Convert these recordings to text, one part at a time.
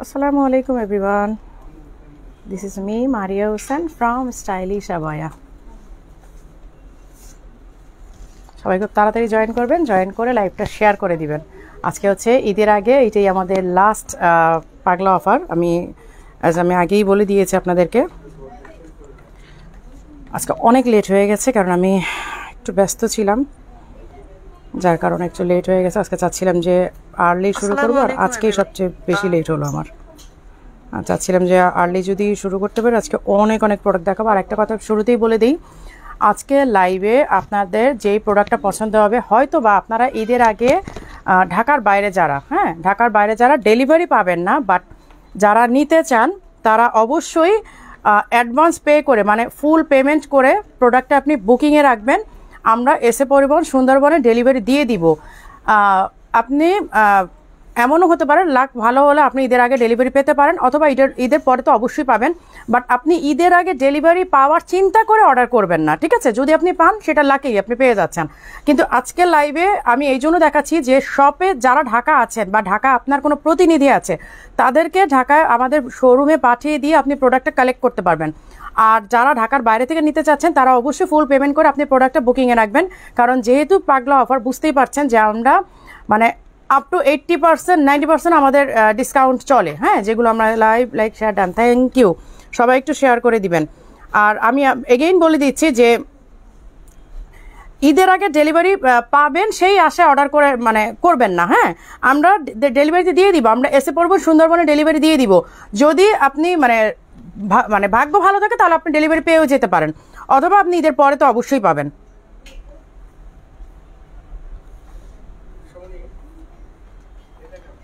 Assalamualaikum everyone. This is me Maria Hussain from Stylish Abaya. সবাই খুব তাড়াতাড়ি join করবেন, জয়েন করে লাইভটা শেয়ার করে দিবেন। আজকে হচ্ছে ঈদের আগে এটাই আমাদের লাস্ট পাগলা অফার। আমি আগেই বলে দিয়েছি আপনাদেরকে। আজকে অনেক লেট হয়ে গেছে কারণ আমি একটু ব্যস্ত ছিলাম, যার কারণে একটু লেট হয়ে গেছে। আজকে চাচ্ছিলাম যে আর্লি শুরু করবো, আর আজকেই সবচেয়ে বেশি লেট হলো আমার। চাচ্ছিলাম যে আর্লি যদি শুরু করতে পারি, আজকে অনেক প্রোডাক্ট দেখাবো। আর একটা কথা শুরুতেই বলে দিই, আজকে লাইভে আপনাদের যেই প্রোডাক্টটা পছন্দ হবে, হয়তো বা আপনারা ঈদের আগে ঢাকার বাইরে যারা ডেলিভারি পাবেন না, বাট যারা নিতে চান তারা অবশ্যই অ্যাডভান্স পে করে, মানে ফুল পেমেন্ট করে প্রোডাক্টটা আপনি বুকিংয়ে রাখবেন। আমরা এসে পরিবহন সুন্দরবনে ডেলিভারি দিয়ে দিব। আপনি এমনও হতে পারে লাক ভালো হলে আপনি ঈদের আগে ডেলিভারি পেতে পারেন, অথবা ঈদের পরে তো অবশ্যই পাবেন, বাট আপনি ঈদের আগে ডেলিভারি পাওয়ার চিন্তা করে অর্ডার করবেন না, ঠিক আছে? যদি আপনি পান সেটা লাকি, আপনি পেয়ে যাচ্ছেন। কিন্তু আজকের লাইভে আমি এই জন্য দেখাচ্ছি যে শপে যারা ঢাকা আছেন বা ঢাকা আপনার কোনো প্রতিনিধি আছে, তাদেরকে ঢাকায় আমাদের শোরুমে পাঠিয়ে দিয়ে আপনি প্রোডাক্টটা কালেক্ট করতে পারবেন। আর যারা ঢাকার বাইরে থেকে নিতে চাচ্ছেন তারা অবশ্যই ফুল পেমেন্ট করে আপনি প্রোডাক্টটা বুকিংয়ে রাখবেন। কারণ যেহেতু পাগলা অফার, বুঝতেই পারছেন যে আমরা মানে আপ টু 80% 90% আমাদের ডিসকাউন্ট চলে, হ্যাঁ, যেগুলো আমরা like share done. Thank you, সবাই একটু শেয়ার করে দিবেন। আর আমি এগেইন বলে দিচ্ছি যে ঈদের আগে ডেলিভারি পাবেন সেই আশায় অর্ডার করে মানে করবেন না, হ্যাঁ। আমরা ডেলিভারিতে দিয়ে দিব, আমরা এসে পড়বো সুন্দরবনে ডেলিভারি দিয়ে দিব। যদি আপনি মানে ভাগ্য ভালো থাকে তাহলে আপনি ডেলিভারি পেয়েও যেতে পারেন, অথবা আপনি ঈদের পরে তো অবশ্যই পাবেন।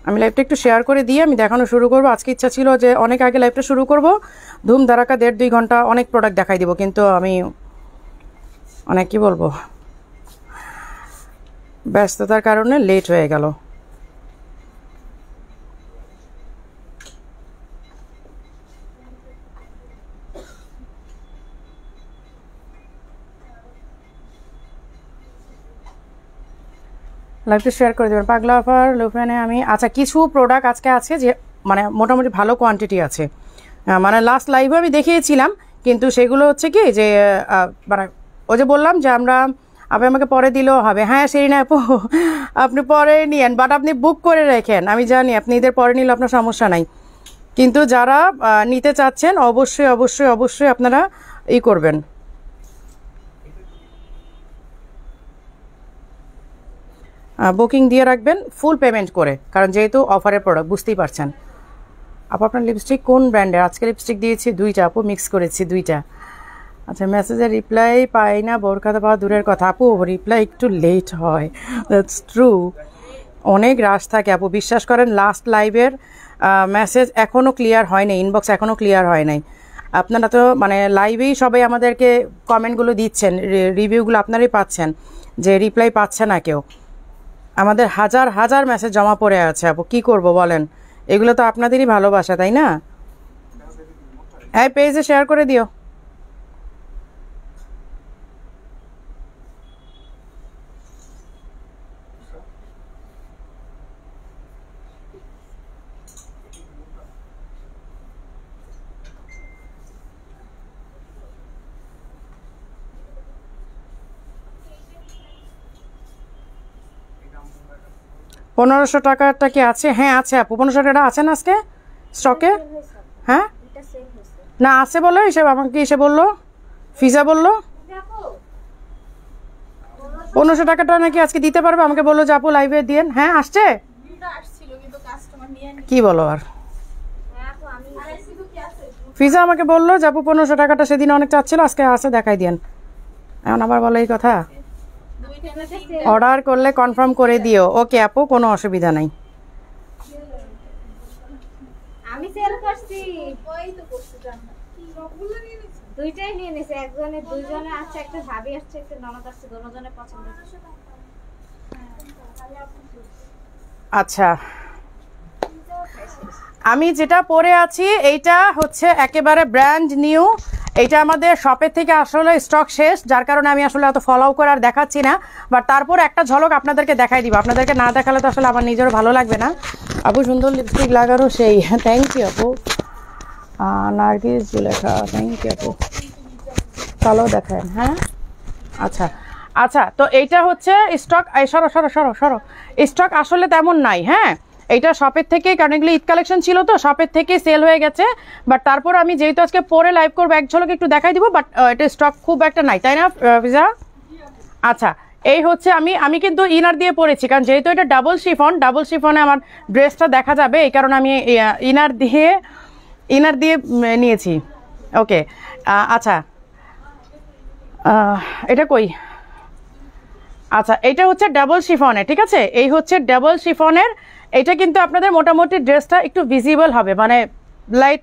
আমি লাইভটা একটু শেয়ার করে দিয়ে আমি দেখানো শুরু করবো। আজকে ইচ্ছা ছিল যে অনেক আগে লাইভটা শুরু করব, ধুম ধারাকা 1.5-2 ঘন্টা অনেক প্রোডাক্ট দেখাই দিব, কিন্তু আমি কি বলবো, ব্যস্ততার কারণে লেট হয়ে গেল। লাইভটা শেয়ার করে দেবেন। পাগলা অফার লুফেনে আমি কিছু প্রোডাক্ট আজকে আছে যে মানে মোটামুটি ভালো কোয়ান্টিটি আছে। মানে লাস্ট লাইভে আমি দেখিয়েছিলাম, কিন্তু সেগুলো হচ্ছে কি যে মানে ও যে বললাম যে আপনি আমাকে পরে দিলেও হবে। হ্যাঁ সেই না আপু, আপনি পরে নিয়েন, বাট আপনি বুক করে রাখেন। আমি জানি আপনি ঈদের পরে নিলে আপনার সমস্যা নাই, কিন্তু যারা নিতে চাচ্ছেন অবশ্যই আপনারা করবেন। বুকিং দিয়ে রাখবেন ফুল পেমেন্ট করে, কারণ যেহেতু অফারের প্রোডাক্ট, বুঝতেই পারছেন। আপু আপনার লিপস্টিক কোন ব্র্যান্ডের? আজকে লিপস্টিক দিয়েছি 2টা আপু, মিক্স করেছি 2টা। আচ্ছা, মেসেজের রিপ্লাই পাই না, বোরখাতে পাওয়া দূরের কথা। আপু রিপ্লাই একটু লেট হয়, দ্যাটস ট্রু, অনেক রাশ থাকে আপু, বিশ্বাস করেন। লাস্ট লাইভের মেসেজ এখনও ক্লিয়ার হয় নাই, ইনবক্স এখনও ক্লিয়ার হয় নাই। আপনারা তো মানে লাইভেই সবাই আমাদেরকে কমেন্টগুলো দিচ্ছেন, রিভিউগুলো আপনারাই পাচ্ছেন, যে রিপ্লাই পাচ্ছে না কেউ। আমাদের হাজার মেসেজ জমা পড়ে আছে আপু, কি করব বলেন? এগুলো তো আপনাদেরই ভালোবাসা, তাই না? হ্যাঁ, পেজে শেয়ার করে দিও। $1500 টাকাটা কি আছে? হ্যাঁ আছে আপু, 1500 টাকা আছে না আজকে স্টকে? হ্যাঁ না আছে বলো, আমাকে এসে বললো, ফিজা বললো 1500 টাকাটা নাকি আজকে দিতে পারবে। আমাকে বললো যে আপু লাইভে দিয়েন। হ্যাঁ আসছে, কি বলো আর। ফিজা আমাকে বললো যে আপু 1500 টাকাটা সেদিন অনেক চাচ্ছিল, আজকে আছে, দেখাই দিয়েন। এখন আবার বলো এই কথা। অর্ডার করলে কনফার্ম করে দিও। ওকে আপু, কোনো অসুবিধা নাই। আমি সেল করছি, ওই তো করতে জান না, সবগুলো নিয়ে নিছি, দুইটাই নিয়ে নিছি। একজনের দুইজনে আছে, একটা ভাবি আসছে, একটা ননদ আসছে, দুজনের পছন্দ হচ্ছে। আচ্ছা, আমি যেটা পরে আছি এইটা হচ্ছে একেবারে ব্র্যান্ড নিউ, এইটা আমাদের শপের থেকে আসলে স্টক শেষ, যার কারণে আমি আসলে অত ফলো করে আর দেখাচ্ছি না, বাট তারপর একটা ঝলক আপনাদেরকে দেখাই দিব। আপনাদেরকে না দেখালে তো আসলে আমার নিজেরও ভালো লাগবে না। আপু সুন্দর লিপস্টিক লাগানো সেই, থ্যাংক ইউ আপু। নার্গিস জুলেখা, থ্যাংক ইউ আপু। কালো দেখেন, হ্যাঁ আচ্ছা আচ্ছা। তো এইটা হচ্ছে স্টক, সরো সরো সরো সরো, স্টক আসলে তেমন নাই। হ্যাঁ এইটা শপের থেকে, কারণ এগুলো ঈদ কালেকশন ছিল তো শপের থেকে সেল হয়ে গেছে, বাট তারপর আমি যেহেতু আজকে পরে লাইভ করবো এক ঝলক একটু দেখাই দিব, বাট এটা স্টক খুব একটা নাই, তাই না ফিজা? আচ্ছা এই হচ্ছে আমি কিন্তু ইনার দিয়ে পরেছি, কারণ যেহেতু এটা ডাবল শিফনে আমার ড্রেসটা দেখা যাবে, এই কারণে আমি ইনার দিয়ে নিয়েছি। ওকে আচ্ছা এটা কই, আচ্ছা এটা হচ্ছে ডাবল শিফনের, ঠিক আছে? এই হচ্ছে ডাবল শিফনের। এটা কিন্তু আপনাদের মোটামুটি ড্রেসটা একটু ভিজিবল হবে, মানে লাইট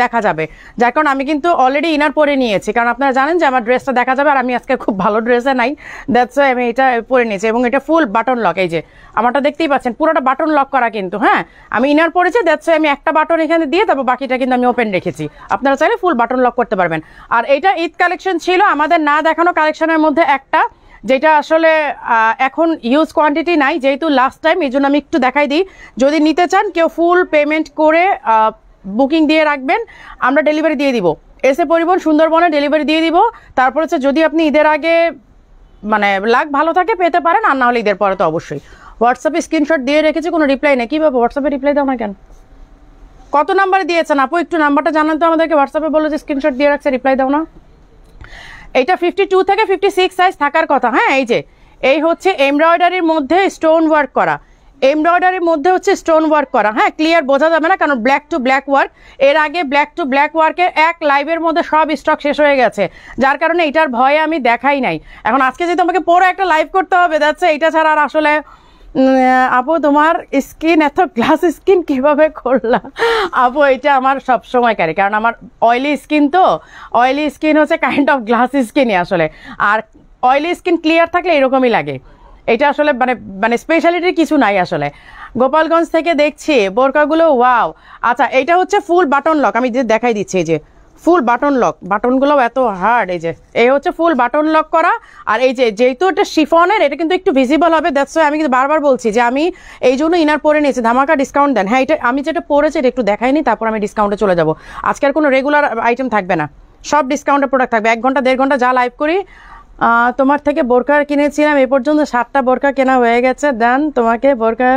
দেখা যাবে, যার কারণ আমি কিন্তু অলরেডি ইনার পরে নিয়েছি, কারণ আপনারা জানেন যে আমার ড্রেসটা দেখা যাবে, আর আমি আজকে খুব ভালো ড্রেসে নাই, দ্যাটস ওয়াই আমি এটা পরে নিয়েছি। এবং এটা ফুল বাটন লক, এই যে আমারটা দেখতেই পাচ্ছেন পুরোটা বাটন লক করা কিন্তু। হ্যাঁ আমি ইনার পরেছি, দ্যাটস ওয়াই আমি একটা বাটন এখানে দিয়ে তারপর বাকিটা কিন্তু আমি ওপেন রেখেছি। আপনারা চাইলে ফুল বাটন লক করতে পারবেন। আর এটা ঈদ কালেকশন ছিল আমাদের না দেখানো কালেকশনের মধ্যে একটা, যেটা আসলে এখন ইউজ কোয়ান্টিটি নাই, যেহেতু লাস্ট টাইম, এই জন্য আমি একটু দেখাই দিই। যদি নিতে চান কেউ ফুল পেমেন্ট করে বুকিং দিয়ে রাখবেন, আমরা ডেলিভারি দিয়ে দিব। এসে পরিবহন সুন্দরবনে ডেলিভারি দিয়ে দিব। তারপর হচ্ছে যদি আপনি ঈদের আগে মানে লাগ ভালো থাকে পেতে পারেন, আর না হলে ঈদের পরে তো অবশ্যই। হোয়াটসঅ্যাপে স্ক্রিনশট দিয়ে রেখেছি, কোনো রিপ্লাই নেই। কীভাবে হোয়াটসঅ্যাপে রিপ্লাই দাও না কেন? কত নাম্বারে দিয়েছেন আপু? একটু নাম্বারটা জানান তো আমাদেরকে। হোয়াটসঅ্যাপে বলো যে স্ক্রিনশট দিয়ে রাখছে, রিপ্লাই দাও না। এইটা 52 থেকে 56 সাইজ থাকার কথা। হ্যাঁ এই হচ্ছে এমব্রয়ডারির মধ্যে স্টোন ওয়ার্ক করা, এমব্রয়ডারির মধ্যে হচ্ছে স্টোন ওয়ার্ক করা। হ্যাঁ ক্লিয়ার বোঝা যাবে না, কারণ ব্ল্যাক টু ব্ল্যাক ওয়ার্ক। এর আগে ব্ল্যাক টু ব্ল্যাক ওয়ার্কের এক লাইভের মধ্যে সব স্টক শেষ হয়ে গেছে, যার কারণে এটার ভয়ে আমি দেখাই নাই। এখন আজকে যেহেতু আমাকে পরে একটা লাইভ করতে হবে, যাচ্ছে এটা ছাড়া আর আসলে। আপু তোমার স্কিন এত গ্লাস স্কিন কিভাবে করলা? আপু এটা আমার সব সময় কারি, কারণ আমার অয়েলি স্কিন, তো অয়েলি স্কিন হচ্ছে কাইন্ড অফ গ্লাস স্কিনই আসলে। আর অয়েলি স্কিন ক্লিয়ার থাকলে এরকমই লাগে। এটা আসলে মানে স্পেশালিটির কিছু নাই আসলে। গোপালগঞ্জ থেকে দেখছি বোরকাগুলো, ওয়াও। আচ্ছা এটা হচ্ছে ফুল বাটন লক, আমি যে দেখাই দিচ্ছি, এই যে ফুল বাটন লক, বাটনগুলো এত হার্ড। এই হচ্ছে ফুল বাটন লক করা। আর এই যেহেতু এটা শিফনের, এটা কিন্তু একটু ভিজিবল হবে, দ্যাটস ওয়াই আমি কিন্তু বারবার বলছি যে আমি এই জন্য ইনার পরে নিয়েছি। ধামাকা ডিসকাউন্ট দেন। হ্যাঁ এটা আমি যেটা পরেছি এটা একটু দেখাইনি, তারপর আমি ডিসকাউন্টে চলে যাব। আজকে আর কোনো রেগুলার আইটেম থাকবে না, সব ডিসকাউন্টের প্রোডাক্ট থাকবে। 1 ঘন্টা 1.5 ঘন্টা যা লাইভ করি। তোমার থেকে বোরকা কিনেছিলাম, এ পর্যন্ত 7টা বোরকা কেনা হয়ে গেছে। দেন তোমাকে বোরকা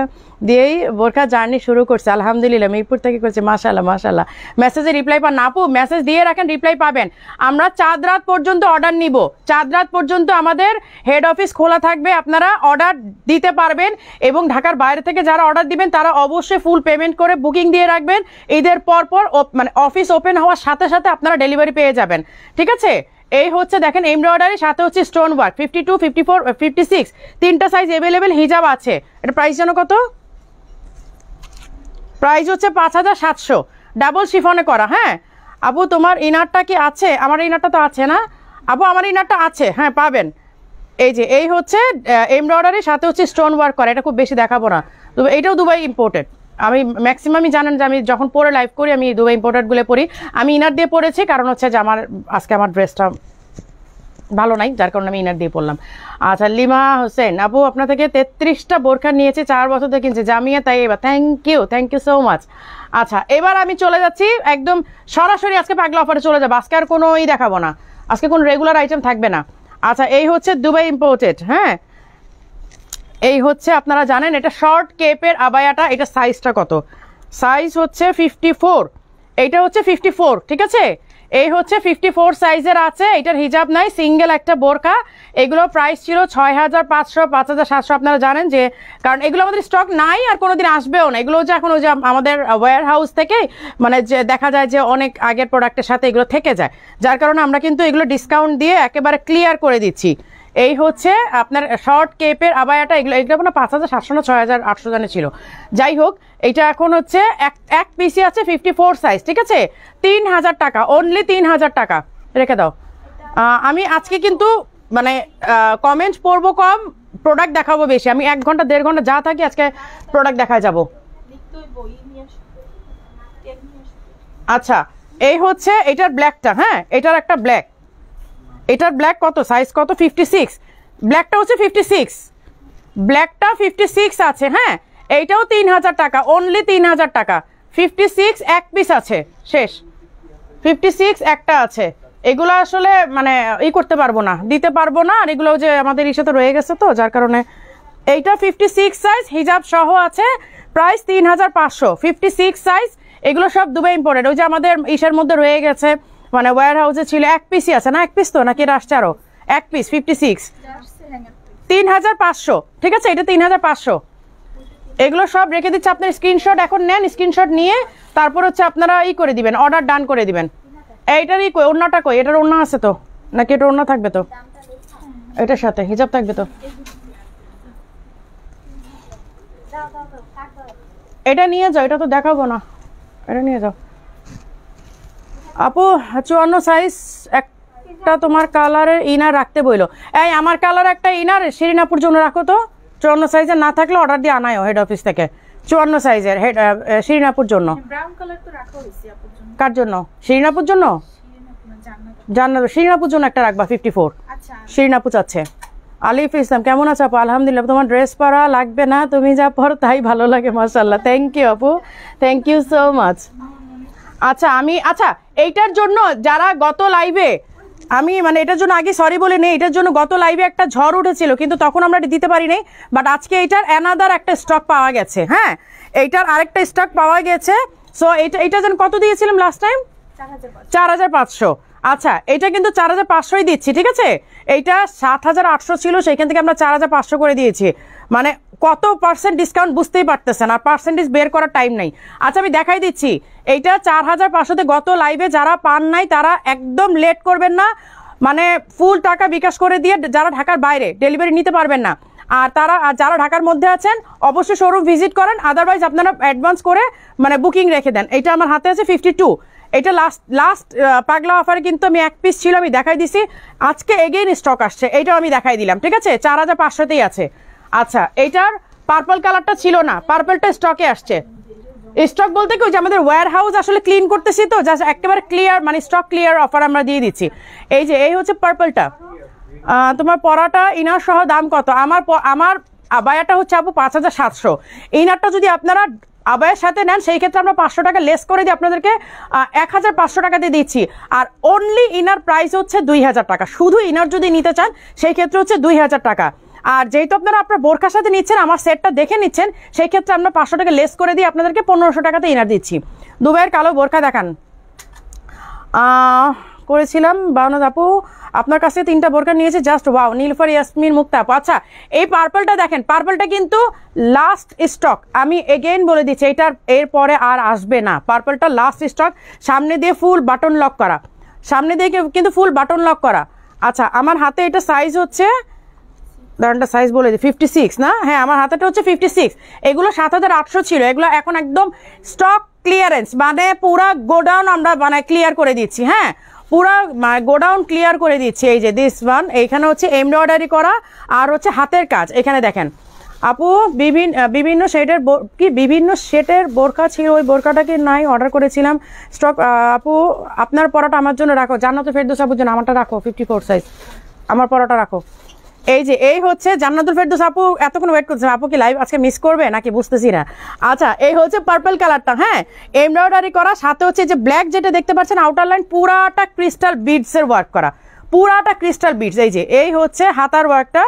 দিয়েই বোরকা জার্নি শুরু করছে, আলহামদুলিল্লাহ। মিরপুর থেকে করছে, মাশাআল্লাহ মাশাআল্লাহ। মেসেজে রিপ্লাই পান না আপু? মেসেজ দিয়ে রাখেন, রিপ্লাই পাবেন। আমরা চাঁদ রাত পর্যন্ত অর্ডার নিব, চাঁদ রাত পর্যন্ত আমাদের হেড অফিস খোলা থাকবে, আপনারা অর্ডার দিতে পারবেন। এবং ঢাকার বাইরে থেকে যারা অর্ডার দিবেন তারা অবশ্যই ফুল পেমেন্ট করে বুকিং দিয়ে রাখবেন। ঈদের পর মানে অফিস ওপেন হওয়ার সাথে সাথে আপনারা ডেলিভারি পেয়ে যাবেন, ঠিক আছে? এই হচ্ছে দেখেন এমব্রয়ডারি, সাথে হচ্ছে স্টোন ওয়ার্ক। 52, 54, 56 তিনটা সাইজ অ্যাভেলেবেল। হিজাব আছে। এটা প্রাইস যেন কত? প্রাইস হচ্ছে 5700, ডাবল শিফনে করা। হ্যাঁ আপু তোমার ইনারটা কি আছে? আমার ইনারটা তো আছে না আপু? আমার ইনারটা আছে, হ্যাঁ পাবেন। এই হচ্ছে এমব্রয়ডারি, সাথে হচ্ছে স্টোন ওয়ার্ক করা। এটা খুব বেশি দেখাবো না, তবে এটাও দুবাই ইম্পোর্টেড। আমি ম্যাক্সিমামই জানেন যে আমি যখন পরে লাইভ করি আমি দুবাই ইম্পোর্টেডগুলো পরি। আমি ইনার দিয়ে পরেছি, কারণ হচ্ছে যে আজকে আমার ড্রেসটা ভালো নাই, যার কারণে আমি ইনার দিয়ে পড়লাম। আচ্ছা লিমা হোসেন আপু আপনার থেকে 33টা বোরখা নিয়েছি, 4 বছর থেকে কিনছি, জামিয়া তাই এবার। Thank you so much. আচ্ছা এবার আমি চলে যাচ্ছি একদম সরাসরি, আজকে পাগলা অফারে চলে যাবো। আজকে আর কোনোই দেখাবো না, আজকে কোনো রেগুলার আইটেম থাকবে না। আচ্ছা এই হচ্ছে দুবাই ইম্পোর্টেড। হ্যাঁ এই হচ্ছে আপনারা জানেন এটা শর্ট কেপের আবায়াটা। এটা সাইজটা কত? সাইজ হচ্ছে 54, এইটা হচ্ছে 54, ঠিক আছে? এই হচ্ছে 54 সাইজের আছে। এটার হিজাব নাই, সিঙ্গেল একটা বোরকা। এগুলো প্রাইস ছিল 6500, 5700। আপনারা জানেন যে কারণ এগুলো আমাদের স্টক নাই আর কোনোদিন আসবেও না। এগুলো হচ্ছে এখন ওই যে আমাদের ওয়্যার হাউস থেকে মানে যে দেখা যায় যে অনেক আগের প্রোডাক্টের সাথে এগুলো থেকে যায়, যার কারণে আমরা কিন্তু এগুলো ডিসকাউন্ট দিয়ে একেবারে ক্লিয়ার করে দিচ্ছি। এই হচ্ছে আপনার শর্ট কেপের আবায়াটা। এগুলো না 5700 না 6800 জানে ছিল, যাই হোক। এটা এখন হচ্ছে এক পিসি আছে 54 সাইজ, ঠিক আছে? 3000 টাকা, অনলি 3000 টাকা। রেখে দাও। আমি আজকে কিন্তু মানে কমেন্ট পড়বো কম, প্রোডাক্ট দেখাবো বেশি। আমি 1 ঘন্টা 1.5 ঘন্টা যা থাকি আজকে প্রোডাক্ট দেখায় যাবো। আচ্ছা এই হচ্ছে এটার ব্ল্যাকটা, হ্যাঁ এটার একটা ব্ল্যাক, এটার ব্ল্যাক কত সাইজ কত 56, ব্ল্যাকটা হচ্ছে 56, ব্ল্যাকটা 56 আছে, হ্যাঁ এইটাও 3000 টাকা, অনলি 3000 টাকা। 56 এক পিস আছে, শেষ। 56 একটা আছে, এগুলো আসলে মানে করতে পারবো না, দিতে পারবো না, আর এগুলো যে আমাদের ইসে তো রয়ে গেছে, তো যার কারণে এইটা 56 সাইজ হিজাব সহ আছে, প্রাইস 3500। 56 সাইজ, এগুলো সব দুবাই ইম্পোর্টেড। ওই যে আমাদের ইসের মধ্যে রয়ে গেছে, মানে ওয়্যার হাউসে ছিল, এক পিসই আছে না, এক পিস তো নাকি এটা আসছে আরো এক পিস 56, 3500, ঠিক আছে, এটা 3500। এগুলো সব রেখে দিচ্ছে, আপনার স্ক্রিনশট এখন নেন, স্ক্রিনশট নিয়ে তারপর হচ্ছে আপনারা করে দিবেন, অর্ডার ডান করে দিবেন। এইটারই কই ওড়নাটা, কই এটার ওড়না আছে তো নাকি, এটা ওড়না থাকবে তো, এটার সাথে হিজাব থাকবে তো, এটা নিয়ে যাও, এটা তো দেখাবো না, এটা নিয়ে যাও আপু। 54 সাইজ একটা তোমার কালারের ইনার রাখতে বইলো, এই আমার কালার একটা ইনার শিরিনাপুর জন্য রাখো তো, 54 সাইজের না থাকলে অর্ডার দিয়ে আনায়ও হেড অফিস থেকে, 54 সাইজের শিরিনাপুর জন্য। কার জন্য? শিরিনাপুর জন্য, জান্নাত শিরিনাপুর জন্য একটা রাখবা 54, শিরিনাপু চাচ্ছে। আলিফ ইসলাম কেমন আছে আপু? আলহামদুলিল্লাহ, তোমার ড্রেস পরা লাগবে না, তুমি যা পরো তাই ভালো লাগে, মাশাআল্লাহ, থ্যাংক ইউ আপু, থ্যাংক ইউ সো মাচ। আচ্ছা আচ্ছা এইটার জন্য যারা গত লাইভে, আমি মানে এটার জন্য আগে সরি বলে নেই, এটার জন্য গত লাইভে একটা ঝড় উঠেছিল, কিন্তু তখন আমরা দিতে পারি নাই, বাট আজকে এইটার অ্যানাদার একটা স্টক পাওয়া গেছে, হ্যাঁ এইটার আরেকটা স্টক পাওয়া গেছে। সো এটা যেন কত দিয়েছিলাম লাস্ট টাইম, 4500। আচ্ছা এটা কিন্তু 4500ই দিচ্ছি, ঠিক আছে, এইটা 7800 ছিল, সেইখান থেকে আমরা 4500 করে দিয়েছি, মানে কত পার্সেন্ট ডিসকাউন্ট বুঝতেই পারতেছেন, আর পার্সেন্টেজ বের করার টাইম নাই। আচ্ছা আমি দেখাই দিচ্ছি, এইটা 4500তে গত লাইভে যারা পান নাই তারা একদম লেট করবেন না, মানে ফুল টাকা বিকাশ করে দিয়ে যারা ঢাকার বাইরে ডেলিভারি নিতে পারবেন না, আর যারা ঢাকার মধ্যে আছেন অবশ্যই শোরুম ভিজিট করেন, আদারওয়াইজ আপনারা অ্যাডভান্স করে মানে বুকিং রেখে দেন। এটা আমার হাতে আছে 52, এটা লাস্ট পাগলা অফারে কিন্তু আমি এক পিস ছিল, আমি দেখাই দিছি, আজকে এগেইন স্টক আসছে, এইটাও আমি দেখাই দিলাম, ঠিক আছে, 4500তেই আছে। আচ্ছা এইটার পার্পল কালারটা ছিল না, পার্পলটা স্টকে আসছে, স্টক বলতে কি যে আমাদের ওয়্যার হাউস আসলে ক্লিন করতেছি তো, জাস্ট একেবারে ক্লিয়ার, মানে স্টক ক্লিয়ার অফার আমরা দিয়ে দিচ্ছি। এই যে এই হচ্ছে পার্পলটা, তোমার পরাটা ইনার সহ দাম কত? আমার আবায়াটা হচ্ছে আপু 5700, ইনারটা যদি আপনারা আবায়ের সাথে নেন সেই ক্ষেত্রে আমরা 500 টাকা লেস করে দিই, আপনাদেরকে 1500 টাকা দিয়ে দিচ্ছি, আর অনলি ইনার প্রাইস হচ্ছে 2000 টাকা, শুধু ইনার যদি নিতে চান সেই ক্ষেত্রে হচ্ছে 2000 টাকা। আর যেহেতু আপনারা আপনার বোরখার সাথে নিচ্ছেন, আমার সেটটা দেখে নিচ্ছেন, সেই ক্ষেত্রে আমরা 500 টাকা লেস করে দিয়ে আপনাদেরকে 1500 টাকাতে ইনার দিচ্ছি। দুবাইয়ের কালো বোরখা দেখান করেছিলাম বাউনাজ আপু, আপনার কাছে 3টা বোরখা নিয়েছে, জাস্ট ওয়াও। নীলফার ইয়াসমিন মুক্তা আপু, আচ্ছা এই পার্পলটা দেখেন, পার্পলটা কিন্তু লাস্ট স্টক, আমি এগেইন বলে দিচ্ছি, এটার এরপরে আর আসবে না, পার্পলটা লাস্ট স্টক, সামনে দিয়ে ফুল বাটন লক করা, সামনে দিয়ে কিন্তু ফুল বাটন লক করা। আচ্ছা আমার হাতে এটা সাইজ হচ্ছে, দাঁড়ানটা সাইজ বলে দিই, 56 না, হ্যাঁ আমার হাতেটা হচ্ছে 56, এগুলো 7800 ছিল, এগুলো এখন একদম স্টক ক্লিয়ারেন্স, মানে পুরা গোডাউন আমরা মানে ক্লিয়ার করে দিচ্ছি, হ্যাঁ পুরা গোডাউন ক্লিয়ার করে দিচ্ছি। এই যে দিস ওয়ান, এইখানে হচ্ছে এমব্রয়ডারি করা আর হচ্ছে হাতের কাজ, এখানে দেখেন আপু বিভিন্ন শেডের কি বিভিন্ন শেডের বোরকা ছিল, ওই বোরকাটাকে নাই অর্ডার করেছিলাম স্টক। আপু আপনার পরাটা আমার জন্য রাখো, জান্নাতুল ফেরদৌস আপুর জন্য আমারটা রাখো 54 সাইজ, আমার পরাটা রাখো। এই যে এই হচ্ছে জান্নাতুল ফেরদৌস আপু, এতক্ষণ ওয়েট করছে, আপু কি লাইভ আজকে মিস করবে নাকি বুঝতেছি না। আচ্ছা এই হচ্ছে পার্পল কালারটা, হ্যাঁ এমব্রয়ডারি করা, সাথে হচ্ছে যে ব্ল্যাক যেটা দেখতে পাচ্ছেন আউটার লাইন পুরাটা ক্রিস্টাল বিডস এর ওয়ার্ক করা, পুরাটা ক্রিস্টাল বিডস। এই যে এই হচ্ছে হাতার ওয়ার্কটা,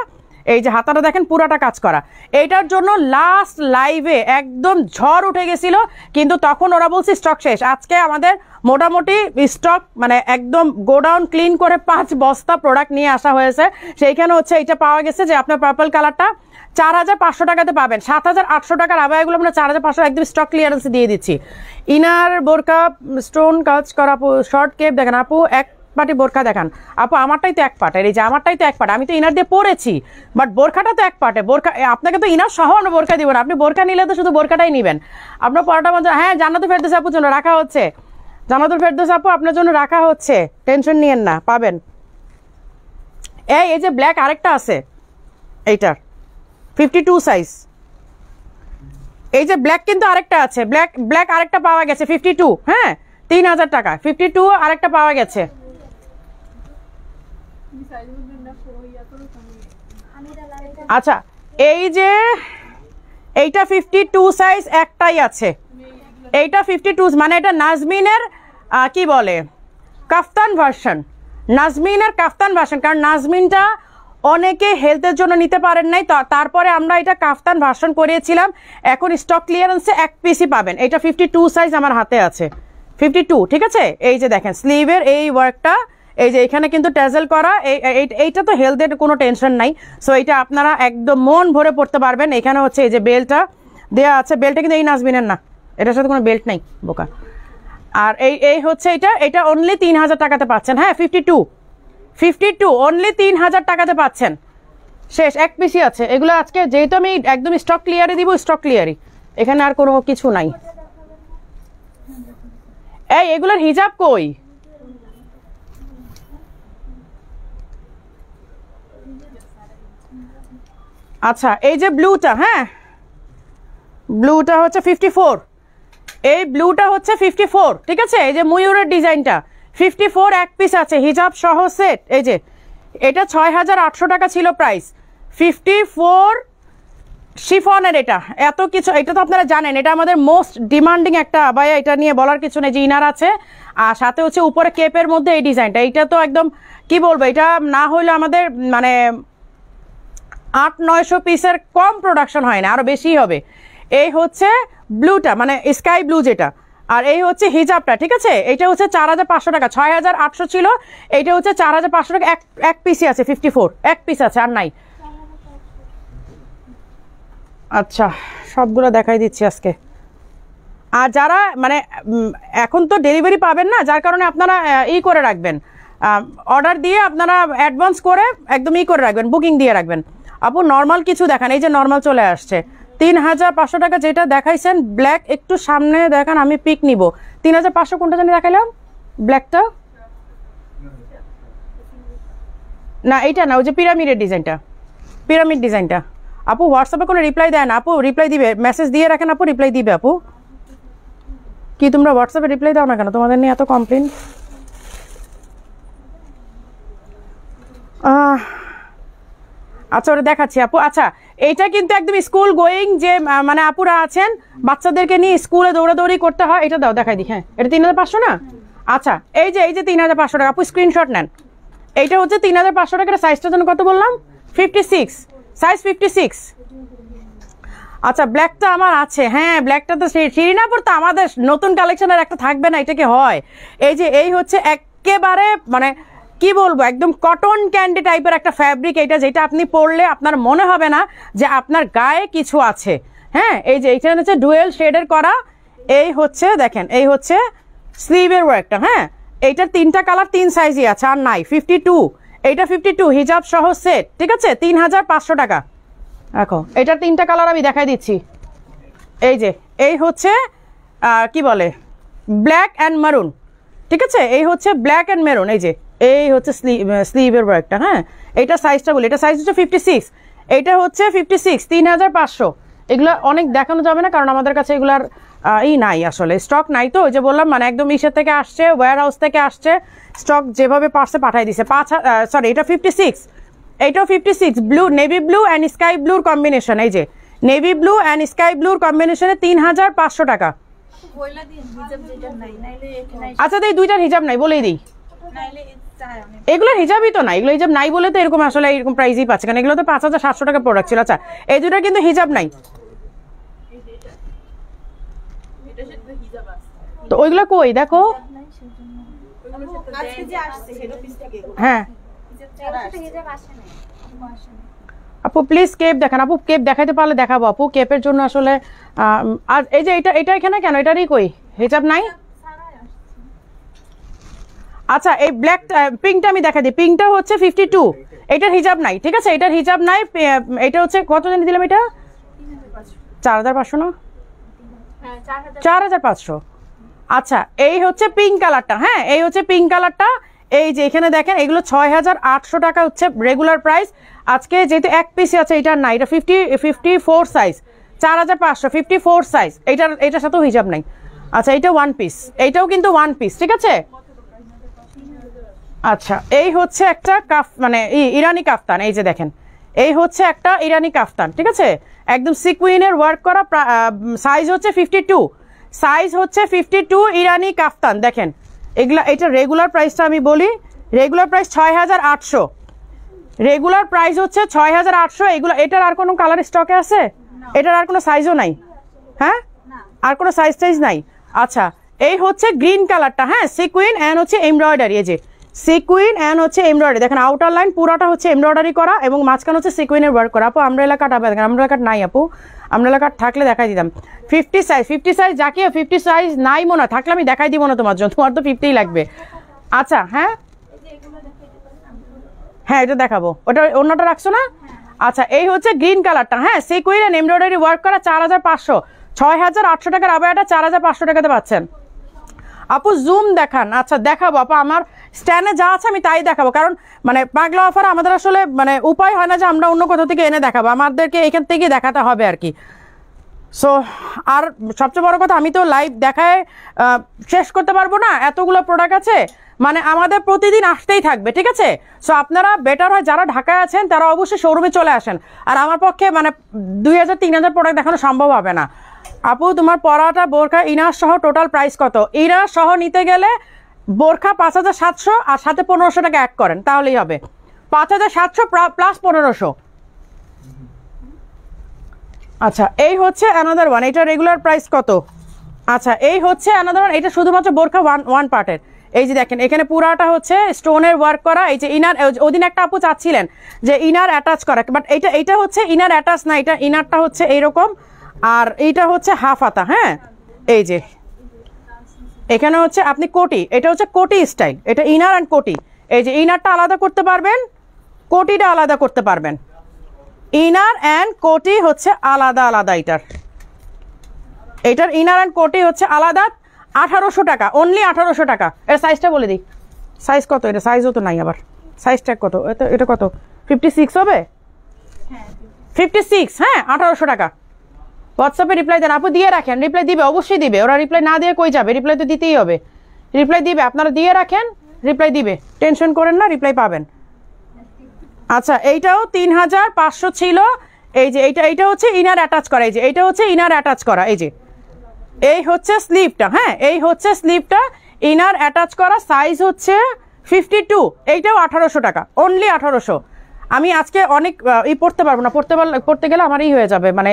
এই যে হাতাটা দেখেন পুরাটা কাজ করা। এইটার জন্য লাস্ট লাইভে একদম ঝড় উঠে গেছিল, কিন্তু তখন ওরা বলছে স্টক শেষ। আজকে আমাদের মোটামুটি স্টক মানে একদম গোডাউন ক্লিন করে 5 বস্তা প্রোডাক্ট নিয়ে আসা হয়েছে, সেইখানে হচ্ছে এটা পাওয়া গেছে যে আপনার পার্পল কালারটা 4500 টাকাতে পাবেন, 7800 টাকার আবায়াগুলো আমরা 4500 একদম স্টক ক্লিয়ারেন্সে দিয়ে দিচ্ছি। ইনার বোরকা স্টোন কাজ করা আপু, শর্ট কেপ দেখেন আপু, এক পাটি বোরখা দেখান আপু, আমারটাই তো এক পাটের, এই যে আমারটাই তো এক পাট, আমি তো ইনার দিয়ে পরেছি, বাট বোরখাটা তো এক পাটে, বোরখা আপনাকে তো ইনার সহ আমরা বোরখা দিব না, আপনি বোরখা নিলে তো শুধু বোরখাটাই নেবেন। আপনার পরাটা মধ্যে হ্যাঁ জান্নাতুল ফেরদৌস আপুর জন্য রাখা হচ্ছে, জান্নাতুল ফেরদৌস আপু আপনার জন্য রাখা হচ্ছে, টেনশন নিয়েন না, পাবেন। এই যে ব্ল্যাক আরেকটা আছে, এইটার 52 সাইজ, এই যে ব্ল্যাক কিন্তু আরেকটা আছে, ব্ল্যাক আরেকটা পাওয়া গেছে 52, হ্যাঁ 3000 টাকা 52 আরেকটা পাওয়া গেছে। আচ্ছা এই যে এইটা 52 সাইজ একটাই আছে, এইটা 52 মানে এটা নাজমিনের কি বলে কাফতান ভার্সন, নাজমিনের কাফতান ভার্সন, কারণ নাজমিনটা অনেকে হেলথের জন্য নিতে পারেন নাই, তারপরে আমরা এটা কাফতান ভার্সন করিয়েছিলাম। এখন স্টক ক্লিয়ারেন্সে এক পিসই পাবেন। এটা 52 সাইজ আমার হাতে আছে, 52, ঠিক আছে। এই যে দেখেন স্লিভের এই ওয়ার্কটা, এই যে এখানে কিন্তু ট্যাজেল করা, এইটা তো হেলথের কোনো টেনশন নাই। সো এইটা আপনারা একদম মন ভরে পড়তে পারবেন। এখানে হচ্ছে এই যে বেল্টটা দেওয়া আছে, বেল্টটা কিন্তু এই নাজমিনের না, এটার সাথে কোনো বেল্ট নাই বোকা। আর এই হচ্ছে এটা অনলি 3000 টাকাতে পাচ্ছেন। হ্যাঁ 52 অনলি 3000 টাকাতে পাচ্ছেন। শেষ, এক পিসি আছে এগুলো। আজকে যেহেতু আমি একদম স্টক ক্লিয়ারে দিব, স্টক ক্লিয়ারই, এখানে আর কোনো কিছু নাই। এই এগুলোর হিজাব কই? আচ্ছা এই যে ব্লুটা, হ্যাঁ ব্লুটা হচ্ছে 54, এই ব্লুটা হচ্ছে 54, ঠিক আছে। এই যে ময়ূরের ডিজাইনটা 54 এক পিস আছে হিজাব সহ সেট। এই যে এটা 6800 টাকা ছিল প্রাইস, 54 শিফনের। এটা এত কিছু, এটা তো আপনারা জানেন এটা আমাদের মোস্ট ডিমান্ডিং একটা আবায়া, এটা নিয়ে বলার কিছু নেই যে ইনার আছে, আর সাথে হচ্ছে উপরে কেপের মধ্যে এই ডিজাইনটা। এটা তো একদম কি বলবো, এটা না হইলে আমাদের মানে 800-900 পিসের কম প্রোডাকশন হয় না, আরো বেশি হবে। এই হচ্ছে ব্লুটা মানে স্কাই ব্লু যেটা, আর এই হচ্ছে হিজাবটা, ঠিক আছে। এটা হচ্ছে 4500 টাকা, 6800 ছিল, এইটা হচ্ছে 4500 টাকা। এক পিসই আছে 54, এক পিস আছে আর নাই। আচ্ছা সবগুলো দেখাই দিচ্ছি আজকে। আর যারা মানে এখন তো ডেলিভারি পাবেন না, যার কারণে আপনারা করে রাখবেন, অর্ডার দিয়ে আপনারা অ্যাডভান্স করে একদম করে রাখবেন, বুকিং দিয়ে রাখবেন। আপু নর্মাল কিছু দেখান, এই যে নর্মাল চলে আসছে 3500 টাকা। যেটা দেখাইছেন ব্ল্যাক, একটু সামনে দেখান, আমি পিক নিব। 3500 কোনটা জানি দেখাইলাম, ব্ল্যাকটা না, এইটা না, ওই যে পিরামিডের ডিজাইনটা, পিরামিড ডিজাইনটা। আপু হোয়াটসঅ্যাপে কোনো রিপ্লাই দেয় না, আপু রিপ্লাই দিবে, মেসেজ দিয়ে রাখেন, আপু রিপ্লাই দিবে। আপু কি তোমরা হোয়াটসঅ্যাপে রিপ্লাই দাও না কেন? তোমাদের নিয়ে এত কমপ্লেন। আচ্ছা ওটা দেখাচ্ছি আপু। আচ্ছা এইটা কিন্তু একদম স্কুল গোয়িং যে মানে আপুরা আছেন, বাচ্চাদেরকে নিয়ে স্কুলে দৌড়াদৌড়ি করতে হয়, এটা দাও দেখাই দিই। হ্যাঁ এটা 3500 না? আচ্ছা এই যে 3500 টাকা, আপু স্ক্রিনশট নেন। এইটা হচ্ছে 3500 টাকার। সাইজটার জন্য কত বললাম? 56, সাইজ 56। আচ্ছা ব্ল্যাকটা আমার আছে, হ্যাঁ ব্ল্যাকটা তো শিরিনাপুর তো আমাদের নতুন কালেকশনের একটা থাকবে না, এটা কি হয়? এই যে এই হচ্ছে একেবারে মানে কি বলবো, একদম কটন ক্যান্ডি টাইপের একটা ফ্যাব্রিক এটা, যেটা আপনি পরলে আপনার মনে হবে না যে আপনার গায়ে কিছু আছে। হ্যাঁ এই যে এইখানে হচ্ছে ডুয়েল শেডের করা, এই হচ্ছে দেখেন, এই হচ্ছে স্লিভের ওয়ার্কটা। হ্যাঁ এইটার 3টা কালার 3 সাইজই আছে, আর নাই 52। এইটা 52 হিজাব সহ সেট, ঠিক আছে, 3500 টাকা। দেখো এটার 3টা কালার আমি দেখাই দিচ্ছি। এই যে এই হচ্ছে কি বলে ব্ল্যাক অ্যান্ড মেরুন, ঠিক আছে। এই হচ্ছে ব্ল্যাক অ্যান্ড মেরুন, এই হচ্ছে স্লিভের ওয়ার্কটা। হ্যাঁ এইটা সাইজটা বলি, এটা সাইজ হচ্ছে 56, এইটা হচ্ছে 56, 3500। এগুলো অনেক দেখানো যাবে না, কারণ আমাদের কাছে এগুলার নাই, আসলে স্টক নাই। তো ওই যে বললাম মানে একদম ইসের থেকে আসছে, ওয়্যার হাউস থেকে আসছে, স্টক যেভাবে পারছে পাঠাই দিছে। সরি এটা 56, এইটাও 56, blue, navy blue and sky ব্লুর কম্বিনেশন। এই যে নেভি ব্লু অ্যান্ড স্কাই ব্লুর কম্বিনেশনে 3500 টাকা। আচ্ছা এই দুইটার হিজাব নাই বলেই দিই, এগুলো হিজাবই তো নাই, এগুলো হিজাব নাই বলে তো এরকম আসলে এরকম প্রাইসই পাচ্ছে, কারণ এগুলো তো 5700 টাকা প্রোডাক্ট ছিল। আচ্ছা এই দুটার কিন্তু হিজাব নাই, তো ওইগুলো কই দেখো। হ্যাঁ আপু প্লিজ কেপ দেখান, আপু কেপ দেখাইতে পারলে দেখাবো আপু, কেপের জন্য আসলে। আর এই যে এটা এখানে কেন, এটারই কই হিজাব নাই? আচ্ছা এই ব্ল্যাক পিঙ্কটা আমি দেখা দিই, পিঙ্কটা হচ্ছে 52, এটার হিজাব নাই, ঠিক আছে, এটার হিজাব নাই। এটা হচ্ছে কত জানি দিলাম, এটা 4500 না, 4500। আচ্ছা এই হচ্ছে পিঙ্ক কালারটা, হ্যাঁ এই হচ্ছে পিঙ্ক কালারটা। এই যে এখানে দেখেন এগুলো 6800 টাকা হচ্ছে রেগুলার প্রাইস। আজকে যেহেতু এক পিসি আছে, এটার নাই, এটা 54 সাইজ, 4500, 54 সাইজ, এটার সাথেও হিজাব নাই। আচ্ছা এটা ওয়ান পিস, এইটাও কিন্তু ওয়ান পিস, ঠিক আছে। আচ্ছা এই হচ্ছে একটা কাফ মানে ইরানি কাফতান, এই যে দেখেন এই হচ্ছে একটা ইরানি কাফতান, ঠিক আছে, একদম সিকুইনের ওয়ার্ক করা, সাইজ হচ্ছে 52, সাইজ হচ্ছে 52, ইরানি কাফতান দেখেন এগুলা। এটা রেগুলার প্রাইসটা আমি বলি, রেগুলার প্রাইস 6800, রেগুলার প্রাইস হচ্ছে 6800। এগুলো এটার আর কোনো কালার স্টকে আছে? এটার আর কোনো সাইজও নাই? হ্যাঁ আর কোনো সাইজ টাইজ নাই? আচ্ছা এই হচ্ছে গ্রিন কালারটা, হ্যাঁ সিকুইন অ্যান্ড হচ্ছে এমব্রয়ডারি, এই যে সিকুইন অ্যান্ড হচ্ছে এমব্রয়ডারি, দেখেন আউটার লাইন পুরোটা হচ্ছে এমব্রয়ডারি করা এবং মাঝখানে হচ্ছে সিকুইনের ওয়ার্ক করা। আপু আমব্রেলা কাট হবে? দেখেন আমব্রেলা কাট নাই আপু, আমব্রেলা কাট থাকলে দেখাই দিতাম। 50 সাইজ, 50 সাইজ যাকে 50 সাইজ নাই মনে হয়, থাকলে আমি দেখাই দিব না তোমার জন্য, তোমার তো 50ই লাগবে। আচ্ছা হ্যাঁ হ্যাঁ এটা দেখাবো, ওটা অন্যটা রাখছো না? আচ্ছা এই হচ্ছে গ্রিন কালারটা, হ্যাঁ সিকুইন অ্যান্ড এমব্রয়ডারি ওয়ার্ক করা, 4500, 6800 টাকার আবায়াটা 4500 টাকাতে পাচ্ছেন। আপু জুম দেখান। আচ্ছা দেখাবো আপু, আমার স্ট্যান্ডে যা আছে আমি তাই দেখাবো, কারণ মানে পাগলা অফার আমাদের আসলে মানে উপায় হয় না যে আমরা অন্য কোথাও থেকে এনে দেখাবো, আমাদেরকে এখান থেকে দেখাতে হবে আর কি। সো আর সবচেয়ে বড় কথা, আমি তো লাইভ দেখায় শেষ করতে পারবো না, এতগুলো প্রোডাক্ট আছে, মানে আমাদের প্রতিদিন আসতেই থাকবে, ঠিক আছে। সো আপনারা বেটার হয় যারা ঢাকায় আছেন তারা অবশ্যই শোরুমে চলে আসেন, আর আমার পক্ষে মানে 2000-3000 প্রোডাক্ট দেখানো সম্ভব হবে না। আপু তোমার পরাটা বোরখা ইনার সহ টোটাল প্রাইস কত? ইনার সহ নিতে গেলে বোরখা 5700 আর সাথে 1500 টাকা অ্যাড করেন তাহলেই হবে, 5700 প্লাস 1500। আচ্ছা এই হচ্ছে অ্যানাদার ওয়ান, এটা রেগুলার প্রাইস কত? আচ্ছা এই হচ্ছে অ্যানাদার ওয়ান, এটা শুধুমাত্র বোরখা ওয়ান পার্টের, এই যে দেখেন এখানে পুরাটা হচ্ছে স্টোনের ওয়ার্ক করা, এই যে ইনার, ওদিন একটা আপু চাচ্ছিলেন যে ইনার অ্যাটাচ করা, বাট এইটা হচ্ছে ইনার অ্যাটাচ না, এটা ইনারটা হচ্ছে এইরকম আর এইটা হচ্ছে হাফ হাতা, হ্যাঁ এই যে এখানে হচ্ছে আপনি কোটি, এটা হচ্ছে কোটি স্টাইল, এটা ইনার অ্যান্ড কোটি, এই যে ইনারটা আলাদা করতে পারবেন, কোটিটা আলাদা করতে পারবেন, ইনার অ্যান্ড কোটি হচ্ছে আলাদা আলাদা, এটার ইনার অ্যান্ড কোটি হচ্ছে আলাদা। 1800 টাকা, অনলি 1800 টাকা। এর সাইজটা বলে দিই, সাইজ কত? এটা সাইজও তো নাই, আবার সাইজটা কত? এটা কত? 56 হবে? 56, হ্যাঁ 1800 টাকা। হোয়াটসঅ্যাপে রিপ্লাই দেন আপু, দিয়ে রাখেন, রিপ্লাই দিবে, অবশ্যই দিবে, ওরা রিপ্লাই না দিয়ে কই যাবে, রিপ্লাই তো দিতেই হবে, রিপ্লাই দিবে, আপনারা দিয়ে রাখেন, রিপ্লাই দিবে, টেনশন করেন না, রিপ্লাই পাবেন। আচ্ছা এইটাও 3500 ছিল, এই যে এইটা হচ্ছে ইনার অ্যাটাচ করা, এই যে এইটা হচ্ছে ইনার অ্যাটাচ করা, এই যে এই হচ্ছে স্লিভটা, হ্যাঁ এই হচ্ছে স্লিভটা ইনার অ্যাটাচ করা, সাইজ হচ্ছে 52, এইটাও 1800 টাকা, অনলি 1800। আমি আজকে অনেক পড়তে পারবো না, পড়তে গেলে আমার হয়ে যাবে, মানে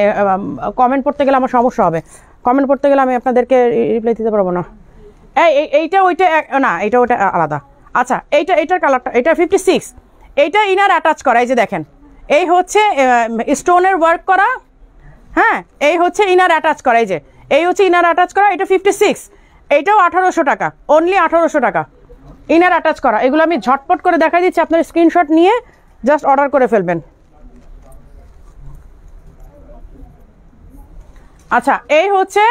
কমেন্ট পড়তে গেলে আমার সমস্যা হবে, কমেন্ট পড়তে গেলে আমি আপনাদেরকে রিপ্লাই দিতে পারবো না। এইটা ওইটা না, এইটা ওইটা আলাদা। আচ্ছা এইটার কালারটা, এটা 56, এইটা ইনার অ্যাটাচ করা, এই যে দেখেন এই হচ্ছে স্টোনের ওয়ার্ক করা, হ্যাঁ এই হচ্ছে ইনার অ্যাটাচ করা, এই যে এই হচ্ছে ইনার অ্যাটাচ করা, এটা 56, এইটাও 1800 টাকা, অনলি 1800 টাকা ইনার অ্যাটাচ করা। এগুলো আমি ঝটপট করে দেখাই দিচ্ছি, আপনার স্ক্রিনশট নিয়ে জাস্ট অর্ডার করে ফেলবেন। আচ্ছা এই হচ্ছে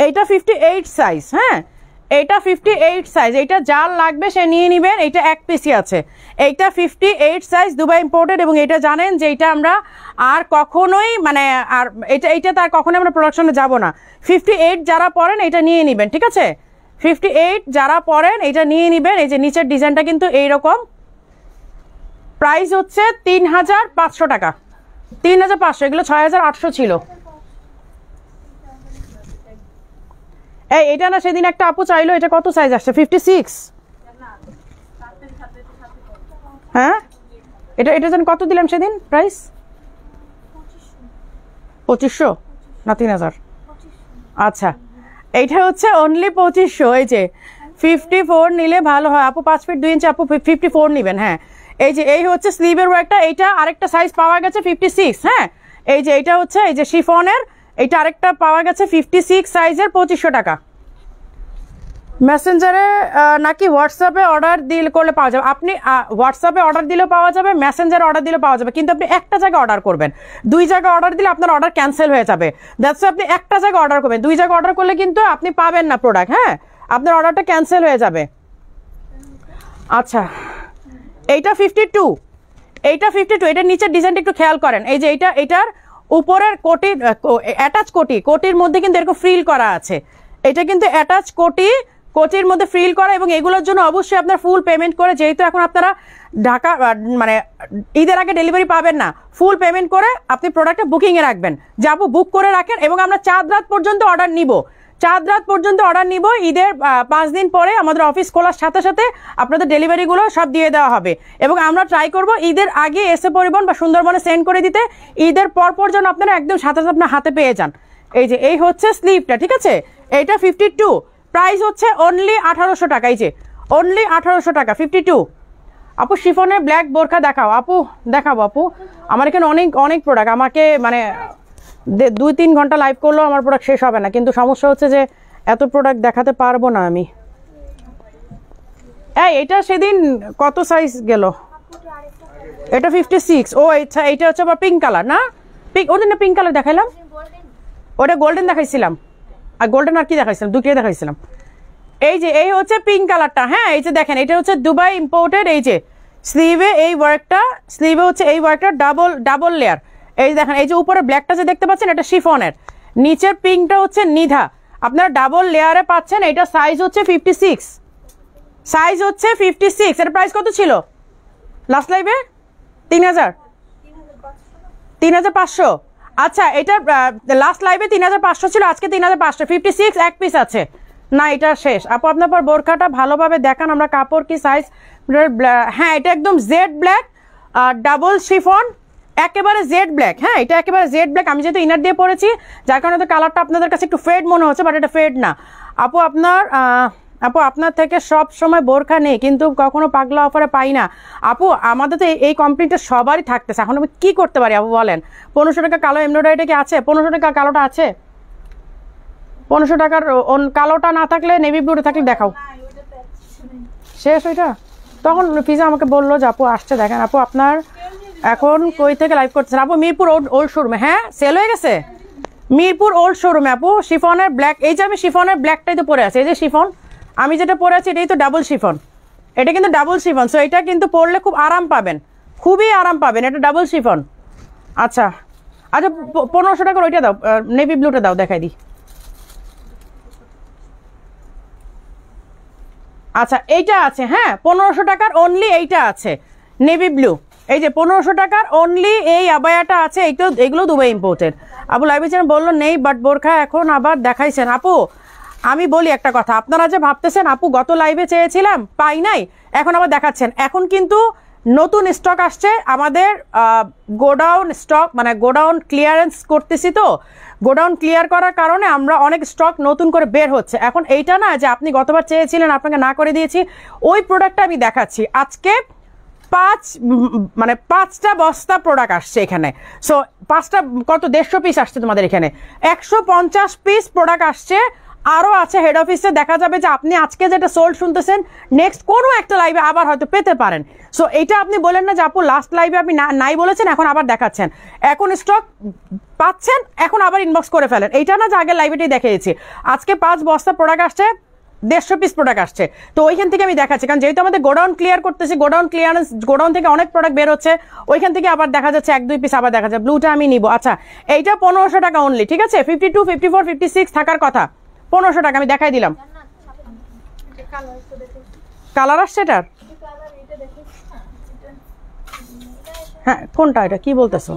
এইটা 58 সাইজ, হ্যাঁ এইটা 58 সাইজ, এইটা যার লাগবে সে নিয়ে নেবেন, এইটা এক পিসই আছে, এইটা 58 সাইজ দুবাই ইম্পোর্টেড, এবং এটা জানেন যে এইটা আমরা আর কখনোই মানে আর এইটা তার কখনোই আমরা প্রোডাকশনে যাব না। 58 যারা পরেন এটা নিয়ে নেবেন, ঠিক আছে, 58 যারা পরেন এটা নিয়ে নেবেন। এই যে নিচের ডিজাইনটা কিন্তু এইরকম, প্রাইস হচ্ছে 3500 টাকা, 3500, এগুলো 6800 ছিল। এটা না সেদিন একটা আপু চাইলো, এটা কত সাইজ আসছে? 56, হ্যাঁ এটা যেন কত দিলাম সেদিন প্রাইস? 2500 না 3000? আচ্ছা এইটা হচ্ছে অনলি 2500। এই যে 54 নিলে ভালো হয় আপু, 5 ফিট 2 ইঞ্চি আপু 54 নেবেন, হ্যাঁ এই যে এই হচ্ছে স্লিভের ওয়ার্কটা, এইটা আরেকটা সাইজ পাওয়া গেছে 56, হ্যাঁ এই যে এইটা হচ্ছে এই যে শিফনের, এইটা আরেকটা পাওয়া গেছে 56 সাইজের 2500 টাকা। মেসেঞ্জারে নাকি হোয়াটসঅ্যাপে অর্ডার দিলে করলে পাওয়া যাবে? আপনি হোয়াটসঅ্যাপে অর্ডার দিলেও পাওয়া যাবে, মেসেঞ্জারে অর্ডার দিলেও পাওয়া যাবে, কিন্তু আপনি একটা জায়গায় অর্ডার করবেন, 2 জায়গায় অর্ডার দিলে আপনার অর্ডার ক্যান্সেল হয়ে যাবে। দ্যাটস আপনি একটা জায়গায় অর্ডার করবেন, 2 জায়গায় অর্ডার করলে কিন্তু আপনি পাবেন না প্রোডাক্ট, হ্যাঁ আপনার অর্ডারটা ক্যান্সেল হয়ে যাবে। আচ্ছা এইটা 52, এইটা 52, এটার নিচের ডিজাইনটা একটু খেয়াল করেন, এই যে এইটার উপরের কোটি অ্যাটাচ কোটির মধ্যে কিন্তু এরকম ফ্রিল করা আছে। এটা কিন্তু অ্যাটাচ কোটির মধ্যে ফ্রিল করা, এবং এগুলোর জন্য অবশ্যই আপনার ফুল পেমেন্ট করে, যেহেতু এখন আপনারা ঢাকা মানে ঈদের আগে ডেলিভারি পাবেন না, ফুল পেমেন্ট করে আপনি প্রোডাক্টটা বুকিংয়ে রাখবেন, যাবো বুক করে রাখেন, এবং আমরা চাঁদ রাত পর্যন্ত অর্ডার নিব, ঈদের 5 দিন পরে আমাদের অফিস খোলার সাথে সাথে আপনাদের ডেলিভারিগুলো সব দিয়ে দেওয়া হবে, এবং আমরা ট্রাই করব ঈদের আগে এসে পরিবহন বা সুন্দরবনে সেন্ড করে দিতে, ঈদের পরপর যেন আপনারা একদম সাথে সাথে আপনার হাতে পেয়ে যান। এই হচ্ছে স্লিভটা, ঠিক আছে, এইটা 52, প্রাইস হচ্ছে অনলি 1800 টাকা, এই যে অনলি 1800 টাকা 52। আপু শিফনের ব্ল্যাক বোরখা দেখাও আপু, দেখাবো আপু, আমার এখানে অনেক প্রোডাক্ট, আমাকে মানে 2-3 ঘন্টা লাইভ করলেও আমার প্রোডাক্ট শেষ হবে না, কিন্তু সমস্যা হচ্ছে যে এত প্রোডাক্ট দেখাতে পারবো না আমি। এটা সেদিন কত সাইজ গেল? এটা 56। ও আচ্ছা, এইটা হচ্ছে আবার পিঙ্ক কালার না? ওদিন না পিঙ্ক কালার দেখাইলাম, ওটা গোল্ডেন দেখাইছিলাম, আর গোল্ডেন আর কি দেখাইছিলাম, দুটোই দেখাইছিলাম। এই হচ্ছে পিঙ্ক কালারটা। হ্যাঁ, এই যে দেখেন, এটা হচ্ছে দুবাই ইম্পোর্টেড। এই যে স্লিভে হচ্ছে এই ওয়ার্কটা ডাবল লেয়ার। এই দেখেন, এই যে উপরে ব্ল্যাকটা যে দেখতে পাচ্ছেন এটা শিফনের, নিচের পিঙ্কটা হচ্ছে নিধা, আপনারা ডাবল লেয়ারে পাচ্ছেন। এটা সাইজ হচ্ছে 56, এর প্রাইস কত ছিল লাস্ট লাইভে? 3500। আচ্ছা, এটা লাস্ট লাইভে 3500 ছিল, আজকে 3500। 56 এক পিস আছে না, এটা শেষ। আপু আপনার পর বোরখাটা ভালোভাবে দেখান, আমরা কাপড় কি সাইজ? হ্যাঁ, এটা একদম জেড ব্ল্যাক ডাবল শিফন, একেবারে জেড ব্ল্যাক। হ্যাঁ, এটা একেবারে জেড ব্ল্যাক। আমি যেহেতু ইনার দিয়ে পরেছি যার কারণে তো কালারটা আপনাদের কাছে একটু ফেড মনে হচ্ছে, বাট এটা ফেড না। আপু আপনার থেকে সব সময় বোরখা নেই, কিন্তু কখনো পাগলা অফারে পাই না। আপু আমাদের তো এই কমপ্লিটটা সবারই থাকতেছে, এখন আমি কি করতে পারি আপু বলেন? 1500 টাকা কালো এমব্রয়ডারিটা কি আছে? 1500 টাকা কালোটা আছে? 1500 টাকার কালোটা না থাকলে নেভি ব্লুটা থাকলে দেখাও। শেষ ওইটা? তখন ফিজা আমাকে বললো যে আপু আসছে, দেখেন আপু আপনার এখন কই থেকে লাইভ করতেছেন? আপু মিরপুর ওল্ড শোরুমে। হ্যাঁ, সেল হয়ে গেছে মিরপুর ওল্ড শোরুমে আপু। শিফনের ব্ল্যাক, এই যে আমি শিফনের ব্ল্যাকটাই তো পরে আছি, এই যে শিফন আমি যেটা পরে আছি এটাই তো ডাবল শিফন, এটা কিন্তু ডাবল শিফন। সো এটা কিন্তু পরলে খুব আরাম পাবেন, খুবই আরাম পাবেন, এটা ডাবল শিফন। আচ্ছা 1500 টাকার ওইটা দাও, নেভি ব্লুটা দাও, দেখাই দিই। আচ্ছা, এইটা আছে, হ্যাঁ 1500 টাকার অনলি এইটা আছে নেভি ব্লু। এই যে 1500 টাকার অনলি এই আবায়াটা আছে, এগুলো দুবাই ইম্পোর্টেড। আপু লাইভে বললো নেই, বাট বোরখা এখন আবার দেখাইছেন। আপু আমি বলি একটা কথা, আপনারা যে ভাবতেছেন আপু গত লাইভে চেয়েছিলাম পাই নাই, এখন আবার দেখাচ্ছেন। এখন কিন্তু নতুন স্টক আসছে, আমাদের গোডাউন স্টক মানে গোডাউন ক্লিয়ারেন্স করতেছি, তো গোডাউন ক্লিয়ার করার কারণে আমরা অনেক স্টক নতুন করে বের হচ্ছে। এখন এইটা না যে আপনি গতবার চেয়েছিলেন আপনাকে না করে দিয়েছি, ওই প্রোডাক্টটা আমি দেখাচ্ছি। আজকে 5টা বস্তা প্রোডাক্ট আসছে এখানে। সো 5টা কত 150 পিস আসছে তোমাদের এখানে, 150 পিস প্রোডাক্ট আসছে। আরও আছে হেড অফিসে, দেখা যাবে যে আপনি আজকে যেটা সোল্ড শুনতেছেন নেক্সট কোনো একটা লাইভে আবার হয়তো পেতে পারেন। সো এটা আপনি বলেন না যে আপু লাস্ট লাইভে আপনি নাই বলেছেন এখন আবার দেখাচ্ছেন, এখন স্টক পাচ্ছেন এখন আবার ইনবক্স করে ফেলেন, এইটা না যে আগের লাইভেটাই দেখিয়েছি। আজকে 5 বস্তা প্রোডাক্ট আসছে, 150 পিস প্রোডাক্ট আসছে, তো ওইখান থেকে আমি দেখাচ্ছি। কারণ যেহেতু আমাদের গোডাউন ক্লিয়ার করতেছি, গোডাউন থেকে অনেক প্রোডাক্ট বের হচ্ছে, ওইখান থেকে আবার দেখা যাচ্ছে 1-2 পিস আবার দেখা যাচ্ছে। ব্লুটা আমি নিব। আচ্ছা, এইটা 1500 টাকা অনলি, ঠিক আছে? 52, 54, 56 থাকার কথা, 1500 টাকা আমি দেখাই দিলাম। কালার আসছে এটার? হ্যাঁ, কোনটা এটা কি বলতেছো?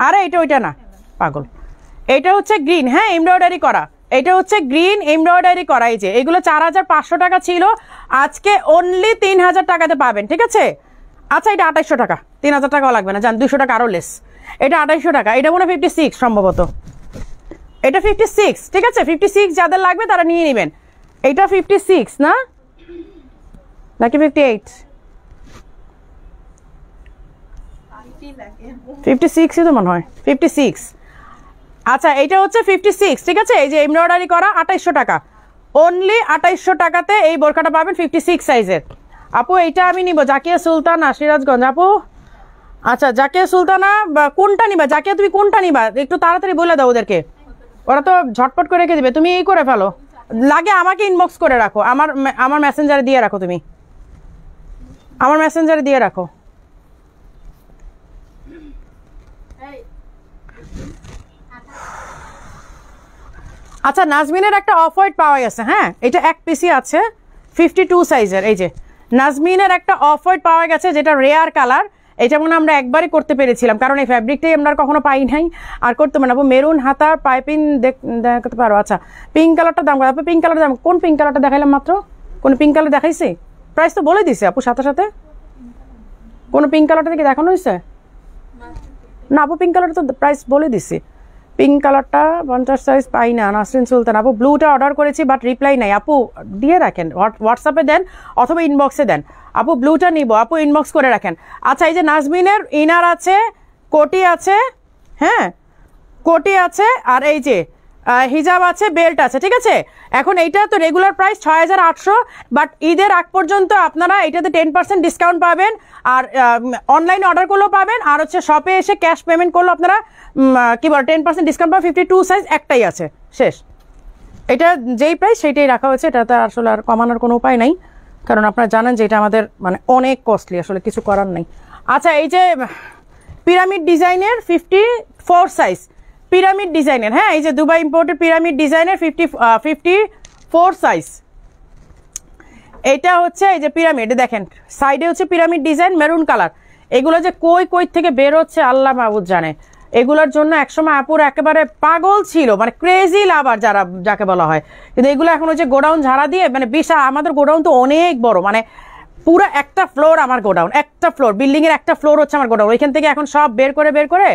আরে এটা ওইটা না পাগল, এটা হচ্ছে গ্রিন। হ্যাঁ, এমব্রয়ডারি করা, এটা হচ্ছে গ্রিন এমব্রয়ডারি করা। এই যে এগুলো 4500 টাকা ছিল, আজকে অনলি 3000 টাকাতে পাবেন, ঠিক আছে? আচ্ছা, এটা 2800 টাকা, 3000 টাকাও লাগবে না, জান 200 টাকা আরও লেস। এটা 2800 টাকা, এটা মনে 56 সম্ভবত, এটা 56, ঠিক আছে? 56 যাদের লাগবে তারা নিয়ে নেবেন। এটা 56 না নাকি 58? 56ই তো মনে হয়, 56। আচ্ছা, এটা হচ্ছে 56, ঠিক আছে? এই যে এমব্রয়ডারি করা 2800 টাকা, অনলি 2800 টাকাতে এই বোরখাটা পাবেন 56 সাইজের। আপু এইটা আমি নিব, জাকিয়া সুলতানা সিরাজগঞ্জ। আপু আচ্ছা, জাকিয়া সুলতানা কোনটা নিবা? জাকিয়া তুমি কোনটা নিবা একটু তাড়াতাড়ি বলে দাও ওদেরকে, ওরা তো ঝটপট করে রেখে দিবে। তুমি এই করে ফেলো, লাগে আমাকে ইনবক্স করে রাখো, আমার মেসেঞ্জারে দিয়ে রাখো, তুমি আমার মেসেঞ্জারে দিয়ে রাখো। আচ্ছা নাজমিনের একটা অফ হোয়াইট পাওয়া গেছে, হ্যাঁ এটা এক পিসি আছে 52 সাইজের। এই যে নাজমিনের একটা অফ হোয়াইট পাওয়া গেছে, যেটা রেয়ার কালার। এটা মনে আমরা একবারই করতে পেরেছিলাম, কারণ এই ফ্যাব্রিকটাই আমরা কখনো পাই নাই, আর করতে পারবো। মেরুন হাতার পাইপিং দেখাতে পারো। আচ্ছা পিঙ্ক কালারটা দাম, আপু পিঙ্ক কালার দাম, কোন পিঙ্ক কালারটা দেখাইলাম মাত্র? কোন পিঙ্ক কালার দেখাইছি? প্রাইস তো বলে দিছে আপু সাথে সাথে। কোনো পিঙ্ক কালারটা থেকে দেখানো হয়েছে না আপু? পিঙ্ক কালারটা তো প্রাইস বলে দিছি। পিঙ্ক কালারটা 50 সাইজ পাই না, নাসরিন সুলতান আপু। ব্লুটা অর্ডার করেছি বাট রিপ্লাই নাই আপু, দিয়ে রাখেন হোয়াটসঅ্যাপে দেন অথবা ইনবক্সে দেন আপু। ব্লুটা নিব আপু, ইনবক্স করে রাখেন। আচ্ছা এই যে নাজমিনের ইনার আছে, কোটি আছে, হ্যাঁ কোটি আছে, আর এই যে হিজাব আছে, বেল্ট আছে, ঠিক আছে। এখন এইটা তো রেগুলার প্রাইস 6800, বাট ঈদের আগ পর্যন্ত আপনারা এটাতে 10% ডিসকাউন্ট পাবেন, আর অনলাইনে অর্ডার করলেও পাবেন, আর হচ্ছে শপে এসে ক্যাশ পেমেন্ট করলেও আপনারা কি বল 10% ডিসকাউন্ট পাবেন। 52 সাইজ একটাই আছে, শেষ। এটা যেই প্রাইস সেইটাই রাখা হয়েছে, এটাতে আসলে আর কমানোর কোনো উপায় নাই, কারণ আপনারা জানেন যে এটা আমাদের মানে অনেক কস্টলি, আসলে কিছু করার নেই। আচ্ছা এই যে পিরামিড ডিজাইনের 54 সাইজ, পিরামিড ডিজাইনের, হ্যাঁ এই যে দুবাই ইম্পোর্টেড পিরামিড ডিজাইনের 54 সাইজ। এটা হচ্ছে এই যে পিরামিড, দেখেন সাইডে হচ্ছে পিরামিড ডিজাইন, মেরুন কালার। এগুলো যে কই থেকে বের হচ্ছে আল্লাহ মাহবুদ জানে। এগুলোর জন্য একসময় আপুর একেবারে পাগল ছিল, মানে ক্রেজি লাভার যারা যাকে বলা হয়। কিন্তু এগুলো এখন হচ্ছে গোডাউন ঝাড়া দিয়ে, মানে বিশাল, আমাদের গোডাউন তো অনেক বড়, মানে পুরো একটা ফ্লোর আমার গোডাউন, একটা ফ্লোর, বিল্ডিং এর একটা ফ্লোর হচ্ছে আমার গোডাউন। ওইখান থেকে এখন সব বের করে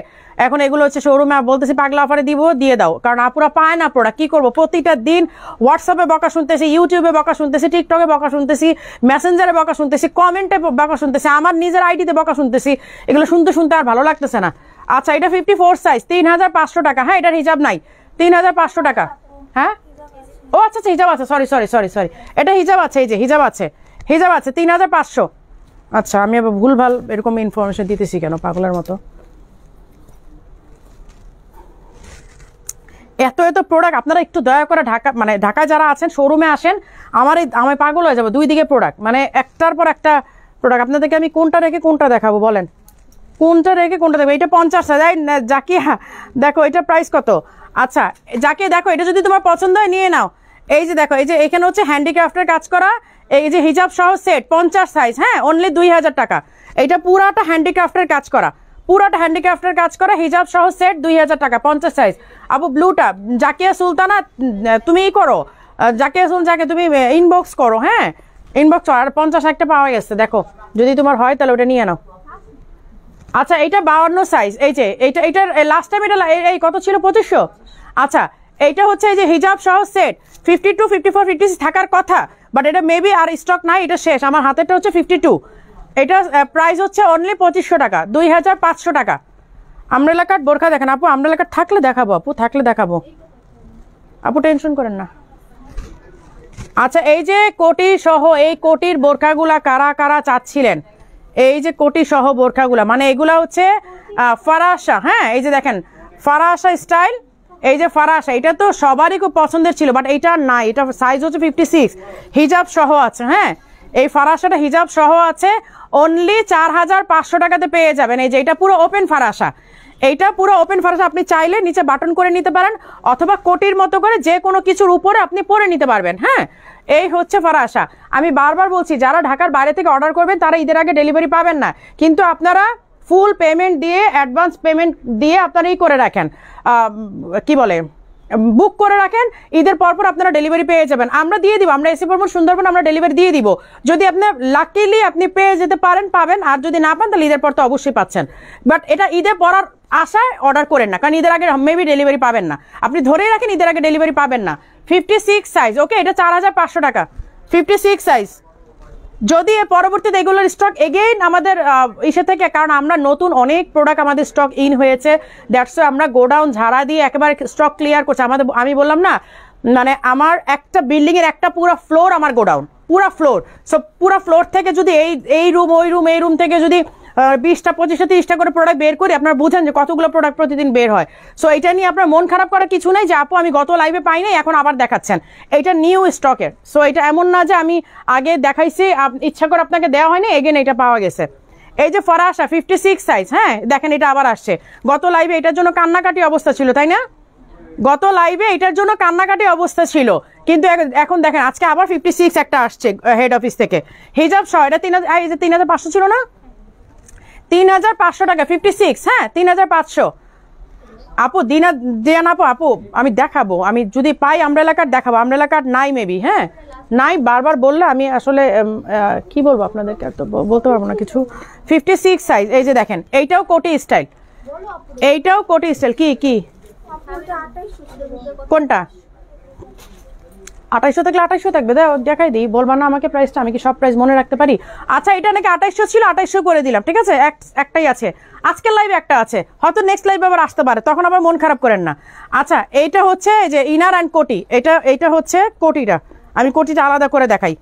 এখন এগুলো হচ্ছে শোরুমে বলতেছি পাগলা অফারে দিয়ে দাও, কারণ আপুরা পায় না প্রোডাক্ট। কি করবো, প্রতিটা দিন হোয়াটসঅ্যাপে বকা শুনতেছি, ইউটিউবে বকা শুনতেছি, টিকটকে বকা শুনতেছি, মেসেঞ্জারে বকা শুনতেছি, কমেন্টে বকা শুনতেছি, আমার নিজের আইডিতে বকা শুনতেছি। এগুলো শুনতে আর ভালো লাগতেছে না। আচ্ছা এটা 54 সাইজ 3500 টাকা, হ্যাঁ এটার হিজাব নাই, 3500 টাকা। হ্যাঁ ও আচ্ছা হিজাব আছে, সরি এটা হিজাব আছে, এই যে হিজাব আছে 3500। আচ্ছা আমি আবার ভুলভাল এরকম ইনফরমেশন দিতেছি কেন পাগলের মতো? এত প্রোডাক্ট আপনারা একটু দয়া করে ঢাকা যারা আছেন শোরুমে আসেন। আমি পাগল হয়ে যাবো, দুই দিকে প্রোডাক্ট, মানে একটার পর একটা প্রোডাক্ট। আপনাদেরকে আমি কোনটা রেখে কোনটা দেখাবো বলেন? কোনটা রেখে কোনটা দেখবো? এটা 50 হাজার, জাকিয়া দেখো এটা প্রাইস কত? আচ্ছা জাকিয়া দেখো, এটা যদি তোমার পছন্দ হয় নিয়ে নাও। এই যে দেখো, এই যে এখানে হচ্ছে হ্যান্ডিক্রাফটের কাজ করা, এই যে হিজাব সহ সেট 50 সাইজ, হ্যাঁ অনলি 2000 টাকা। এটা পুরাটা হ্যান্ডিক্রাফটের কাজ করা, হিজাব সহ সেট 2000 টাকা, 50 সাইজ। আপু ব্লুটা জাকিয়া সুলতানা তুমিই করো, জাকিয়া সুলতানা তুমি ইনবক্স করো, হ্যাঁ ইনবক্স করো। আর 50 একটা পাওয়া গেছে, দেখো যদি তোমার হয় তাহলে ওটা নিয়ে নাও। আচ্ছা এইটা 52 সাইজ, এই যে এইটার লাস্ট টাইম এটা এই কত ছিল 2500। আচ্ছা এইটা হচ্ছে এই যে হিজাব সহ সেট 52, 54, 56 থাকার কথা, বাট এটা মেবি আর স্টক নাই, এটা শেষ। আমার হাতেরটা হচ্ছে 52, এটা প্রাইস হচ্ছে অনলি 2500 টাকা, 2500 টাকা। আমরেলা কাট বোরখা দেখেন আপু, আমরেলা কাট থাকলে দেখাবো আপু, আপু টেনশন করেন না। আচ্ছা এই যে কোটি সহ, এই কোটির বোরখাগুলা কারা চাচ্ছিলেন? এই যে কোটি সহ বোরখাগুলা, মানে এগুলা হচ্ছে ফারাসা, হ্যাঁ এই যে দেখেন ফারাসা স্টাইল, এই যে ফারাসা, এটা তো সবারই খুব পছন্দের ছিল, বাট এইটা নাই, এটা সাইজ হচ্ছে 56, হিজাব সহ আছে, হ্যাঁ এই ফারাসাটা হিজাব সহ আছে, অনলি 4500 টাকাতে পেয়ে যাবেন। এই যে এটা পুরো ওপেন ফারাসা, এইটা পুরো ওপেন ফারাসা, আপনি চাইলে নিচে বাটন করে নিতে পারেন, অথবা কোটির মতো করে যে কোনো কিছুর উপরে আপনি পরে নিতে পারবেন, হ্যাঁ এই হচ্ছে ফারাসা। আমি বারবার বলছি যারা ঢাকার বাইরে থেকে অর্ডার করবেন তারা ঈদের আগে ডেলিভারি পাবেন না, কিন্তু আপনারা ফুল পেমেন্ট দিয়ে, অ্যাডভান্স পেমেন্ট দিয়ে আপনারা করে রাখেন, কি বলে বুক করে রাখেন, ঈদের পরপর আপনারা ডেলিভারি পেয়ে যাবেন। আমরা দিয়ে দিব, আমরা এসে পড়বো সুন্দরবন, আমরা ডেলিভারি দিয়ে দিব। যদি আপনার লাকিলি আপনি পেয়ে যেতে পাবেন, আর যদি না পান তাহলে ঈদের পর তো অবশ্যই পাচ্ছেন, বাট এটা ঈদের পরার আশায় অর্ডার করেন না, কারণ ঈদের আগে মেবি ডেলিভারি পাবেন না। আপনি ধরেই রাখেন ঈদের আগে ডেলিভারি পাবেন না। 56 সাইজ, ওকে এটা 4500 টাকা, 56 সাইজ। যদি এর পরবর্তীতে এগুলোর স্টক এগেইন আমাদের ইসে থেকে, কারণ আমরা নতুন অনেক প্রোডাক্ট আমাদের স্টক ইন হয়েছে, দ্যাটস আমরা গোডাউন ঝাড়া দিয়ে একেবারে স্টক ক্লিয়ার করছি। আমি বললাম না, মানে আমার একটা বিল্ডিং এর একটা পুরো ফ্লোর আমার গোডাউন, পুরো ফ্লোর। সো পুরো ফ্লোর থেকে যদি এই রুম ওই রুম, এই রুম থেকে যদি 20টা 25টা 30টা করে প্রোডাক্ট বের করি, আপনারা বুঝেন যে কতগুলো প্রোডাক্ট প্রতিদিন বের হয়। সো এটা নিয়ে আপনার মন খারাপ করার কিছু নেই যে আপু আমি গত লাইভে পাই নাই এখন আবার দেখাচ্ছেন, এটা নিউ স্টকের। সো এটা এমন না যে আমি আগে দেখাইছি ইচ্ছা করে আপনাকে দেওয়া হয়নি, এগেন এটা পাওয়া গেছে। এই যে ফরাসা 56 সাইজ, হ্যাঁ দেখেন এটা আবার আসছে। গত লাইভে এটার জন্য কান্নাকাটি অবস্থা ছিল, তাই না? গত লাইভে এটার জন্য কান্নাকাটি অবস্থা ছিল, কিন্তু এখন দেখেন আজকে আবার 56 একটা আসছে হেড অফিস থেকে হিজাব সহ। এটা 3500 ছিল না, 3500 টাকা 56। হ্যাঁ 3500। আপু দিয়ান আপু আমি দেখাবো, আমি যদি পাই আমব্রেলা কাট দেখাবো। আমব্রেলা কাট নাই মেবি, হ্যাঁ নাই, বারবার বললে আমি আসলে কি বলবো আপনাদেরকে, তো বলতে পারবো না কিছু। 56 সাইজ, এই যে দেখেন এইটাও কোটি স্টাইল, এইটাও কোটি স্টাইল। কি কোনটা 2800 থাকলে 2800 থাকবে, দেখাই দিই, বলবা না আমাকে প্রাইসটা, আমি কি সব প্রাইস মনে রাখতে পারি? আচ্ছা এটা নাকি 2800 ছিল, 2800 করে দিলাম, ঠিক আছে। একটাই আছে আজকের লাইভে, একটা আছে, হয়তো নেক্সট লাইভে আবার আসতে পারে, তখন আবার মন খারাপ করেন না। আচ্ছা এইটা হচ্ছে যে ইনার অ্যান্ড কোটি, এইটা হচ্ছে কোটিটা, আমি কোটিটা আলাদা করে দেখাই।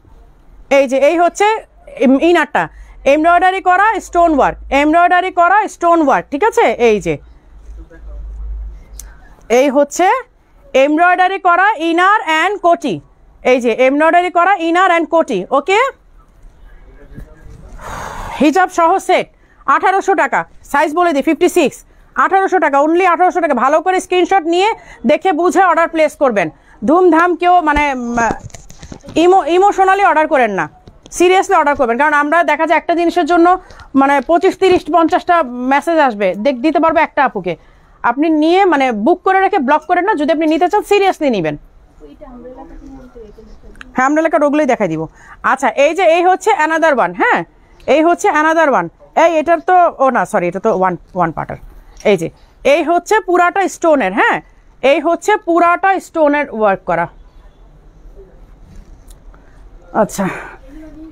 এই যে এই হচ্ছে ইনারটা, এমব্রয়ডারি করা স্টোন ওয়ার্ক, এমব্রয়ডারি করা স্টোন ওয়ার্ক, ঠিক আছে। এই যে এই হচ্ছে এমব্রয়ডারি করা ইনার অ্যান্ড কোটি, এই যে এমব্রয়ডারি করা ইনার অ্যান্ড কোটি। ওকে, হিজাব সহ সেট 1800 টাকা, সাইজ বলে দিই 56, 1800 টাকা, অনলি 1800 টাকা। ভালো করে স্ক্রিনশট নিয়ে দেখে বুঝে অর্ডার প্লেস করবেন, ধুমধাম কেউ মানে ইমোশনালি অর্ডার করেন না, সিরিয়াসলি অর্ডার করবেন। কারণ আমরা দেখা যায় একটা জিনিসের জন্য মানে 25, 30, 50টা মেসেজ আসবে, দিতে পারবো একটা আপুকে। আপনি নিয়ে মানে বুক করে রেখে ব্লক করেন না, যদি আপনি নিতে চান সিরিয়াসলি নেবেন। হ্যাঁ আমব্রেলা কাট ওগুলোই দেখাই দিব। আচ্ছা এই যে এই হচ্ছে অ্যানাদার ওয়ান, হ্যাঁ এই হচ্ছে অ্যানাদার ওয়ান। এটার তো না সরি, এটা তো ওয়ান পার্টার। এই যে এই হচ্ছে পুরাটা স্টোনের, হ্যাঁ এই হচ্ছে পুরাটা স্টোনের ওয়ার্ক করা। আচ্ছা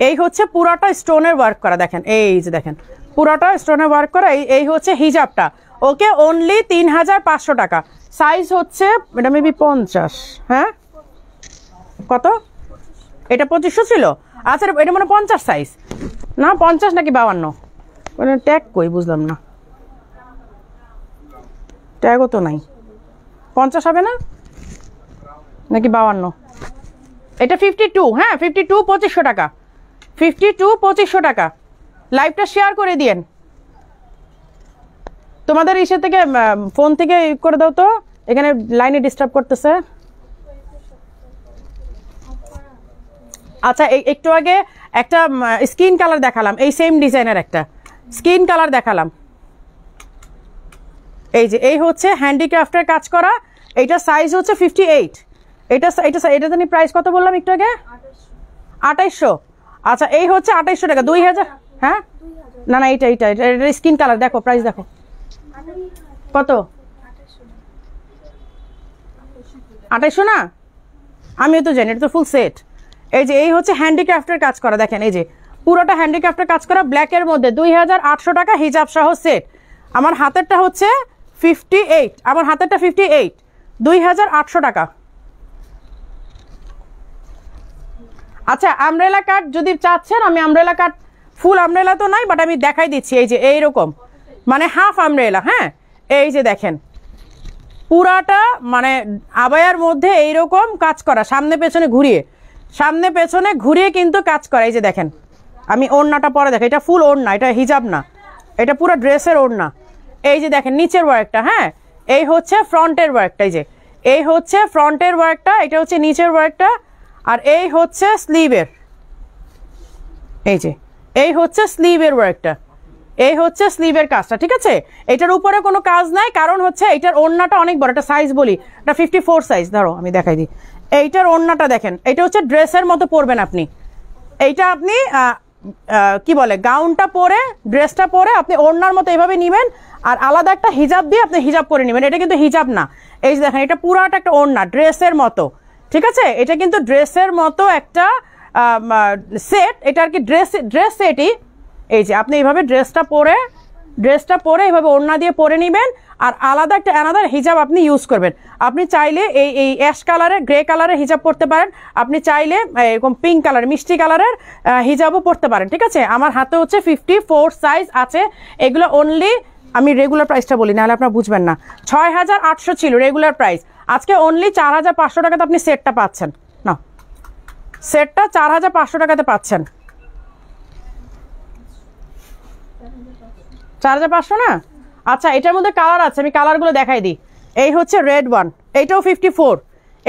এই হচ্ছে পুরাটা স্টোনের ওয়ার্ক করা, দেখেন এই যে দেখেন পুরাটা স্টোনের ওয়ার্ক করা। এই হচ্ছে হিজাবটা, ওকে অনলি 3500 টাকা। সাইজ হচ্ছে এটা মেবি 50, হ্যাঁ কত, এটা 2500 ছিল। আচ্ছা এটা মানে 50 সাইজ না, 50 নাকি 52, মানে ট্যাগ কই বুঝলাম না, ট্যাগও তো নাই। 50 হবে না নাকি 52? এটা 52, হ্যাঁ 52 2500 টাকা, 52 2500 টাকা। লাইভটা শেয়ার করে দিয়েন, তোমাদের ইসে থেকে ফোন থেকে করে দাও তো, এখানে লাইনে ডিস্টার্ব করতেছে। আচ্ছা একটু আগে একটা স্কিন কালার দেখালাম, এই সেম ডিজাইনের একটা স্কিন কালার দেখালাম। এই যে এই হচ্ছে হ্যান্ডিক্রাফটের কাজ করা, এইটা সাইজ হচ্ছে 58। এটা জানি প্রাইস কত বললাম একটু আগে, 2800। আচ্ছা এই হচ্ছে 2800 টাকা, 2000। হ্যাঁ না এইটা স্কিন কালার, দেখো প্রাইস দেখো কত, 2800 না, আমিও তো জানি, এটা তো ফুল সেট। এই যে এই হচ্ছে হ্যান্ডিক্রাফটের কাজ করা, দেখেন এই যে পুরোটা হ্যান্ডিক্রাফটের কাজ করা ব্ল্যাকের মধ্যে, 2800 টাকা হিজাব সহ সেট। আমার হাতেরটা হচ্ছে 58, আমার হাতেরটা 58, 2800 টাকা। আচ্ছা আমব্রেলা কাট যদি চাচ্ছেন, আমি আমব্রেলা কাট ফুল আমব্রেলা তো নাই, বাট আমি দেখাই দিচ্ছি। এই যে এইরকম মানে হাফ আমব্রেলা, হ্যাঁ এই যে দেখেন পুরাটা মানে আবায়ার মধ্যে এইরকম কাজ করা, সামনে পেছনে ঘুরিয়ে কিন্তু কাজ করা। এই যে দেখেন আমি ওড়নাটা পরে দেখো, এটা ফুল ওড়না, এটা হিজাব না, এটা পুরো ড্রেসের ওড়না। এই যে দেখেন নিচের ওয়ার্কটা, হ্যাঁ এই হচ্ছে ফ্রন্টের ওয়ার্কটা, এই যে এই হচ্ছে ফ্রন্টের ওয়ার্কটা, এটা হচ্ছে নিচের ওয়ার্কটা, আর এই হচ্ছে স্লিভের, এই যে এই হচ্ছে স্লিভের ওয়ার্কটা, এই হচ্ছে স্লিভের কাজটা, ঠিক আছে। এটার উপরে কোনো কাজ নাই, কারণ হচ্ছে এটার ওড়নাটা অনেক বড়, এটা সাইজ বলি এটা 54 সাইজ। ধরো আমি দেখাই দিই, এইটার ওড়নাটা দেখেন, এটা হচ্ছে ড্রেসের মতো পরবেন আপনি, এইটা আপনি কি বলে গাউনটা পরে ড্রেসটা পরে আপনি ওড়নার মতো এইভাবে নেবেন, আর আলাদা একটা হিজাব দিয়ে আপনি হিজাব করে নেবেন। এটা কিন্তু হিজাব না, এই যে দেখেন এটা পুরাটা একটা ওড়না ড্রেসের মতো, ঠিক আছে। এটা কিন্তু ড্রেসের মতো একটা সেট, এটা আর কি ড্রেস সেটই। এই যে আপনি এইভাবে ড্রেসটা পরে এইভাবে ওড়না দিয়ে পরে নেবেন, আর আলাদা একটা আলাদা হিজাব আপনি ইউজ করবেন। আপনি চাইলে এই অ্যাশ কালারের গ্রে কালারের হিজাব পরতে পারেন, আপনি চাইলে এরকম পিঙ্ক কালার মিষ্টি কালারের হিজাবও পরতে পারেন, ঠিক আছে। আমার হাতে হচ্ছে 54 সাইজ আছে। এগুলো অনলি, আমি রেগুলার প্রাইসটা বলি নাহলে আপনারা বুঝবেন না, 6800 ছিল রেগুলার প্রাইস, আজকে অনলি 4500 টাকাতে আপনি সেটটা পাচ্ছেন। না সেটটা 4500 টাকাতে পাচ্ছেন, 4500 না। আচ্ছা এটার মধ্যে কালার আছে, আমি কালারগুলো দেখাই দিই। এই হচ্ছে রেড ওয়ান, এইটাও 54,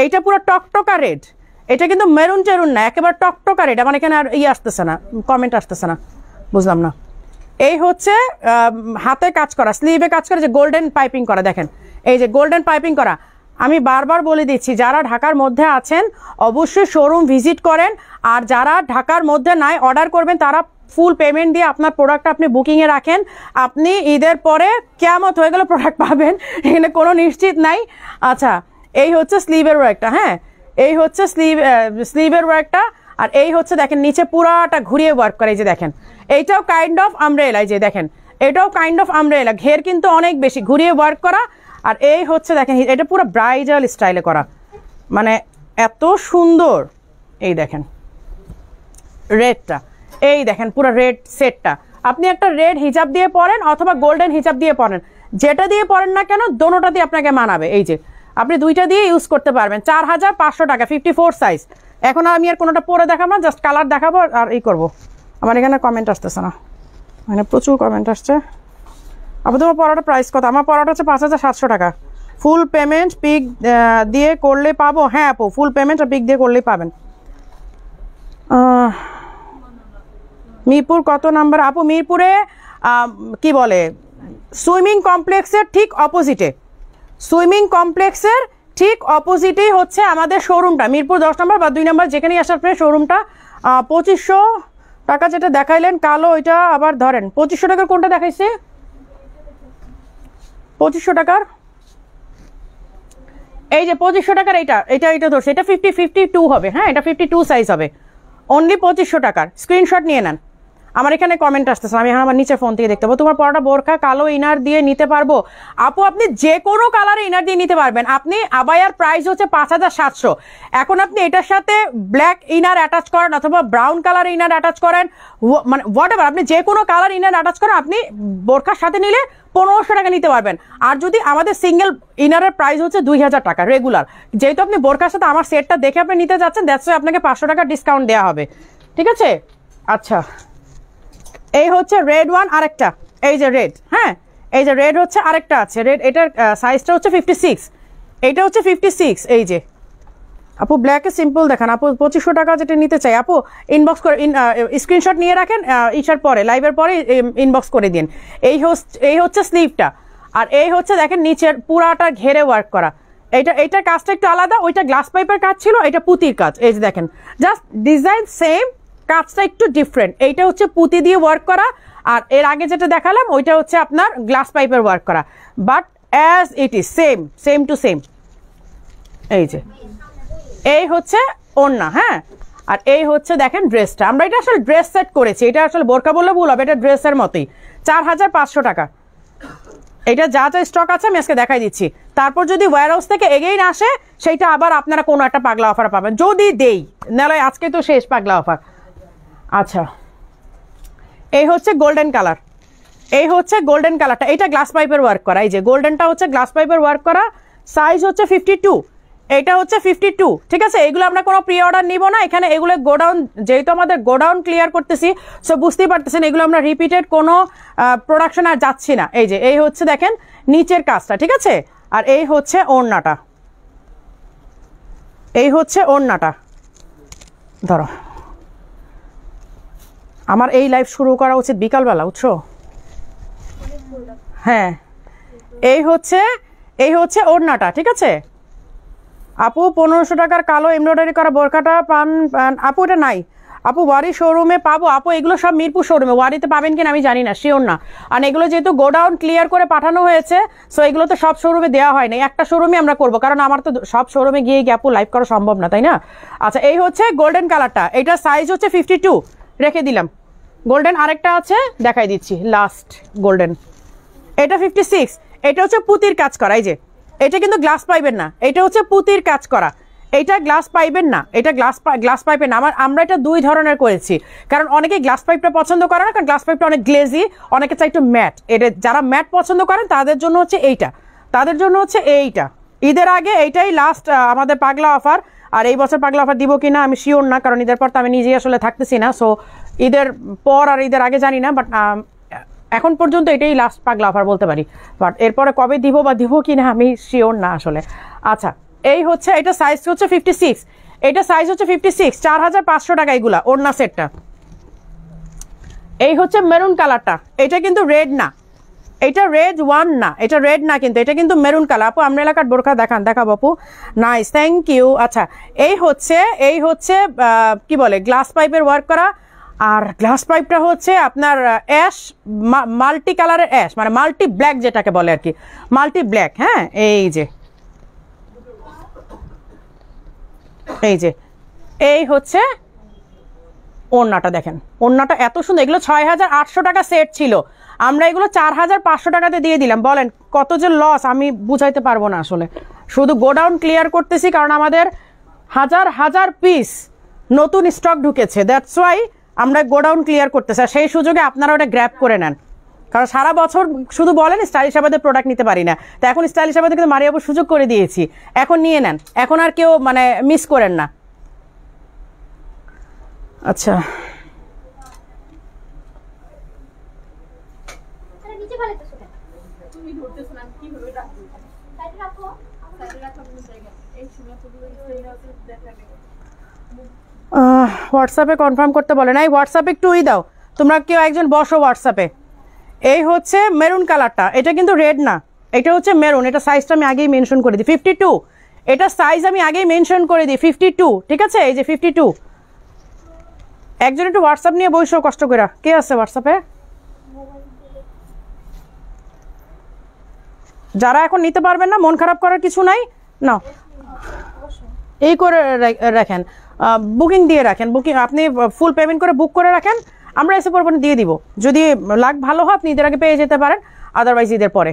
এইটা পুরো টকটকা রেড, এটা কিন্তু মেরুন টেরুন না, একেবারে টকটকা রেড। আমার এখানে আর আসতেছে না, কমেন্ট আসতেছে না, বুঝলাম না। এই হচ্ছে হাতে কাজ করা, স্লিভে কাজ করা, যে গোল্ডেন পাইপিং করা, দেখেন এই যে গোল্ডেন পাইপিং করা। আমি বারবার বলে দিচ্ছি, যারা ঢাকার মধ্যে আছেন অবশ্যই শোরুম ভিজিট করেন, আর যারা ঢাকার মধ্যে নাই অর্ডার করবেন তারা ফুল পেমেন্ট দিয়ে আপনার প্রোডাক্ট আপনি বুকিংয়ে রাখেন। আপনি ঈদের পরে কিয়ামত হয়ে গেলে প্রোডাক্ট পাবেন, এখানে কোনো নিশ্চিত নাই। আচ্ছা, এই হচ্ছে স্লিভের ওয়ার্কটা, হ্যাঁ এই হচ্ছে স্লিভের ওয়ার্কটা। আর এই হচ্ছে দেখেন নিচে পুরাটা ঘুরিয়ে ওয়ার্ক করে, এই যে দেখেন এইটাও কাইন্ড অফ আমব্রেলা, এই যে দেখেন এটাও কাইন্ড অফ আমব্রেলা, ঘের কিন্তু অনেক বেশি, ঘুরিয়ে ওয়ার্ক করা। আর এই হচ্ছে দেখেন এটা পুরো ব্রাইডাল স্টাইলে করা, মানে এত সুন্দর। এই দেখেন রেডটা, এই দেখেন পুরো রেড সেটটা, আপনি একটা রেড হিজাব দিয়ে পরেন অথবা গোল্ডেন হিজাব দিয়ে পরেন, যেটা দিয়ে পরেন না কেন দোনোটা দিয়ে আপনাকে মানাবে। এই যে আপনি দুইটা দিয়ে ইউজ করতে পারবেন। 4500 টাকা, 54 সাইজ। এখন আমি আর কোনোটা পরে দেখাবো না, জাস্ট কালার দেখাবো আর এই করবো। আমার এখানে কমেন্ট আসতেছে না, মানে প্রচুর কমেন্ট আসছে। আপনি তোমার পড়াটা প্রাইস কত? আমার পড়াটা হচ্ছে 5700 টাকা। ফুল পেমেন্ট পিক দিয়ে করলে পাবো? হ্যাঁ আপু, ফুল পেমেন্ট আর পিক দিয়ে করলেই পাবেন। মিরপুর কত নাম্বার? আপু মিরপুরে কি বলে সুইমিং কমপ্লেক্সের ঠিক অপোজিটে, সুইমিং কমপ্লেক্সের ঠিক অপোজিটেই হচ্ছে আমাদের শোরুমটা, মিরপুর 10 নম্বর বা 2 নম্বর যেখানেই আসার পরে শোরুমটা। 2500 টাকা যেটা দেখাইলেন কালো, ওইটা আবার ধরেন 2500 টাকার কোনটা দেখাইছে? 2500 টাকার এই যে 2500 টাকার এইটা ধরছে, এটা 52 হবে, হ্যাঁ এটা 52 সাইজ হবে, অনলি 2500 টাকার। স্ক্রিনশট নিয়ে নেন। আমার এখানে কমেন্ট আসতেছে, আমি এখন আমার নিচে ফোন থেকে দেখতে পাবো। তোমার পরাটা বোরখা কালো ইনার দিয়ে নিতে পারবো? আপু আপনি যে কোনো কালারে ইনার দিয়ে নিতে পারবেন। আপনি আবায়ার প্রাইস হচ্ছে 5700। এখন আপনি এটার সাথে ব্ল্যাক ইনার অ্যাটাচ করেন অথবা ব্রাউন কালার ইনার অ্যাটাচ করেন, মানে হোয়াট এভার, আপনি যে কোনো কালার ইনার অ্যাটাচ করেন, আপনি বোরখার সাথে নিলে 1500 টাকা নিতে পারবেন। আর যদি আমাদের সিঙ্গেল ইনারের প্রাইস হচ্ছে 2000 টাকা রেগুলার, যেহেতু আপনি বোরখার সাথে আমার সেটটা দেখে আপনি নিতে যাচ্ছেন, দ্যাটস ওয়াই আপনাকে 500 টাকা ডিসকাউন্ট দেওয়া হবে, ঠিক আছে? আচ্ছা, এই হচ্ছে রেড ওয়ান, আরেকটা এই যে রেড, হ্যাঁ এই যে রেড হচ্ছে আরেকটা আছে রেড, এটার সাইজটা হচ্ছে 56, এইটা হচ্ছে 56। এই যে আপু ব্ল্যাকে সিম্পল দেখান আপু, 2500 টাকা যেটা নিতে চাই আপু ইনবক্স করে স্ক্রিনশট নিয়ে রাখেন, ইসার পরে লাইভের পরে ইনবক্স করে দিন। এই হচ্ছে স্লিভটা, আর এই হচ্ছে দেখেন নিচের পুরাটা ঘেরে ওয়ার্ক করা। এইটার কাজটা একটু আলাদা, ওইটা গ্লাস পাইপের কাজ ছিল, এটা পুতির কাজ। এই যে দেখেন জাস্ট ডিজাইন সেম, কাজটা একটু ডিফারেন্ট। এইটা হচ্ছে পুঁতি দিয়ে ওয়ার্ক করা, আর এর আগে যেটা দেখালাম ওইটা হচ্ছে আপনার গ্লাস পাইপের ওয়ার্ক করা, but as it is same to same. এই যে এই হচ্ছে ওড়না, হ্যাঁ আর এই হচ্ছে দেখেন ড্রেসটা। আমরা এটা আসলে ড্রেস সেট করেছি, এটা আসলে বোরকা বললে ভুল হবে, এটা ড্রেসের মতোই। 4500 টাকা। এটা যা যা স্টক আছে আমি আজকে দেখাই দিচ্ছি। তারপর যদি ওয়্যার হাউস থেকে এগেইন আসে সেইটা আবার আপনারা কোনো একটা পাগলা অফার পাবেন, যদি দেই, নাহলে আজকে তো শেষ পাগলা অফার। আচ্ছা, এই হচ্ছে গোল্ডেন কালার, এই হচ্ছে গোল্ডেন কালারটা, এটা গ্লাস পাইপের ওয়ার্ক করা। এই যে গোল্ডেনটা হচ্ছে গ্লাস পাইপের ওয়ার্ক করা, সাইজ হচ্ছে 52, এটা হচ্ছে 52, ঠিক আছে? এগুলো আমরা কোনো প্রি অর্ডার নিব না, এখানে এগুলো গোডাউন, যেহেতু আমাদের গোডাউন ক্লিয়ার করতেছি, সো বুঝতেই পারতেছেন এগুলো আমরা রিপিটেড কোনো প্রোডাকশন আর যাচ্ছি না। এই যে এই হচ্ছে দেখেন নিচের কাজটা, ঠিক আছে? আর এই হচ্ছে ওড়নাটা, এই হচ্ছে ওড়নাটা। ধরো আমার এই লাইভ শুরু করা উচিত বিকালবেলা, বুঝছো? হ্যাঁ, এই হচ্ছে ওড়নাটা, ঠিক আছে? আপু 1500 টাকার কালো এমব্রয়ডারি করা বোরকাটা পান? আপু এটা নাই আপু, ওয়ারি শোরুমে পাবো আপু? এগুলো সব মিরপুর শোরুমে, ওয়ারিতে পাবেন কিনা আমি জানি না, শিওর না। আর এগুলো যেহেতু গোডাউন ক্লিয়ার করে পাঠানো হয়েছে, সো এগুলো তো সব শোরুমে দেওয়া হয় না, একটা শোরুমে আমরা করবো, কারণ আমার তো সব শোরুমে গিয়ে আপু লাইভ করা সম্ভব না, তাই না? আচ্ছা, এই হচ্ছে গোল্ডেন কালারটা, এটা সাইজ হচ্ছে 52, রেখে দিলাম। গোল্ডেন আরেকটা আছে দেখাই দিচ্ছি, লাস্ট গোল্ডেন, এটা 56, এটা হচ্ছে পুতির কাজ করা। এই যে এটা কিন্তু গ্লাস পাইপের না, এটা হচ্ছে পুতির কাজ করা, এটা গ্লাস পাইপের না, এটা গ্লাস পাইপের না। আমরা এটা দুই ধরনের করেছি, কারণ অনেকে গ্লাস পাইপটা পছন্দ করে না, কারণ গ্লাস পাইপটা অনেক গ্লেজি, অনেকে চাই একটু ম্যাট। এটা যারা ম্যাট পছন্দ করেন তাদের জন্য হচ্ছে এইটা, তাদের জন্য হচ্ছে এইটা। ঈদের আগে এইটাই লাস্ট আমাদের পাগলা অফার, আর এই বছর পাগলা অফার দিব কিনা আমি শিওর না, কারণ ঈদের পর তো আমি নিজেই আসলে থাকতেছি না, সো ঈদের পর আর ঈদের আগে জানি না, বাট এখন পর্যন্ত এটাই লাস্ট পাগলা অফার বলতে পারি। বাট এরপরে কবে দিব বা দিব কি না আমি শিওর না আসলে। আচ্ছা এই হচ্ছে, এটা সাইজ হচ্ছে 56, এটা সাইজ হচ্ছে 56, 4500 টাকা এগুলা ওড়না সেটটা। এই হচ্ছে মেরুন কালারটা, এটা কিন্তু রেড না, এটা রেড ওয়ান না, এটা রেড না, কিন্তু এটা কিন্তু মেরুন কালার। আপু আমরা এলাকার বোরখা দেখাবো আপু, নাইস, থ্যাংক ইউ। আচ্ছা এই হচ্ছে কি বলে গ্লাস পাইপের ওয়ার্ক করা, আর গ্লাস পাইপটা হচ্ছে আপনার অ্যাশ, মাল্টি কালারের অ্যাশ, মানে মাল্টি ব্ল্যাক যেটাকে বলে আর কি, মাল্টি ব্ল্যাক। হ্যাঁ এই যে এই হচ্ছে ওড়নাটা, দেখেন ওড়নাটা এত সুন্দর। এগুলো 6800 টাকা সেট ছিল, আমরা এগুলো 4500 টাকাতে দিয়ে দিলাম। বলেন কত যে লস আমি বুঝাইতে পারবো না আসলে। শুধু গোডাউন ক্লিয়ার করতেছি, কারণ আমাদের হাজার হাজার পিস নতুন স্টক ঢুকেছে, দ্যাটস ওয়াই আমরা গোডাউন ক্লিয়ার করতেছি। আর সেই সুযোগে আপনারা ওটা গ্র্যাব করে নেন, কারণ সারা বছর শুধু বলেন স্টাইলিশ আবাদের প্রোডাক্ট নিতে পারি না, তো এখন স্টাইলিশ আবাদে কিন্তু মারিয়াবুর সুযোগ করে দিয়েছি, এখন নিয়ে নেন, এখন আর কেউ মানে মিস করেন না। আচ্ছা হোয়াটসঅ্যাপে কনফার্ম করতে বলে নাই, হোয়াটসঅ্যাপে একটু দাও তোমরা, কেউ একজন বসো হোয়াটসঅ্যাপে। এই হচ্ছে মেরুন কালারটা, এটা কিন্তু রেড না, এটা হচ্ছে মেরুন, এটা সাইজটা আমি আগেই মেনশন করে দিই 52, এটা সাইজ আমি আগেই মেনশন করে দিই 52, ঠিক আছে? এই যে 52। একজন একটু হোয়াটসঅ্যাপ নিয়ে বসো কষ্ট করে, কে আছে হোয়াটসঅ্যাপে? যারা এখন নিতে পারবেন না, মন খারাপ করার কিছু নাই, না এই করে রাখেন, বুকিং দিয়ে রাখেন, বুকিং আপনি ফুল পেমেন্ট করে বুক করে রাখেন, আমরা এসে পরপর দিয়ে দিব। যদি লাগ ভালো হয় আপনি ঈদের আগে পেয়ে যেতে পারেন, আদারওয়াইজ ঈদের পরে।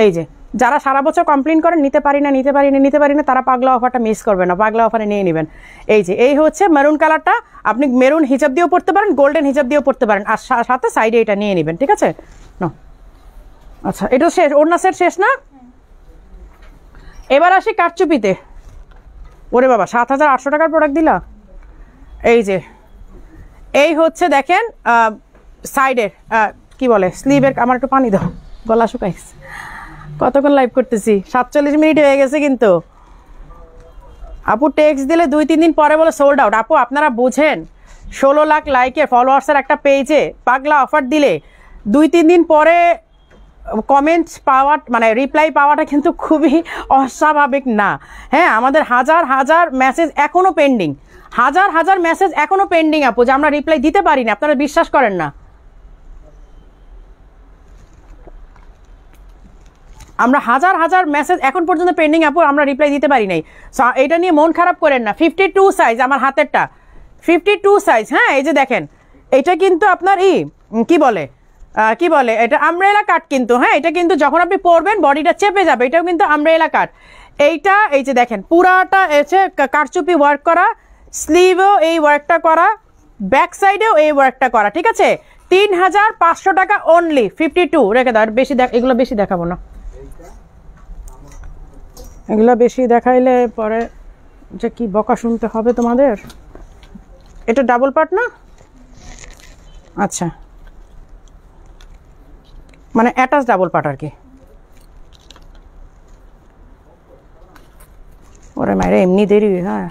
এই যে যারা সারা বছর কমপ্লেন করেন নিতে পারি না, তারা পাগলা অফারটা মিস করবে না, পাগলা অফারে নিয়ে নেবেন। এই যে এই হচ্ছে মেরুন কালারটা, আপনি মেরুন হিজাব দিয়েও পড়তে পারেন, গোল্ডেন হিজাব দিয়েও পড়তে পারেন, আর সাথে সাইডে এটা নিয়ে নেবেন, ঠিক আছে? না আচ্ছা এটা শেষ, ওড়না সেট শেষ না? এবার আসি কারচুপিতে। ওরে বাবা 7800 টাকার প্রোডাক্ট দিলা। এই যে এই হচ্ছে দেখেন সাইডের কি বলে স্লিভের, আমার একটু পানি দাও, গলা শুকাইছে, কতক্ষণ লাইভ করতেছি, 47 মিনিট হয়ে গেছে কিন্তু। আপু টেক্সট দিলে 2-3 দিন পরে বলে সোল্ড আউট। আপু আপনারা বুঝেন 16 লাখ লাইকের ফলোয়ার্সের একটা পেজে পাগলা অফার দিলে 2-3 দিন পরে কমেন্টস পাওয়া, মানে রিপ্লাই পাওয়াটা কিন্তু খুবই অস্বাভাবিক না? হ্যাঁ আমাদের হাজার হাজার মেসেজ এখনো পেন্ডিং, হাজার হাজার মেসেজ এখনো পেন্ডিং আপু, যে আমরা রিপ্লাই দিতে পারি না, আপনারা বিশ্বাস করেন না। আমরা হাজার হাজার মেসেজ এখন পর্যন্ত পেন্ডিং আপু, আমরা রিপ্লাই দিতে পারি নাই। এটা নিয়ে মন খারাপ করেন না। 52 সাইজ আমার হাতেরটা, 52 সাইজ। হ্যাঁ এই যে দেখেন, এটা কিন্তু আপনার কি বলে এটা আমব্রেলা কাট কিন্তু। হ্যাঁ এটা কিন্তু যখন আপনি পরবেন বডিটা চেপে যাবে, এটাও কিন্তু আমব্রেলা কাট। এইটা এই যে দেখেন পুরাটা এসে কারচুপি ওয়ার্ক করা, স্লিভেও এই ওয়ার্কটা করা, ব্যাক সাইডেও এই ওয়ার্কটা করা, ঠিক আছে? 3500 টাকা অনলি। 52 রেখে দাও, বেশি এগুলো বেশি দেখাবো না, এগুলো বেশি দেখাইলে পরে যে কি বকা শুনতে হবে তোমাদের। এটা ডাবল পার্ট না? আচ্ছা মানে অ্যাটাচ ডাবল পার্ট আর কি। ওরে মায়ের এমনি দেরি। হ্যাঁ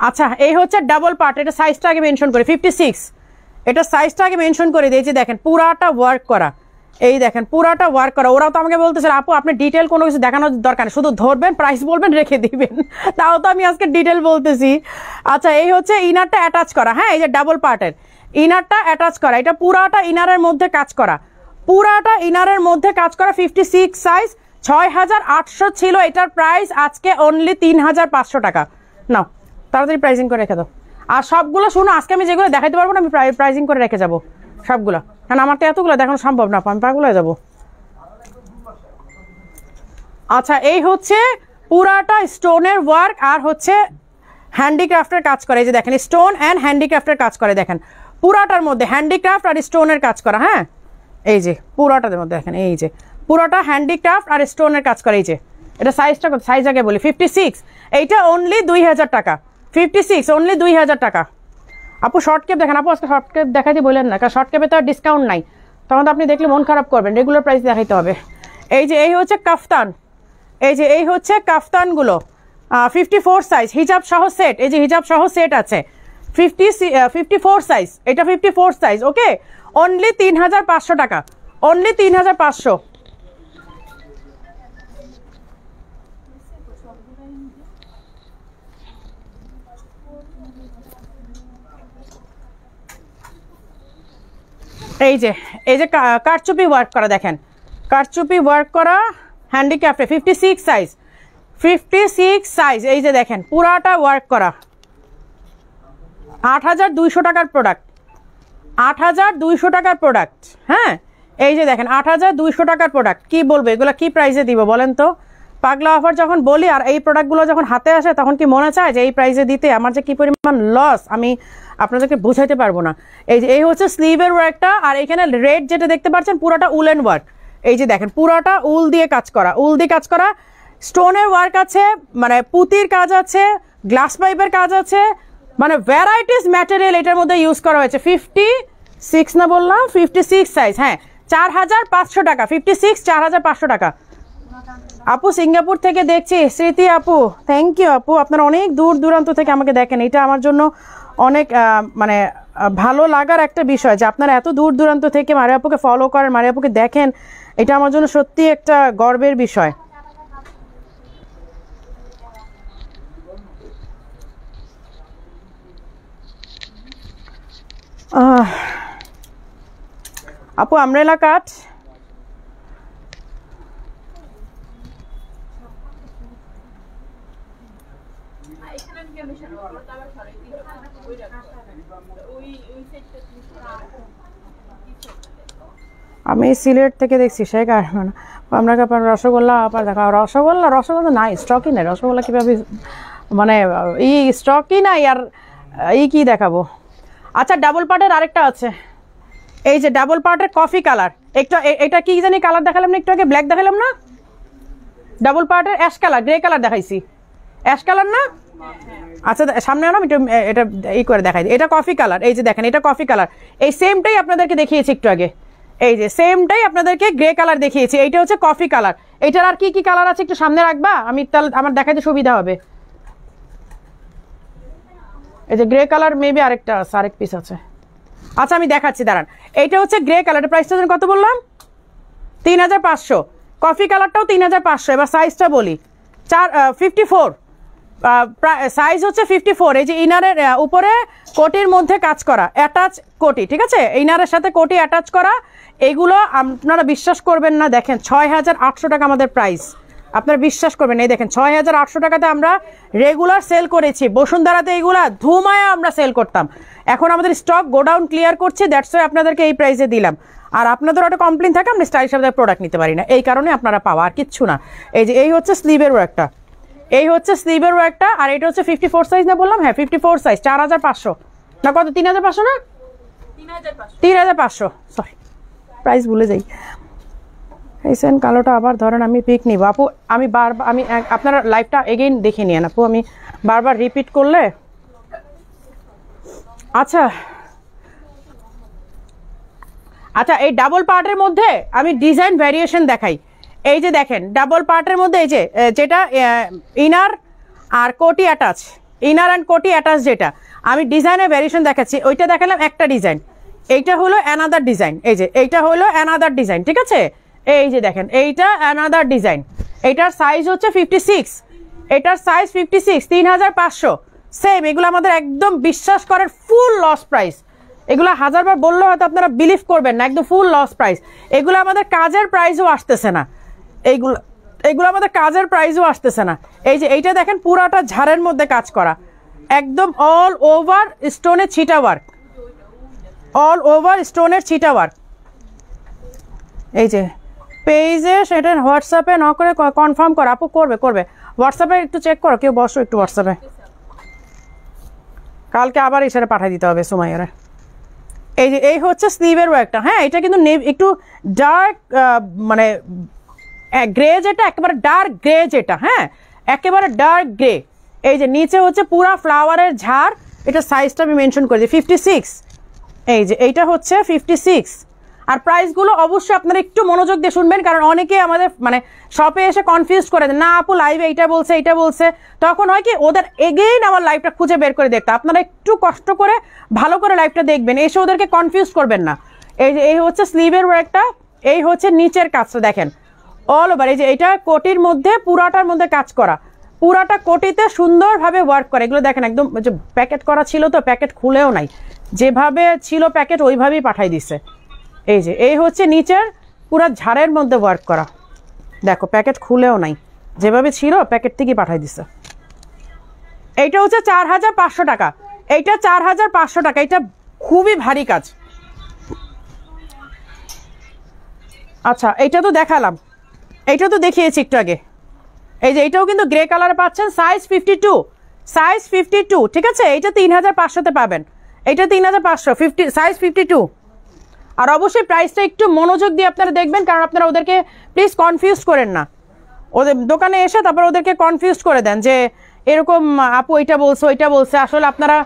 আচ্ছা এই হচ্ছে ডাবল পার্ট, এটা সাইজটা আগে মেনশন করে 56, এটা সাইজটা আগে মেনশন করে দিয়েছি। দেখেন পুরাটা ওয়ার্ক করা, এই দেখেন পুরাটা ওয়ার্ক করা। ওরাও তো আমাকে বলতেছে আপু আপনি ডিটেল কোনো কিছু দেখানোর দরকার নেই, শুধু ধরবেন প্রাইস বলবেন রেখে দিবেন, তাও তো আমি আজকে ডিটেল বলতেছি। আচ্ছা এই হচ্ছে ইনারটা অ্যাটাচ করা। হ্যাঁ এই যে ডাবল পার্টের ইনারটা অ্যাটাচ করা, এটা পুরাটা ইনারের মধ্যে কাজ করা, পুরাটা ইনারের মধ্যে কাজ করা। 56 সাইজ, 6800 ছিল এটার প্রাইস, আজকে অনলি 3500 টাকা। নাও তাড়াতাড়ি প্রাইসিং করে রেখে দাও। আর সবগুলো শুনো, আজকে আমি যেগুলো দেখাইতে পারবো না আমি প্রাইসিং করে রেখে যাবো সবগুলো, কারণ আমার তো এতগুলো দেখানো সম্ভব না, আমি পাগল হয়ে যাবো। আচ্ছা এই হচ্ছে পুরাটা স্টোনের ওয়ার্ক আর হচ্ছে হ্যান্ডিক্রাফটের কাজ করে। এই যে দেখেন স্টোন অ্যান্ড হ্যান্ডিক্রাফটের কাজ করে, দেখেন পুরাটার মধ্যে হ্যান্ডিক্রাফট আর স্টোনের কাজ করা। হ্যাঁ এই যে পুরাটার মধ্যে দেখেন, এই যে পুরাটা হ্যান্ডিক্রাফট আর স্টোনের কাজ করে। এই যে এটা সাইজটা কত, সাইজ আগে বলি 56, এইটা অনলি 2000 টাকা। 56 অনলি 2000 টাকা। আপু শর্ট কেপ দেখেন, আপু আজকে শর্ট কেপ দেখাইতে বললেন না, কারণ শর্ট কেপে তো আর ডিসকাউন্ট নাই, তখন তো আপনি দেখলে মন খারাপ করবেন, রেগুলার প্রাইস দেখাইতে হবে। এই যে এই হচ্ছে কাফতান, এই যে এই হচ্ছে কাফতানগুলো 54 সাইজ হিজাব সহ সেট, এই যে হিজাব সহ সেট আছে 54 সাইজ, এটা 54 সাইজ। ওকে, অনলি 3500 টাকা, অনলি 3500। এই যে কারচুপি ওয়ার্ক করা, দেখেন কারচুপি ওয়ার্ক করা হ্যান্ডিক্রাফটে 56 সাইজ, 56 সাইজ। এই যে দেখেন পুরাটা ওয়ার্ক করা, 8200 টাকার প্রোডাক্ট, 8200 টাকার প্রোডাক্ট। হ্যাঁ, এই যে দেখেন 8200 টাকার প্রোডাক্ট। কি বলবো, এগুলো কি প্রাইসে দিব বলেন তো? পাগলা অফার যখন বলি আর এই প্রোডাক্টগুলো যখন হাতে আসে তখন কি মনে চায় যে এই প্রাইসে দিতে? আমার যে কি পরিমাণ লস আমি আপনাদেরকে বোঝাইতে পারবো না। এই যে এই হচ্ছে স্লিভের ওয়ার্কটা, আর এখানে রেড যেটা দেখতে পাচ্ছেন পুরোটা উলেন ওয়ার্ক। এই যে দেখেন পুরোটা উল দিয়ে কাজ করা, উল দিয়ে কাজ করা, স্টোনের ওয়ার্ক আছে, মানে পুঁতির কাজ আছে, গ্লাস পাইপের কাজ আছে, মানে ভ্যারাইটিস ম্যাটেরিয়াল এটার মধ্যে ইউজ করা হয়েছে। 56 না বললাম, 56 সাইজ। হ্যাঁ, 4500 টাকা, 56 4500 টাকা। আপু সিঙ্গাপুর থেকে দেখছি, স্মৃতি আপু, থ্যাংক ইউ আপু, আপনারা অনেক দূর দূরান্ত থেকে আমাকে দেখেন। এটা আমার জন্য অনেক মানে ভালো লাগার একটা বিষয় যে আপনারা এত দূর দূরান্ত থেকে মারিয়া আপুকে ফলো করেন, মারিয়া আপুকে দেখেন, এটা আমার জন্য সত্যি একটা গর্বের বিষয়। আপু আমরেলা কাট, আমি সিলেট থেকে দেখছি শেখ আর আমরা আপনার রসগোল্লা আবার দেখা, রসগোল্লা নাই, স্টকই নাই রসগোল্লা, কীভাবে মানে স্টকই নাই আর কি দেখাবো। আচ্ছা ডাবল পার্টের আরেকটা আছে, এই যে ডাবল পার্টের কফি কালার, একটু এটা কি জানি কালার দেখালাম না একটু আগে, ব্ল্যাক দেখালাম না, ডাবল পার্টের অ্যাশ কালার, গ্রে কালার দেখাইছি, অ্যাশ কালার না? আচ্ছা সামনে আনো, এটা এই করে দেখাই, এটা কফি কালার। এই যে দেখেন এটা কফি কালার, এই সেমটাই আপনাদেরকে দেখিয়েছি একটু আগে, এই যে সেমটাই আপনাদেরকে গ্রে কালার দেখিয়েছি, এইটা হচ্ছে কফি কালার। এইটার আর কি কি কালার আছে একটু সামনে রাখবা, আমি তাহলে আমার দেখাইতে সুবিধা হবে। এই যে গ্রে কালার মেবি আরেকটা আছে, আরেক পিস আছে। আচ্ছা আমি দেখাচ্ছি দাঁড়ান, এইটা হচ্ছে গ্রে কালার, প্রাইসটা কত বললাম? 3500। কফি কালারটাও 3500। এবার সাইজটা বলি, 54 সাইজ হচ্ছে 54। এই যে ইনারের উপরে কোটির মধ্যে কাজ করা, অ্যাটাচ কোটি, ঠিক আছে, ইনারের সাথে কোটি অ্যাটাচ করা। এইগুলো আপনারা বিশ্বাস করবেন না, দেখেন 6800 টাকা আমাদের প্রাইস, আপনারা বিশ্বাস করবেন। এই দেখেন 6800 টাকাতে আমরা রেগুলার সেল করেছি, বসুন্ধরাতে এইগুলা ধুমায়া আমরা সেল করতাম। এখন আমাদের স্টক গোডাউন ক্লিয়ার করছে, দ্যাটস ওয়াই আপনাদেরকে এই প্রাইসে দিলাম। আর আপনাদের একটা কমপ্লেন থাকে আমরা স্টাইলিশ আপনাদের প্রোডাক্ট নিতে পারি না, এই কারণে আপনারা পাওয়া, আর কিচ্ছু না। এই যে এই হচ্ছে স্লিভের ওয়ার্কটা, এই হচ্ছে স্লিভের ওয়ার্কটা, আর এটা হচ্ছে 54 সাইজ না বললাম? হ্যাঁ 54 সাইজ, 4500 না কত, 3500 না, 3500, সরি প্রাইস ভুলে যাই। এই সেন কালোটা আবার ধরেন আমি পিক নিব আপু, আমি বারবার আমি আপনারা লাইভটা এগেইন দেখে নিয়েন আপু, আমি বারবার রিপিট করলে। আচ্ছা আচ্ছা, এই ডাবল পার্টের মধ্যে আমি ডিজাইন ভ্যারিয়েশন দেখাই। এই যে দেখেন ডাবল পার্টের মধ্যে এই যে যেটা ইনার আর কোটি অ্যাটাচ, ইনার অ্যান্ড কোটি অ্যাটাচ, যেটা আমি ডিজাইনের ভ্যারিয়েশন দেখাচ্ছি, ওইটা দেখালাম একটা ডিজাইন, এইটা হলো অ্যানাদার ডিজাইন। এই যে এইটা হলো অ্যানাদার ডিজাইন, ঠিক আছে, এই যে দেখেন এইটা অ্যানাদার ডিজাইন, এইটার সাইজ হচ্ছে 56, এটার সাইজ 56, 3500 সেম। এগুলো আমাদের একদম বিশ্বাস করেন ফুল লস প্রাইস, এগুলো হাজারবার বললেও হয়তো আপনারা বিলিভ করবেন না, একদম ফুল লস প্রাইস। এগুলো আমাদের কাজের প্রাইসও আসতেছে না, এগুলো আমাদের কাজের প্রাইসও আসতেছে না। এই যে এইটা দেখেন পুরাটা ঝাড়ের মধ্যে কাজ করা, একদম অল ওভার স্টোনের ছিটা ওয়ার্ক, অল ওভার স্টোনের ছিটা ওয়ার্ক। এই যে পেজে সেটা হোয়াটসঅ্যাপে ন করে কনফার্ম করো আপু, করবে হোয়াটসঅ্যাপে একটু চেক করো, কেউ বসো একটু হোয়াটসঅ্যাপে, কালকে আবার এসে পাঠিয়ে দিতে হবে সুমাইয়ারে। এই যে এই হচ্ছে স্লিভের ওয়ার্কটা। হ্যাঁ এটা কিন্তু একটু ডার্ক মানে গ্রে, যেটা একেবারে ডার্ক গ্রে, যেটা হ্যাঁ একেবারে ডার্ক গ্রে। এই যে নিচে হচ্ছে পুরা ফ্লাওয়ারের ঝাড়, এটা সাইজটা আমি মেনশন করে দিই 56। এই যে এইটা হচ্ছে 56, আর প্রাইসগুলো অবশ্যই আপনারা একটু মনোযোগ দিয়ে শুনবেন, কারণ অনেকে আমাদের মানে শপে এসে কনফিউজ করে দেন, না আপু লাইভে এইটা বলছে, তখন হয় কি ওদের এগেইন আমার লাইভটা খুঁজে বের করে দেখতে। আপনারা একটু কষ্ট করে ভালো করে লাইভটা দেখবেন, এসে ওদেরকে কনফিউজ করবেন না। এই হচ্ছে স্লিভের ওয়ার্কটা, এই হচ্ছে নিচের কাজটা দেখেন অল ওভার। এই যে এটা কোটির মধ্যে পুরাটার মধ্যে কাজ করা, পুরাটা কোটিতে সুন্দরভাবে ওয়ার্ক করে। এগুলো দেখেন একদম যে প্যাকেট করা ছিল, তো প্যাকেট খুলেও নাই, যেভাবে ছিল প্যাকেট ওইভাবেই পাঠাই দিছে। এই যে এই হচ্ছে নিচের পুরা ঝাড়ের মধ্যে ওয়ার্ক করা, দেখো প্যাকেট খুলেও নাই, যেভাবে ছিল প্যাকেট থেকেই পাঠাই দিছে। এইটা হচ্ছে 4500 টাকা, এইটা 4500 টাকা, এটা খুবই ভারী কাজ। আচ্ছা এইটা তো দেখালাম, এইটা তো দেখিয়েছি একটু আগে। এই যে এইটাও কিন্তু গ্রে কালারে পাচ্ছেন, সাইজ 52, সাইজ 52, ঠিক আছে। এইটা 3500-তে পাবেন, এইটা 3500, সাইজ 52। আর অবশ্যই প্রাইসটা একটু মনোযোগ দিয়ে আপনারা দেখবেন, কারণ আপনারা ওদেরকে প্লিজ কনফিউজ করেন না। ওদের দোকানে এসে তারপর ওদেরকে কনফিউজ করে দেন যে এরকম আপু এইটা বলছে ওইটা বলছে। আসলে আপনারা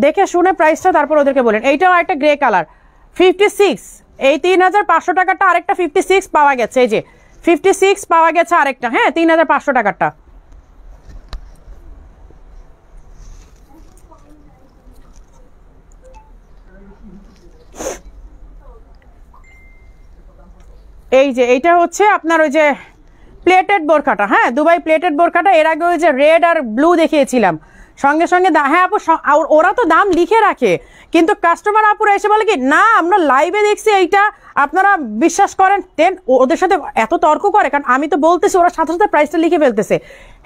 দেখে শুনে প্রাইসটা তারপর ওদেরকে বলেন। এইটাও একটা গ্রে কালার 56, এই 3500 টাকাটা আরেকটা 56 পাওয়া গেছে, এই যে 56 পাওয়া গেছে আরেকটা, হ্যাঁ 3500 টাকাটা। এই যে এইটা হচ্ছে আপনার ওই যে প্লেটেড বোরখাটা, হ্যাঁ দুবাই প্লেটেড বোরখাটা। এর আগে ওই যে রেড আর ব্লু দেখিয়েছিলাম, সঙ্গে সঙ্গে হ্যাঁ আপু ওরা তো দাম লিখে রাখে, কিন্তু কাস্টমার আপুরা এসে বলে কি না আমরা লাইভে দেখছি এইটা, আপনারা বিশ্বাস করেন। দেন ওদের সাথে এত তর্ক করে, কারণ আমি তো বলতেছি, ওরা সাথে সাথে প্রাইসটা লিখে ফেলতেছে,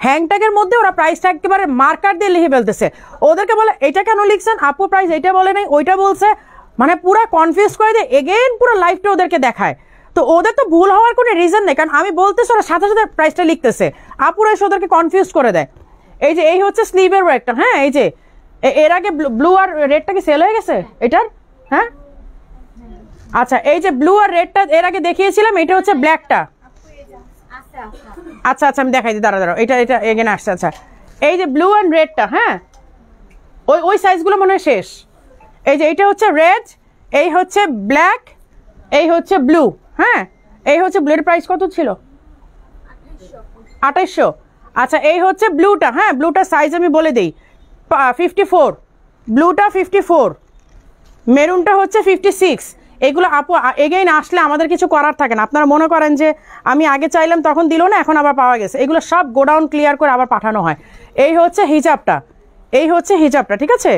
হ্যাংট্যাগের মধ্যে ওরা প্রাইসটা একেবারে মার্কার দিয়ে লিখে ফেলতেছে। ওদেরকে বলে এটা কেন লিখছেন আপু, প্রাইস এইটা বলে নাই ওইটা বলছে, মানে পুরো কনফিউজ করে দিয়ে এগেইন পুরো লাইভটা ওদেরকে দেখায়। তো ওদের তো ভুল হওয়ার কোনো রিজন নেই, কারণ আমি বলতেছি ওরা সাথে সাথে প্রাইসটা লিখতেছে, আপুরা এসে ওদেরকে কনফিউজ করে দেয়। এই যে এই হচ্ছে স্লিভের ওয়ার্কটা, হ্যাঁ এই যে এর আগে ব্লু আর রেডটা কি সেল হয়ে গেছে এটার, হ্যাঁ আচ্ছা এই যে ব্লু আর রেডটা এর আগে দেখিয়েছিলাম, এটা হচ্ছে ব্ল্যাকটা। আচ্ছা আচ্ছা আমি দেখাই দিই, দাঁড়াও এটা এগেন আসছে। আচ্ছা এই যে ব্লু অ্যান্ড রেডটা, হ্যাঁ ওই সাইজগুলো মনে হয় শেষ। এই যে এইটা হচ্ছে রেড, এই হচ্ছে ব্ল্যাক, এই হচ্ছে ব্লু, হ্যাঁ এই হচ্ছে ব্লু। এর প্রাইস কত ছিল? 2800। আচ্ছা এই হচ্ছে ব্লুটা, হ্যাঁ ব্লুটার সাইজ আমি বলে দিই 54, ব্লুটা 54, মেরুনটা হচ্ছে 56। এগুলো আপু এগেইন আসলে আমাদের কিছু করার থাকে না। আপনারা মনে করেন যে আমি আগে চাইলাম তখন দিল না, এখন আবার পাওয়া গেছে, এগুলো সব গোডাউন ক্লিয়ার করে আবার পাঠানো হয়। এই হচ্ছে হিজাবটা, এই হচ্ছে হিজাবটা, ঠিক আছে।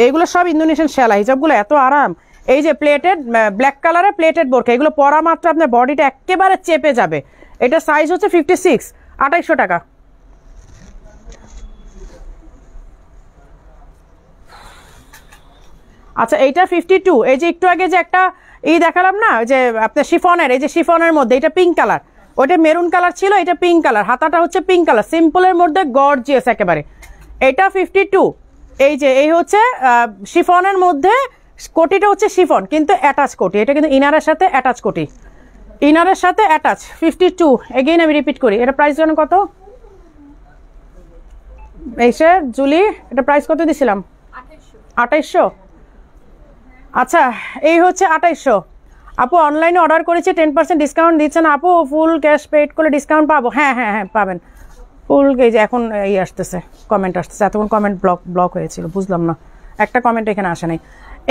এইগুলো সব ইন্দোনেশিয়ান সেলা, হিজাবগুলো এত আরাম। এই যে প্লেটেড ব্ল্যাক কালারের প্লেটেড বোরখা, এগুলো পরা মাত্র আপনার বডিটা একেবারে চেপে যাবে। এটা সাইজ হচ্ছে 56, 2800 টাকা। আচ্ছা এইটা 52। এই যে একটু আগে যে একটা দেখালাম না যে আপনার শিফনের, এই যে শিফনের মধ্যে এটা পিঙ্ক কালার, ওইটা মেরুন কালার ছিল, এটা পিঙ্ক কালার, হাতাটা হচ্ছে পিঙ্ক কালার, সিম্পলের মধ্যে গর্জিয়াস একেবারে। এটা 52। এই যে এই হচ্ছে শিফনের মধ্যে, কোটিটা হচ্ছে শিফন কিন্তু অ্যাটাচ কোটি, এটা কিন্তু ইনারের সাথে অ্যাটাচ কোটি, ইনারের সাথে অ্যাটাচ 52। এগেইন আমি রিপিট করি, এটা প্রাইস যেন কত এই সে জুলি, এটা প্রাইস কত দিছিলাম? 2800। আচ্ছা এই হচ্ছে 2800। আপু অনলাইনে অর্ডার করেছি 10% ডিসকাউন্ট দিচ্ছেন আপু, ফুল ক্যাশ পেড করে ডিসকাউন্ট পাবো? হ্যাঁ হ্যাঁ হ্যাঁ পাবেন ফুল। এই যে এখন এই আসতেছে কমেন্ট আসতেছে, এতক্ষণ কমেন্ট ব্লক হয়েছিল, বুঝলাম না একটা কমেন্ট এখানে আসে নাই।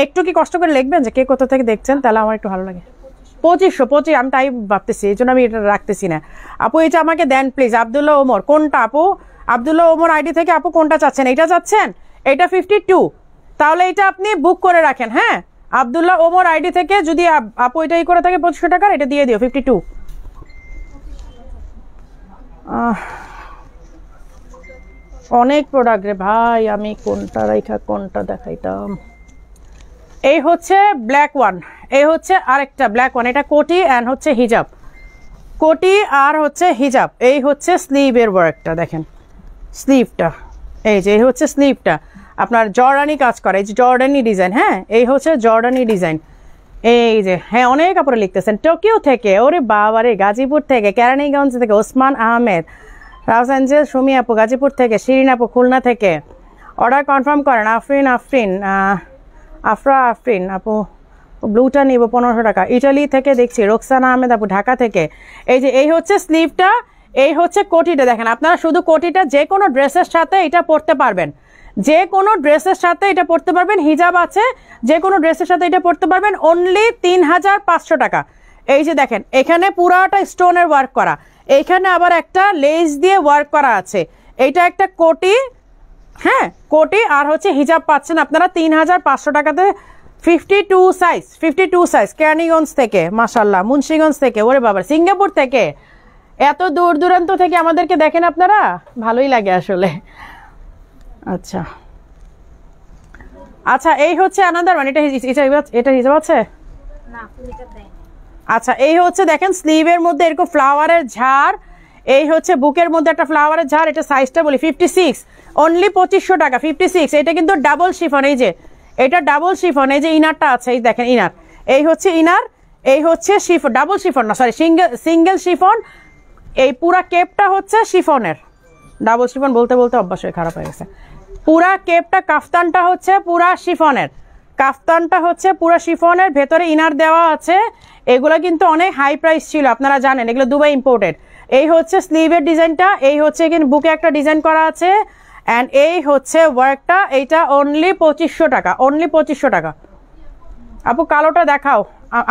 একটু কি কষ্ট করে লিখবেন যে কে কোথা থেকে দেখছেন, তাহলে আমার একটু ভালো লাগে। 2500, আমি তাই ভাবতেছি, এই জন্য আমি এটা রাখতেছি না। আপু এটা আমাকে দেন প্লিজ। আবদুল্লাহ ওমর, কোনটা আপু? আবদুল্লাহ ওমর আইডি থেকে আপু কোনটা চাচ্ছেন? এটা চাচ্ছেন? এটা 52, তাহলে এটা আপনি বুক করে রাখেন। হ্যাঁ আবদুল্লাহ ওমর আইডি থেকে যদি আপু এটাই করে থাকে 2500 টাকার, এটা দিয়ে দিও 52। অনেক প্রোডাক্ট রে ভাই, আমি কোনটা রাইখা কোনটা দেখাইতাম। এই হচ্ছে ব্ল্যাক ওয়ান, এই হচ্ছে আরেকটা ব্ল্যাক ওয়ান, এটা কোটি অ্যান্ড হচ্ছে হিজাব, কোটি আর হচ্ছে হিজাব। এই হচ্ছে স্লিভের ওয়ার্কটা দেখেন, স্লিভটা এই যে এই হচ্ছে স্লিভটা আপনার জর্ডানি কাজ করে, এই যে জর্ডানি ডিজাইন, হ্যাঁ এই হচ্ছে জর্ডানি ডিজাইন। এই যে হ্যাঁ অনেক কাপড়ে লিখতেছেন, টোকিও থেকে, ওরে বাবারে, গাজীপুর থেকে, কেরানীগঞ্জ থেকে, ওসমান আহমেদ, লস অ্যাঞ্জেলস, সুমি আপু গাজীপুর থেকে, শিরিন আপু খুলনা থেকে, অর্ডার কনফার্ম করেন। আফরিন আফরা আফরিন আপু ব্লুটা নিব 1500 টাকা। ইটালি থেকে দেখছি রোকসানা আহমেদ আপু ঢাকা থেকে। এই যে এই হচ্ছে স্লিভটা, এই হচ্ছে কোটিটা। দেখেন আপনারা শুধু কোটিটা যে কোনো ড্রেসের সাথে এটা পরতে পারবেন, যে কোনো ড্রেসের সাথে এটা পরতে পারবেন, হিজাব আছে, যে কোনো ড্রেসের সাথে এটা পরতে পারবেন। অনলি 3500 টাকা। এই যে দেখেন এখানে পুরাটা স্টোনের ওয়ার্ক করা, এইখানে আবার একটা লেস দিয়ে ওয়ার্ক করা আছে। এইটা একটা কোটি, হ্যাঁ কোটি, আর হচ্ছে হিজাব পাচ্ছেন আপনারা 3500 টাকাতে। 52 সাইজ, 52 সাইজ ক্যানিগঞ্জ থেকে, মাশাল্লাহ মুন্সিগঞ্জ থেকে, ওরে বাবা সিঙ্গাপুর থেকে, এত দূর দূরান্ত থেকে আমাদেরকে দেখেন আপনারা, ভালোই লাগে আসলে। আচ্ছা আচ্ছা, এই হচ্ছে আনাদার ওয়ান। এটা হিসাব আছে না, ফুলটা দেয়। আচ্ছা এই হচ্ছে দেখেন স্লিভের মধ্যে এরকম ফ্লাওয়ারের ঝাড়, এই হচ্ছে বুকের মধ্যে একটা ফ্লাওয়ারের ঝাড়। এটা সাইজটা বলি 56, অনলি 2500 টাকা 56। এটা কিন্তু ডাবল শিফন, এই যে এটা ডাবল শিফন। এই যে ইনারটা আছে, এই দেখেন ইনার, এই হচ্ছে ইনার, এই হচ্ছে শিফন, ডাবল শিফন না সরি সিঙ্গেল শিফন। এই পুরা কেপটা হচ্ছে শিফনের, ডাবল শিফন বলতে বলতে অভ্যাস হয়ে খারাপ হয়ে গেছে। পুরা কেপটা, কাফতানটা হচ্ছে পুরা শিফনের, কাফতানটা হচ্ছে পুরা শিফনের, ভেতরে ইনার দেওয়া আছে। এগুলো কিন্তু অনেক হাই প্রাইস ছিল, আপনারা জানেন এগুলো দুবাই ইম্পোর্টেড। এই হচ্ছে স্লিভের ডিজাইনটা, এই হচ্ছে এখানে বুকে একটা ডিজাইন করা আছে, অ্যান্ড এই হচ্ছে ওয়ার্কটা। এইটা অনলি 2500 টাকা, অনলি 2500 টাকা। আপু কালোটা দেখাও।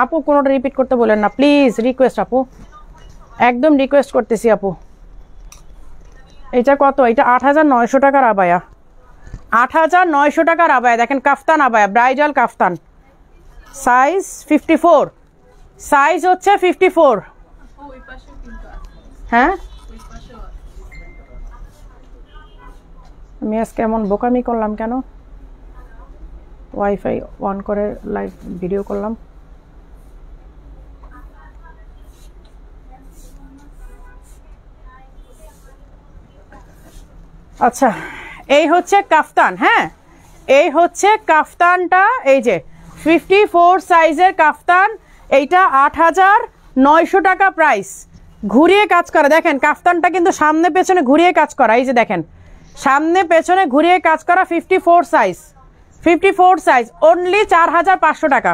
আপু কোনোটা রিপিট করতে বলেন না প্লিজ, রিকোয়েস্ট আপু, একদম রিকোয়েস্ট করতেছি আপু। এটা কত? এটা 8900 টাকার আবায়া, 8900 টাকার আবায়া। দেখেন কাফতান আবায়া, ব্রাইডাল কাফতান, সাইজ 54, সাইজ হচ্ছে 54। হ্যাঁ আমি আজকে এমন বোকামি করলাম কেন? ওয়াইফাই অন করে লাইভ ভিডিও করলাম। আচ্ছা এই হচ্ছে কাফতান, হ্যাঁ এই হচ্ছে কাফতানটা, এই যে 54 সাইজের কাফতান। এইটা 8900 টাকা প্রাইস, ঘুরিয়ে কাজ করা। দেখেন কাফতানটা কিন্তু সামনে পেছনে ঘুরিয়ে কাজ করা, এই যে দেখেন সামনে পেছনে ঘুরিয়ে কাজ করা। 54 সাইজ, 54 সাইজ, অনলি 4500 টাকা।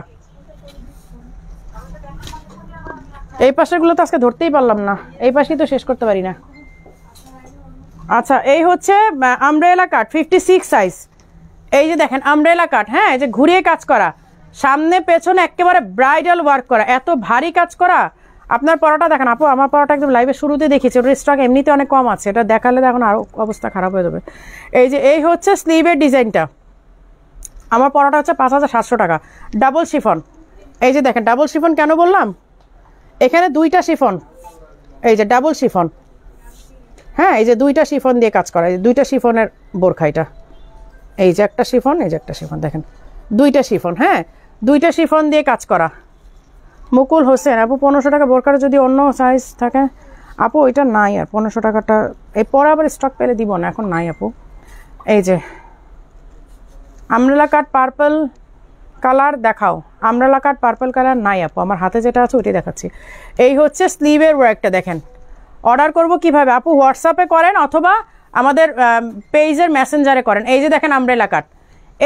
এই পাশেরগুলো তো আজকে ধরতেই পারলাম না, এই পাশেই তো শেষ করতে পারি না। আচ্ছা এই হচ্ছে আমব্রেলা কাট, 56 সাইজ। এই যে দেখেন আমব্রেলা কাট, হ্যাঁ এই যে ঘুরিয়ে কাজ করা, সামনে পেছনে একেবারে ব্রাইডাল ওয়ার্ক করা, এত ভারী কাজ করা। আপনার পরোটা দেখেন আপু, আমার পরোটা একদম লাইভে শুরুতে দেখেছি, ওটার স্টক এমনিতে অনেক কম আছে, এটা দেখালে এখন আরও অবস্থা খারাপ হয়ে যাবে। এই যে এই হচ্ছে স্লিভের ডিজাইনটা। আমার পরোটা হচ্ছে 5700 টাকা, ডাবল শিফন। এই যে দেখেন ডাবল শিফন কেন বললাম, এখানে দুইটা শিফন, এই যে ডাবল শিফন, হ্যাঁ এই যে দুইটা শিফন দিয়ে কাজ করা, এই যে দুইটা শিফনের বোরখা এটা। এই যে একটা শিফন, এই যে একটা শিফন, দেখেন দুইটা শিফন, হ্যাঁ দুইটা শিফন দিয়ে কাজ করা। মুকুল হোসেন আপু 1500 টাকা বোরকার যদি অন্য সাইজ থাকে আপু, ওইটা নাই আর 1500 টাকাটা, এই পরে আবার স্টক পেলে দিব না, এখন নাই আপু। এই যে আমব্রেলা কাট পার্পল কালার দেখাও, আমব্রেলা কাট পার্পল কালার নাই আপু, আমার হাতে যেটা আছে ওইটাই দেখাচ্ছি। এই হচ্ছে স্লিভের ওয়ার্কটা, দেখেন অর্ডার করব কিভাবে আপু? হোয়াটসঅ্যাপে করেন অথবা আমাদের পেজের মেসেঞ্জারে করেন। এই যে দেখেন আমব্রেলা কাট,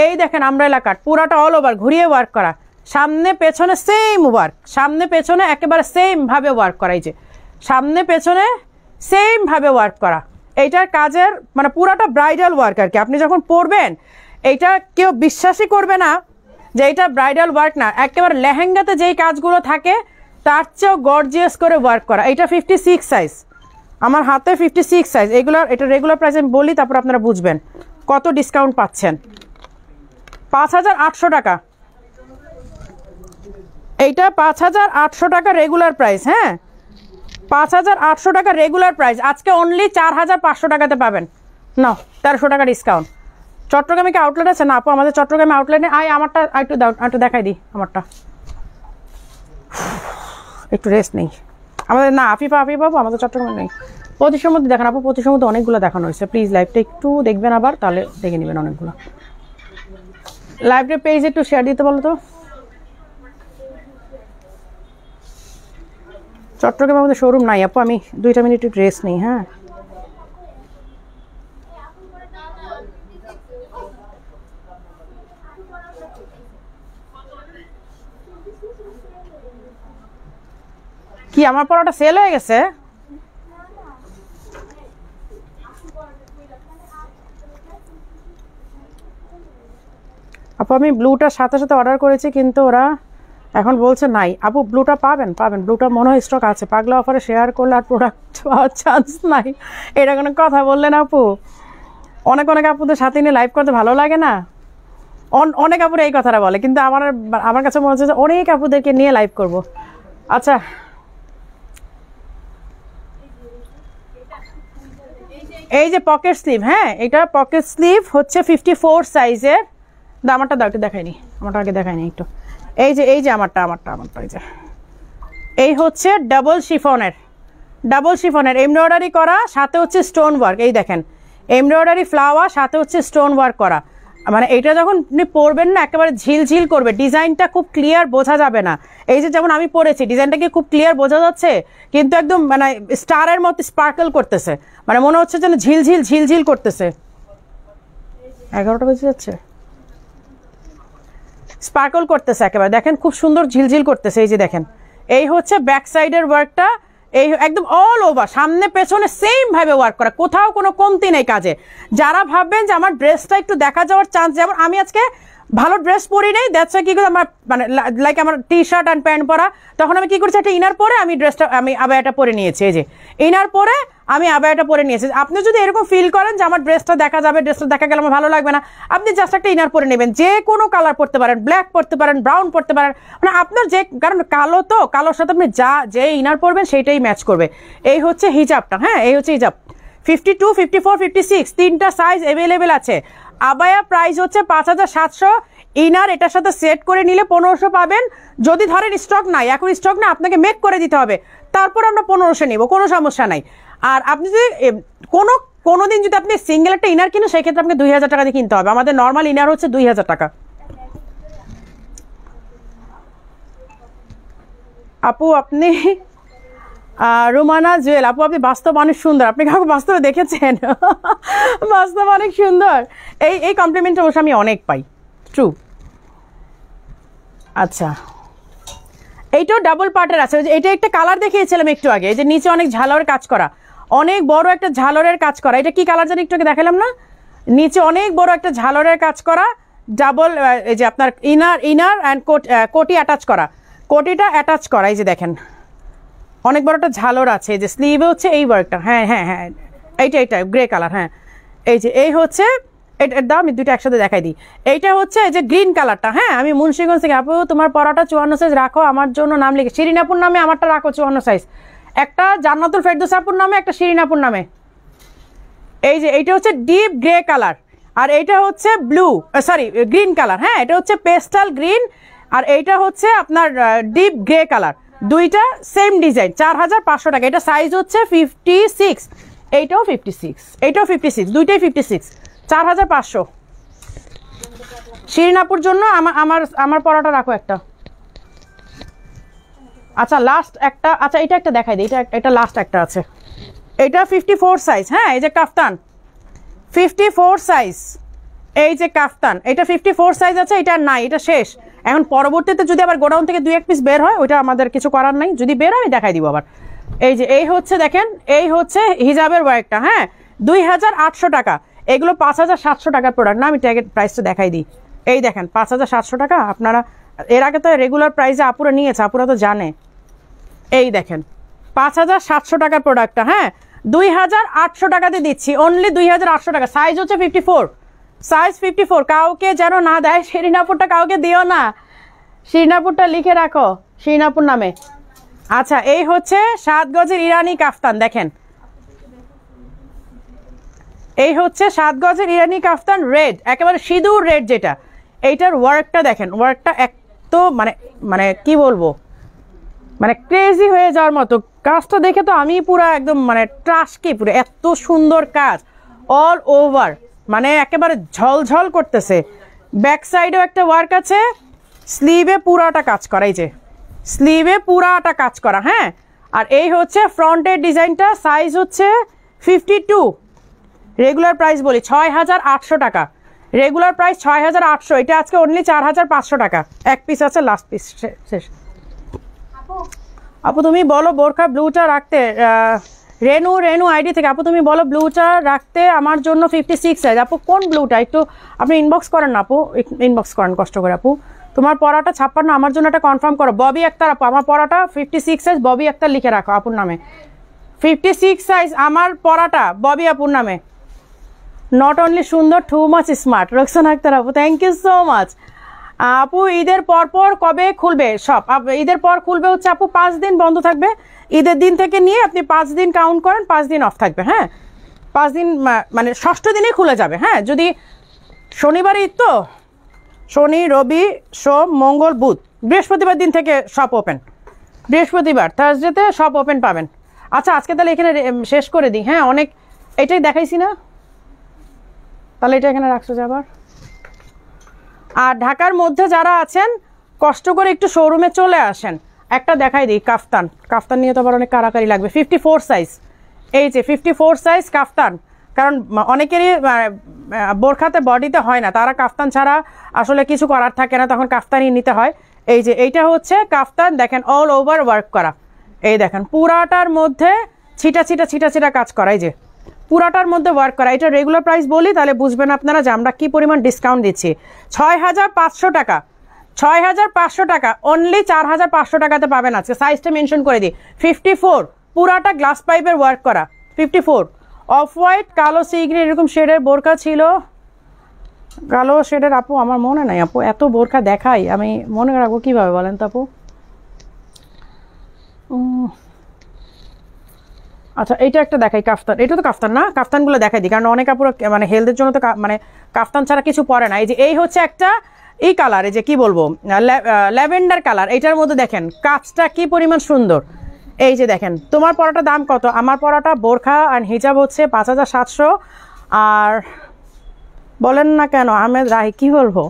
এই দেখেন আমব্রেলা কাট, পুরাটা অল ওভার ঘুরিয়ে ওয়ার্ক করা, সামনে পেছনে সেম ওয়ার্ক, সামনে পেছনে একেবারে সেম ভাবে ওয়ার্ক করা, এই যে সামনে পেছনে সেম ভাবে ওয়ার্ক করা। এইটার কাজের মানে পুরাটা ব্রাইডাল ওয়ার্ক আর কি। আপনি যখন পরবেন এইটা কেউ বিশ্বাসই করবে না যে এটা ব্রাইডাল ওয়ার্ক না, একেবারে লেহেঙ্গাতে যেই কাজগুলো থাকে তার চেয়েও গর্জিয়াস করে ওয়ার্ক করা। এটা 56 সাইজ, আমার হাতে 56 সাইজ। এগুলোর এটা রেগুলার প্রাইস আমি বলি, তারপর আপনারা বুঝবেন কত ডিসকাউন্ট পাচ্ছেন। 5800 টাকা, এইটা 5800 টাকা রেগুলার প্রাইস, হ্যাঁ 5800 টাকা রেগুলার প্রাইস। আজকে অনলি 4500 টাকাতে পাবেন, না 1300 টাকা ডিসকাউন্ট। চট্টগ্রামে কি আউটলেট আছে? না আপু আমাদের চট্টগ্রামে আউটলেট নেই। আমারটা একটু দাও, একটু দেখাই দিই আমারটা, একটু রেস্ট নেই আমাদের। না আফিফা বাবু আমাদের চট্টগ্রামে নেই। 2500 মধ্যে দেখান আপু, 2500 মধ্যে অনেকগুলো দেখানো হয়েছে। প্লিজ লাইভটা একটু দেখবেন আবার, তাহলে দেখে নেবেন অনেকগুলো। লাইভটা পেজ একটু শেয়ার দিতে বলো তো। চট্টগ্রামে আমাদের শোরুম নাই আপু, আমি 2 মিনিট একটু রেস্ট নেই। হ্যাঁ কি আমার পরোটা সেল হয়ে গেছে? আপু আমি ব্লুটার সাথে সাথে অর্ডার করেছি, কিন্তু ওরা এখন বলছে নাই। আপু ব্লুটা পাবেন, ব্লুটা মনে হয় স্টক আছে। পাগলা অফারে শেয়ার করলে আর প্রোডাক্ট পাওয়ার চান্স নাই, এটা কোনো কথা বললেন আপু? অনেক আপুদের সাথে নিয়ে লাইভ করতে ভালো লাগে না? অনেক আপুর এই কথাটা বলে, কিন্তু আমার কাছে মনে হচ্ছে যে অনেক আপুদেরকে নিয়ে লাইভ করব। আচ্ছা, এই যে পকেট স্লিভ, হ্যাঁ এটা পকেট স্লিভ হচ্ছে 54 সাইজের। আমারটা দাও একটু দেখাইনি, আমারটা আগে দেখাইনি একটু। এই যে আমারটা এই যে, এই হচ্ছে ডাবল শিফনের এমব্রয়ডারি করা, সাথে হচ্ছে স্টোন ওয়ার্ক। এই দেখেন এমব্রয়ডারি ফ্লাওয়ার, সাথে হচ্ছে স্টোন ওয়ার্ক করা। মানে এটা যখন আপনি পরবেন না একেবারে ঝিলঝিল করবে, ডিজাইনটা খুব ক্লিয়ার বোঝা যাবে না। এই যে যেমন আমি পরেছি, ডিজাইনটা কি খুব ক্লিয়ার বোঝা যাচ্ছে? কিন্তু একদম মানে স্টারের মতো স্পার্কল করতেছে, মানে মনে হচ্ছে যেন ঝিলঝিল করতেছে। 11টা বেজে যাচ্ছে, স্পার্কল করতেছে একেবারে, দেখেন খুব সুন্দর ঝিলঝিল করতেছে। এই যে দেখেন, এই হচ্ছে ব্যাক সাইডের ওয়ার্কটা, এই একদম অল ওভার সামনে পেছনে সেম ভাবে ওয়ার্ক করা, কোথাও কোনো কমতি নেই কাজে। যারা ভাববেন যে আমার ড্রেসটা একটু দেখা যাওয়ার চান্স, যেমন আমি আজকে ভালো ড্রেস পরি নেই, দ্যাটস কি করে আমার মানে লাইক আমার টি শার্ট অ্যান্ড প্যান্ট পরা, তখন আমি কি করছি একটা ইনার পরে আমি ড্রেসটা আমি আবায়াটা পরে নিয়েছি। এই যে ইনার পরে আমি আবায়াটা পরে নিয়েছি। আপনি যদি এরকম ফিল করেন যে আমার ড্রেসটা দেখা যাবে, ড্রেসটা দেখা গেলে আমার ভালো লাগবে না, আপনি জাস্ট একটা ইনার পরে নেবেন। যে কোনো কালার পরতে পারেন, ব্ল্যাক পরতে পারেন, ব্রাউন পরতে পারেন, মানে আপনার যে, কারণ কালো তো, কালোর সাথে আপনি যে ইনার পরবেন সেইটাই ম্যাচ করবে। এই হচ্ছে হিজাবটা, হ্যাঁ এই হচ্ছে হিজাব। 52, 54, 56 তিনটা সাইজ অ্যাভেলেবেল আছে। আবায়া প্রাইস হচ্ছে 5700। ইনার এটার সাথে সেট করে নিলে 1500 পাবেন। যদি ধরেন স্টক নাই, এখন স্টক না, আপনাকে মেক করে দিতে হবে, তারপর আমরা 1500 নিব, কোনো সমস্যা নাই। আর আপনি যদি কোনো দিন যদি আপনি সিঙ্গেল একটা ইনার কিনেন, সেই ক্ষেত্রে আপনাকে 2000 টাকা দিয়ে কিনতে হবে। আমাদের নর্মাল ইনার হচ্ছে 2000 টাকা। আপু আপনি রুমানা জুয়েল, আপু আপনি বাস্তব অনেক সুন্দর। আপনি কাউকে বাস্তবে দেখেছেন? বাস্তব অনেক সুন্দর, এই কমপ্লিমেন্ট অবশ্য আমি অনেক পাই, ট্রু। আচ্ছা, এইটাও ডাবল পার্টের আছে। এটা একটা কালার দেখিয়েছিলাম একটু আগে, এই যে নিচে অনেক ঝালরের কাজ করা, অনেক বড় একটা ঝালরের কাজ করা। এটা কি কালার জানি একটু আগে দেখালাম না? নিচে অনেক বড় একটা ঝালরের কাজ করা, ডাবল, এই যে আপনার ইনার অ্যান্ড কোটি অ্যাটাচ করা, কোটিটা অ্যাটাচ করা। এই যে দেখেন অনেক বড় একটা ঝালর আছে। এই যে স্লিভে হচ্ছে এই ওয়ার্কটা, হ্যাঁ এইটা গ্রে কালার। হ্যাঁ এই যে এই হচ্ছে এটার দাম, আমি দুটো একসাথে দেখাই দিই। এইটা হচ্ছে এই যে গ্রিন কালারটা, হ্যাঁ আমি মুন্সিগঞ্জ থেকে। আপু তোমার পরাটা 54 সাইজ রাখো, আমার জন্য নাম লিখে। শিরিন আপুর নামে আমারটা রাখো 54 সাইজ, একটা জান্নাতুল ফেরদৌস আপুর নামে, একটা শিরিন আপুর নামে। এই যে এইটা হচ্ছে ডিপ গ্রে কালার, আর এইটা হচ্ছে ব্লু, সরি গ্রিন কালার। হ্যাঁ এটা হচ্ছে পেস্টাল গ্রিন, আর এইটা হচ্ছে আপনার ডিপ গ্রে কালার। দুইটা সেম ডিজাইন, 4500 টাকা। এটা সাইজ হচ্ছে 56, এইটাও 56, এইটাও 56, দুইটাই 56, 4500। শিরিন আপুর জন্য আমার পরাটা রাখো একটা। আচ্ছা লাস্ট একটা, আচ্ছা এটা একটা দেখাই দিই, এটা লাস্ট একটা আছে। এটা 54 সাইজ, হ্যাঁ এই যে কাফতান 54 সাইজ, এই যে কাফতান এটা 54 সাইজ আছে, এটা নাই, এটা শেষ। এখন পরবর্তীতে যদি আবার গোডাউন থেকে 2-1 পিস বের হয়, ওইটা আমাদের কিছু করার নাই, যদি বের হয় আমি দেখাই দিব আবার। এই যে এই হচ্ছে দেখেন, এই হচ্ছে হিজাবের ওয়ার্কটা, হ্যাঁ 2800 টাকা। এগুলো 5700 টাকার প্রোডাক্ট না, আমি ট্যাগের প্রাইসটা দেখাই দিই। এই দেখেন 5700 টাকা। আপনারা এর আগে তো রেগুলার প্রাইসে আপুরা নিয়েছে, আপুরা তো জানে। এই দেখেন 5700 টাকার প্রোডাক্টটা, হ্যাঁ 2800 টাকাতে দিচ্ছি, অনলি 2800 টাকা। সাইজ হচ্ছে 54, সাইজ 54। কাউকে যেন না দেয়, শিরিনাপুরটা কাউকে দিও না, শিরিনাপুরটা লিখে রাখো শিরিনাপুর নামে। আচ্ছা এই হচ্ছে 7 গজের ইরানি কাফতান, দেখেন এই হচ্ছে 7 গজের ইরানি কাফতান, রেড, একেবারে সিঁদুর রেড যেটা। এইটার ওয়ার্কটা দেখেন, ওয়ার্কটা এত মানে কি বলবো, মানে ক্রেজি হয়ে যাওয়ার মতো। কাজটা দেখে তো আমি পুরো একদম মানে ট্রাস্কি, পুরো এত সুন্দর কাজ অল ওভার, মানে একেবারে ঝলঝল করতেছে। ব্যাক সাইডেও একটা ওয়ার্ক আছে, স্লিভে পুরাটা কাজ করা, এই যে স্লিভে পুরাটা কাজ করা, হ্যাঁ। আর এই হচ্ছে ফ্রন্টের ডিজাইনটা, সাইজ হচ্ছে 52। রেগুলার প্রাইস বলি 6800 টাকা, রেগুলার প্রাইস 6800। এটা আজকে অনলি 4500 টাকা। এক পিস আছে, লাস্ট পিস শেষ। আপু তুমি বলো বোরখা ব্লুটা রাখতে, রেনু আইডি থেকে আপু তুমি বলো ব্লুটা রাখতে আমার জন্য 56 সাইজ। আপু কোন ব্লুটা একটু আপনি ইনবক্স করেন না আপু, ইনবক্স করেন কষ্ট করে আপু। তোমার পড়াটা 56, আমার জন্য একটা কনফার্ম করো। ববি আক্তার আপু আমার পড়াটা 56 সাইজ, ববি আক্তার লিখে রাখো আপুর নামে। 56 সাইজ আমার পড়াটা ববি আপুর নামে। নট অনলি সুন্দর, too much smart. Roksana Akter আপু থ্যাংক ইউ সো মাচ। আপু ঈদের পর কবে খুলবে সব? ঈদের পর খুলবে হচ্ছে আপু 5 দিন বন্ধ থাকবে। ঈদের দিন থেকে নিয়ে আপনি 5 দিন কাউন্ট করেন, 5 দিন অফ থাকবে। হ্যাঁ 5 দিন মানে ষষ্ঠ দিনেই খুলে যাবে। হ্যাঁ যদি শনিবার ঈদ তো শনি রবি সোম মঙ্গল বুধ, বৃহস্পতিবার দিন থেকে সব ওপেন। বৃহস্পতিবার থার্সডেতে সব ওপেন পাবেন। আচ্ছা আজকে তাহলে এখানে শেষ করে দিই। হ্যাঁ অনেক এটাই দেখাইছি না, তাহলে এটা এখানে রাখছো যে আবার। আর ঢাকার মধ্যে যারা আছেন কষ্ট করে একটু শোরুমে চলে আসেন, একটা দেখাই দিই কাফতান। কাফতান নিয়ে তো আবার অনেক কারাকারি লাগবে। 54 সাইজ, এই যে 54 সাইজ কাফতান। কারণ অনেকেরই বোরখাতে বডিতে হয় না, তারা কাফতান ছাড়া আসলে কিছু করার থাকে না, তখন কাফতানই নিতে হয়। এই যে এইটা হচ্ছে কাফতান, দেখেন অল ওভার ওয়ার্ক করা। এই দেখেন পুরাটার মধ্যে ছিটা ছিটা ছিটা ছিটা কাজ করা, এই যে পুরাটার মধ্যে ওয়ার্ক করা। এটা রেগুলার প্রাইস বলি তাহলে বুঝবেন আপনারা যে আমরা কি পরিমাণ ডিসকাউন্ট দিচ্ছি। 6500 টাকা, 6500 টাকা, অনলি 4500 টাকাতে পাবেন আজকে। সাইজটা মেনশন করে দিই 54, পুরাটা গ্লাস পাইপের ওয়ার্ক করা 54। অফ হোয়াইট কালো সি গ্রিন এরকম শেডের বোরকা ছিল, কালো শেডের আপু আমার মনে নাই আপু, এত বোরকা দেখাই আমি মনে রাখবো কিভাবে বলেন তো আপু। আচ্ছা এইটা একটা দেখাই কাফতান, এটা তো কাফতান না, কাফতানগুলো দেখাই দিই কারণ অনেক আপুরা মানে হেলথের জন্য তো মানে কাফতান ছাড়া কিছু পরে না। এই যে এই হচ্ছে একটা এই কালার, এই যে কি বলবো ল্যাভেন্ডার কালার, এইটার মধ্যে দেখেন কাজটা কি পরিমাণ সুন্দর। এই যে দেখেন তোমার পরাটা দাম কত? আমার পরাটা বোরখা আর হিজাব হচ্ছে 5700। আর বলেন না কেন আহমেদ রাহি, কি বলবো।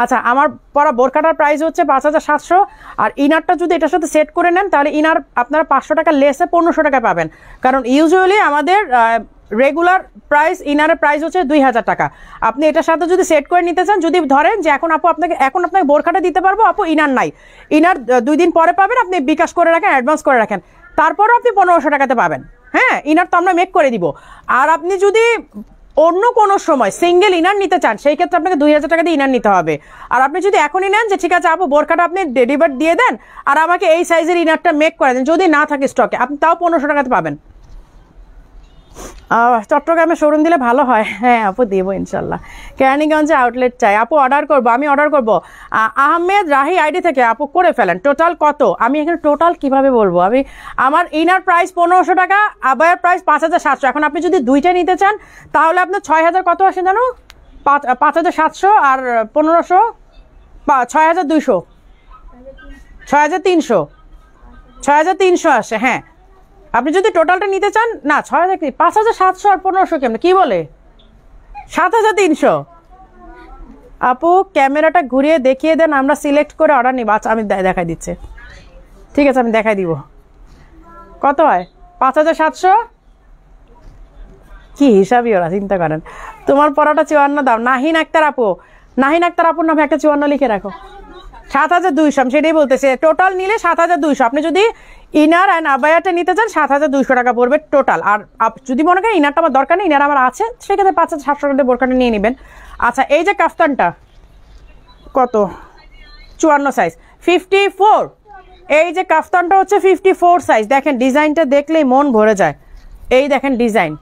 আচ্ছা আমার পরা বোরখাটার প্রাইস হচ্ছে 5700, আর ইনারটা যদি এটার সাথে সেট করে নেন তাহলে ইনার আপনারা 500 টাকা লেসে 1500 টাকা পাবেন। কারণ ইউজুয়ালি আমাদের রেগুলার প্রাইস ইনারের প্রাইস হচ্ছে 2000 টাকা। আপনি এটার সাথে যদি সেট করে নিতে চান, যদি ধরেন যে এখন আপনাকে বোরখাটা দিতে পারবো আপু, ইনার নাই, ইনার 2 দিন পরে পাবেন, আপনি বিকাশ করে রাখেন, অ্যাডভান্স করে রাখেন, তারপরও আপনি 1500 টাকাতে পাবেন। হ্যাঁ ইনার তো আমরা মেক করে দিব। আর আপনি যদি অন্য কোনো সময় সিঙ্গেল ইনার নিতে চান সেই ক্ষেত্রে আপনাকে 2000 টাকা দিয়ে ইনার নিতে হবে। আর আপনি যদি এখনই নেন যে ঠিক আছে আপু বোরখাটা আপনি ডেলিভার দিয়ে দেন আর আমাকে এই সাইজের ইনারটা মেক করে দেন, যদি না থাকে স্টকে আপনি তাও 1500 টাকাতে পাবেন। চট্টগ্রামে শোরুম দিলে ভালো হয়। হ্যাঁ আপু দেবো ইনশাল্লাহ। কেরানীগঞ্জে আউটলেট চাই আপু, অর্ডার করবো, আমি অর্ডার করবো। আহমেদ রাহি আইডি থেকে আপু করে ফেলেন। টোটাল কত? আমি এখানে টোটাল কিভাবে বলবো, আমি আমার ইনার প্রাইস 1500 টাকা, আবায়ের প্রাইস 5700। এখন আপনি যদি দুইটা নিতে চান তাহলে আপনার 6000 কত আসে জানো? 5700 আর 1500 6200, 6300, 6300 আসে। হ্যাঁ আপনি যদি টোটালটা নিতে চান না 6000 5700 আর 1500 কেমন কি বলে 7300। আপু ক্যামেরাটা ঘুরিয়ে দেখিয়ে দেন, আমরা সিলেক্ট করে অর্ডার নিব। আচ্ছা আমি দেখাই দিচ্ছি, ঠিক আছে আমি দেখাই দিব। কত হয়? 5700 কি হিসাবই ওরা, চিন্তা করেন। তোমার পড়াটা 54 দাম। নাহিন আক্তার আপু, নাহিন আক্তার আপুর নামে একটা 54 লিখে রাখো। 7200, আমি সেটাই বলতেছি, টোটাল নিলে 7200। আপনি যদি ইনার অ্যান্ড আবায়াটা নিতে চান 7200 টাকা পড়বে টোটাল। আর যদি মনে করেন ইনারটা আমার দরকার নেই, ইনার আমার আছে, সেক্ষেত্রে 5700 টাকা বোরখাটা নিয়ে নেবেন। আচ্ছা এই যে কাফতানটা কত? 54 সাইজ 54। এই যে কাফতানটা হচ্ছে 54 সাইজ। দেখেন ডিজাইনটা দেখলেই মন ভরে যায়। এই দেখেন ডিজাইন,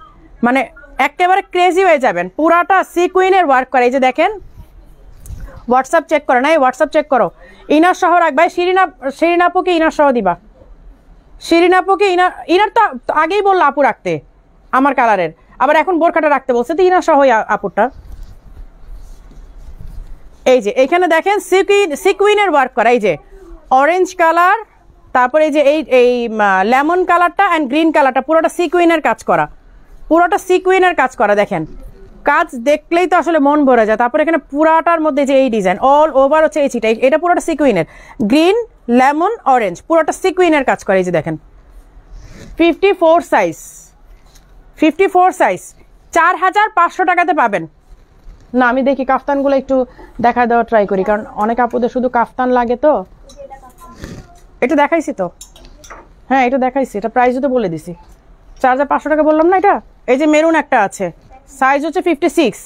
মানে একেবারে ক্রেজি হয়ে যাবেন। পুরাটা সিকুইনের ওয়ার্ক করে। এই যে দেখেন হোয়াটসঅ্যাপ চেক করো না, এই হোয়াটসঅ্যাপ চেক করো। ইনার সহ রাখবে। শিরিন আপুকে ইনার সহ দিবা। শিরিন আপুকে ইনার তো আগেই বললো আপু রাখতে আমার কালারের, আবার এখন বোরখাটা রাখতে বলছে, তো ইনার সহ আপুরটা। এই যে এইখানে দেখেন সিকুইনের ওয়ার্ক করা। এই যে অরেঞ্জ কালার, তারপরে এই যে এই লেমন কালারটা অ্যান্ড গ্রিন কালারটা পুরোটা সিকুইনের কাজ করা, পুরোটা সিকুইনের কাজ করা। দেখেন কাজ দেখলেই তো আসলে মন ভরে যায়। তারপরে এখানে পুরাটার মধ্যে যে এই ডিজাইন অল ওভার হচ্ছে এই চিটা, এটা পুরোটা সিকুইনের, গ্রিন লেমন অরেঞ্জ পুরোটা সিকুইনের কাজ করে। এই যে দেখেন 54 সাইজ, 54 সাইজ 4500 টাকাতে পাবেন। না আমি দেখি কাফতানগুলো একটু দেখা দেওয়া ট্রাই করি, কারণ অনেক আপুদের শুধু কাফতান লাগে তো। এটা দেখাইছি তো, হ্যাঁ এটা দেখাইছি, এটা প্রাইসও তো বলে দিছি, 4500 টাকা বললাম না এটা। এই যে মেরুন একটা আছে, সাইজ হচ্ছে 56,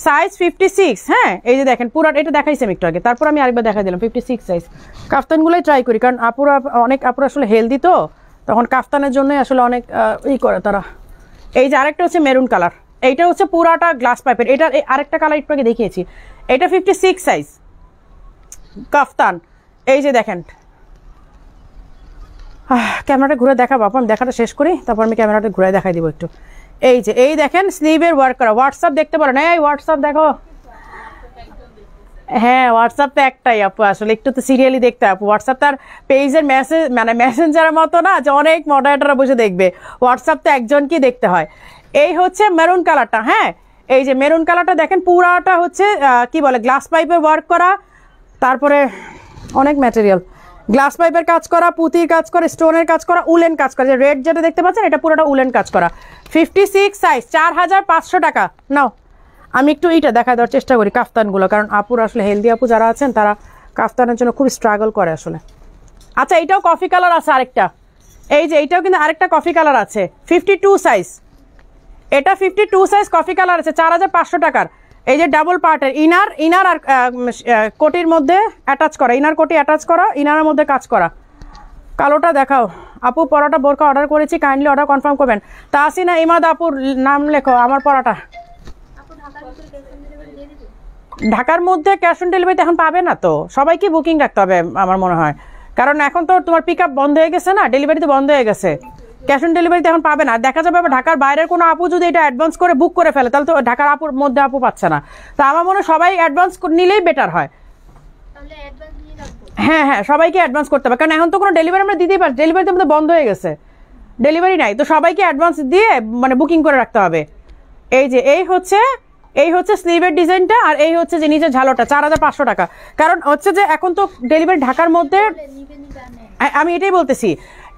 সাইজ 56। হ্যাঁ এই যে দেখেন পুরো এটা দেখাইছি আমি একটু আগে, তারপর আমি আরেকবার দেখাই দিলাম 56 সাইজ। কাফতানগুলোই ট্রাই করি, কারণ আপুরা অনেক আপুরা আসলে হেলদি, তো তখন কাফতানের জন্যই আসলে অনেক করে তারা। এই যে আরেকটা হচ্ছে মেরুন কালার, এইটা হচ্ছে পুরাটা গ্লাস পাইপের। এটা আরেকটা কালার একটু আগে দেখিয়েছি, এটা 56 সাইজ কাফতান। এই যে দেখেন, ক্যামেরাটা ঘুরে দেখাবো আপু, আমি দেখাটা শেষ করি তারপর আমি ক্যামেরাটা ঘুরে দেখাই দিব একটু। এই যে এই দেখেন স্লিভের ওয়ার্ক করা, হোয়াটসঅ্যাপ দেখতে পারেন, এই হোয়াটসঅ্যাপ দেখো। হ্যাঁ হোয়াটসঅ্যাপ তো একটাই আপু, আসলে একটু তো সিরিয়ালি দেখতে আপু, হোয়াটসঅ্যাপ তার পেজের মেসেজ মানে মেসেঞ্জারের মতো না যে অনেক মডারেটররা বসে দেখবে, হোয়াটসঅ্যাপ তো একজনকেই দেখতে হয়। এই হচ্ছে মেরুন কালারটা, হ্যাঁ এই যে মেরুন কালারটা দেখেন পুরাটা হচ্ছে কি বলে গ্লাস পাইপের ওয়ার্ক করা, তারপরে অনেক ম্যাটেরিয়াল, গ্লাস পাইপের কাজ করা, পুঁতির কাজ করা, স্টোনের কাজ করা, উলেন কাজ করা, যে রেড যেটা দেখতে পাচ্ছেন এটা পুরোটা উলেন কাজ করা, 56 সাইজ, 4500 টাকা। নাও আমি একটু এইটা দেখা দেওয়ার চেষ্টা করি কাফতানগুলো, কারণ আপুর আসলে হেলদি আপু যারা আছেন তারা কাফতানের জন্য খুব স্ট্রাগল করে আসলে। আচ্ছা এইটাও কফি কালার আছে আরেকটা, এই যে এইটাও কিন্তু আরেকটা কফি কালার আছে, 52 সাইজ, এটা 52 সাইজ কফি কালার আছে, 4500 টাকার। এই যে ডাবল পার্টের ইনার আর কোটির মধ্যে অ্যাটাচ করা, ইনার কোটি অ্যাটাচ করা, ইনারের মধ্যে কাজ করা। কালোটা দেখাও আপু, পরাটা বোরকা অর্ডার করেছি, কাইন্ডলি অর্ডার কনফার্ম করবেন। তাহসিনা ইমাদ আপুর নাম লেখো, আমার পরাটা। ঢাকার মধ্যে ক্যাশ অন ডেলিভারিতে এখন পাবে না তো, সবাইকে বুকিং রাখতে হবে আমার মনে হয়, কারণ এখন তো তোমার পিক আপ বন্ধ হয়ে গেছে না, ডেলিভারি তো বন্ধ হয়ে গেছে, ক্যাশ অন ডেলিভারিতে এখন পাবে না। দেখা যাবে ঢাকার বাইরের কোনো আপু যদি এটা অ্যাডভান্স করে বুক করে ফেলে তাহলে তো ঢাকার আপুর মধ্যে আপু পাচ্ছে না, তো আমার মনে হয় সবাই অ্যাডভান্স নিলেই বেটার হয়। হ্যাঁ হ্যাঁ সবাইকে অ্যাডভান্স করতে হবে, কারণ এখন তো কোনো ডেলিভারি আমরা দিতেই পারছি, ডেলিভারি তো আমাদের বন্ধ হয়ে গেছে, ডেলিভারি নাই, তো সবাইকে অ্যাডভান্স দিয়ে মানে বুকিং করে রাখতে হবে। এই যে এই হচ্ছে স্লিভের ডিজাইনটা, আর এই হচ্ছে যে নিচে ঝালোটা, 4500 টাকা। কারণ হচ্ছে যে এখন তো ডেলিভারি ঢাকার মধ্যে, আমি এটাই বলতেছি,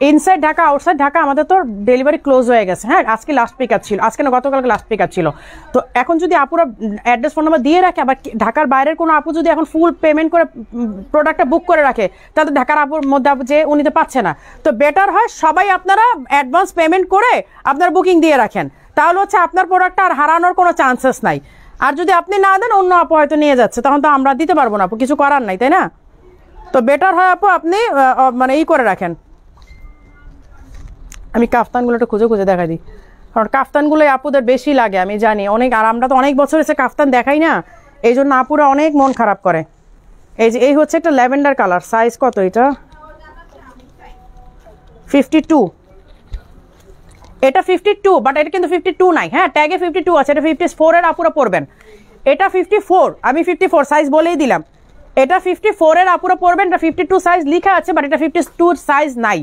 ইনসাইড ঢাকা আউটসাইড ঢাকা আমাদের তো ডেলিভারি ক্লোজ হয়ে গেছে। হ্যাঁ আজকে লাস্ট পিক আপ ছিল, আজকে না গতকালকে লাস্ট পিক আপ ছিল, তো এখন যদি আপুরা অ্যাড্রেস ফোন নাম্বার দিয়ে রাখে, আবার ঢাকার বাইরের কোনো আপু যদি এখন ফুল পেমেন্ট করে প্রোডাক্টটা বুক করে রাখে, তাহলে ঢাকার আপুর মধ্যে যে উনি তো পাচ্ছে না, তো বেটার হয় সবাই আপনারা অ্যাডভান্স পেমেন্ট করে আপনার বুকিং দিয়ে রাখেন, তাহলে হচ্ছে আপনার প্রোডাক্টটা আর হারানোর কোনো চান্সেস নাই। আর যদি আপনি না দেন অন্য আপু হয়তো নিয়ে যাচ্ছে, তখন তো আমরা দিতে পারবো না আপু, কিছু করার নাই, তাই না? তো বেটার হয় আপু আপনি মানে করে রাখেন। আমি কাফতানগুলো একটু খুঁজে খুঁজে দেখা দিই, কারণ কাফতানগুলোই আপুদের বেশি লাগে আমি জানি অনেক, আর আমরা তো অনেক বছর এসে কাফতান দেখাই না, এই জন্য আপুরা অনেক মন খারাপ করে। এই যে এই হচ্ছে একটা ল্যাভেন্ডার কালার, সাইজ কত এটা? 52, এটা 52, বাট এটা কিন্তু 52 নাই, হ্যাঁ ট্যাগে 52 আছে, এটা 54 এর আপুরা পড়বেন, এটা 54, আমি 54 সাইজ বলেই দিলাম, এটা 54 এর আপুরা পড়বেন, এটা 52 সাইজ লেখা আছে, বাট এটা 52 সাইজ নাই,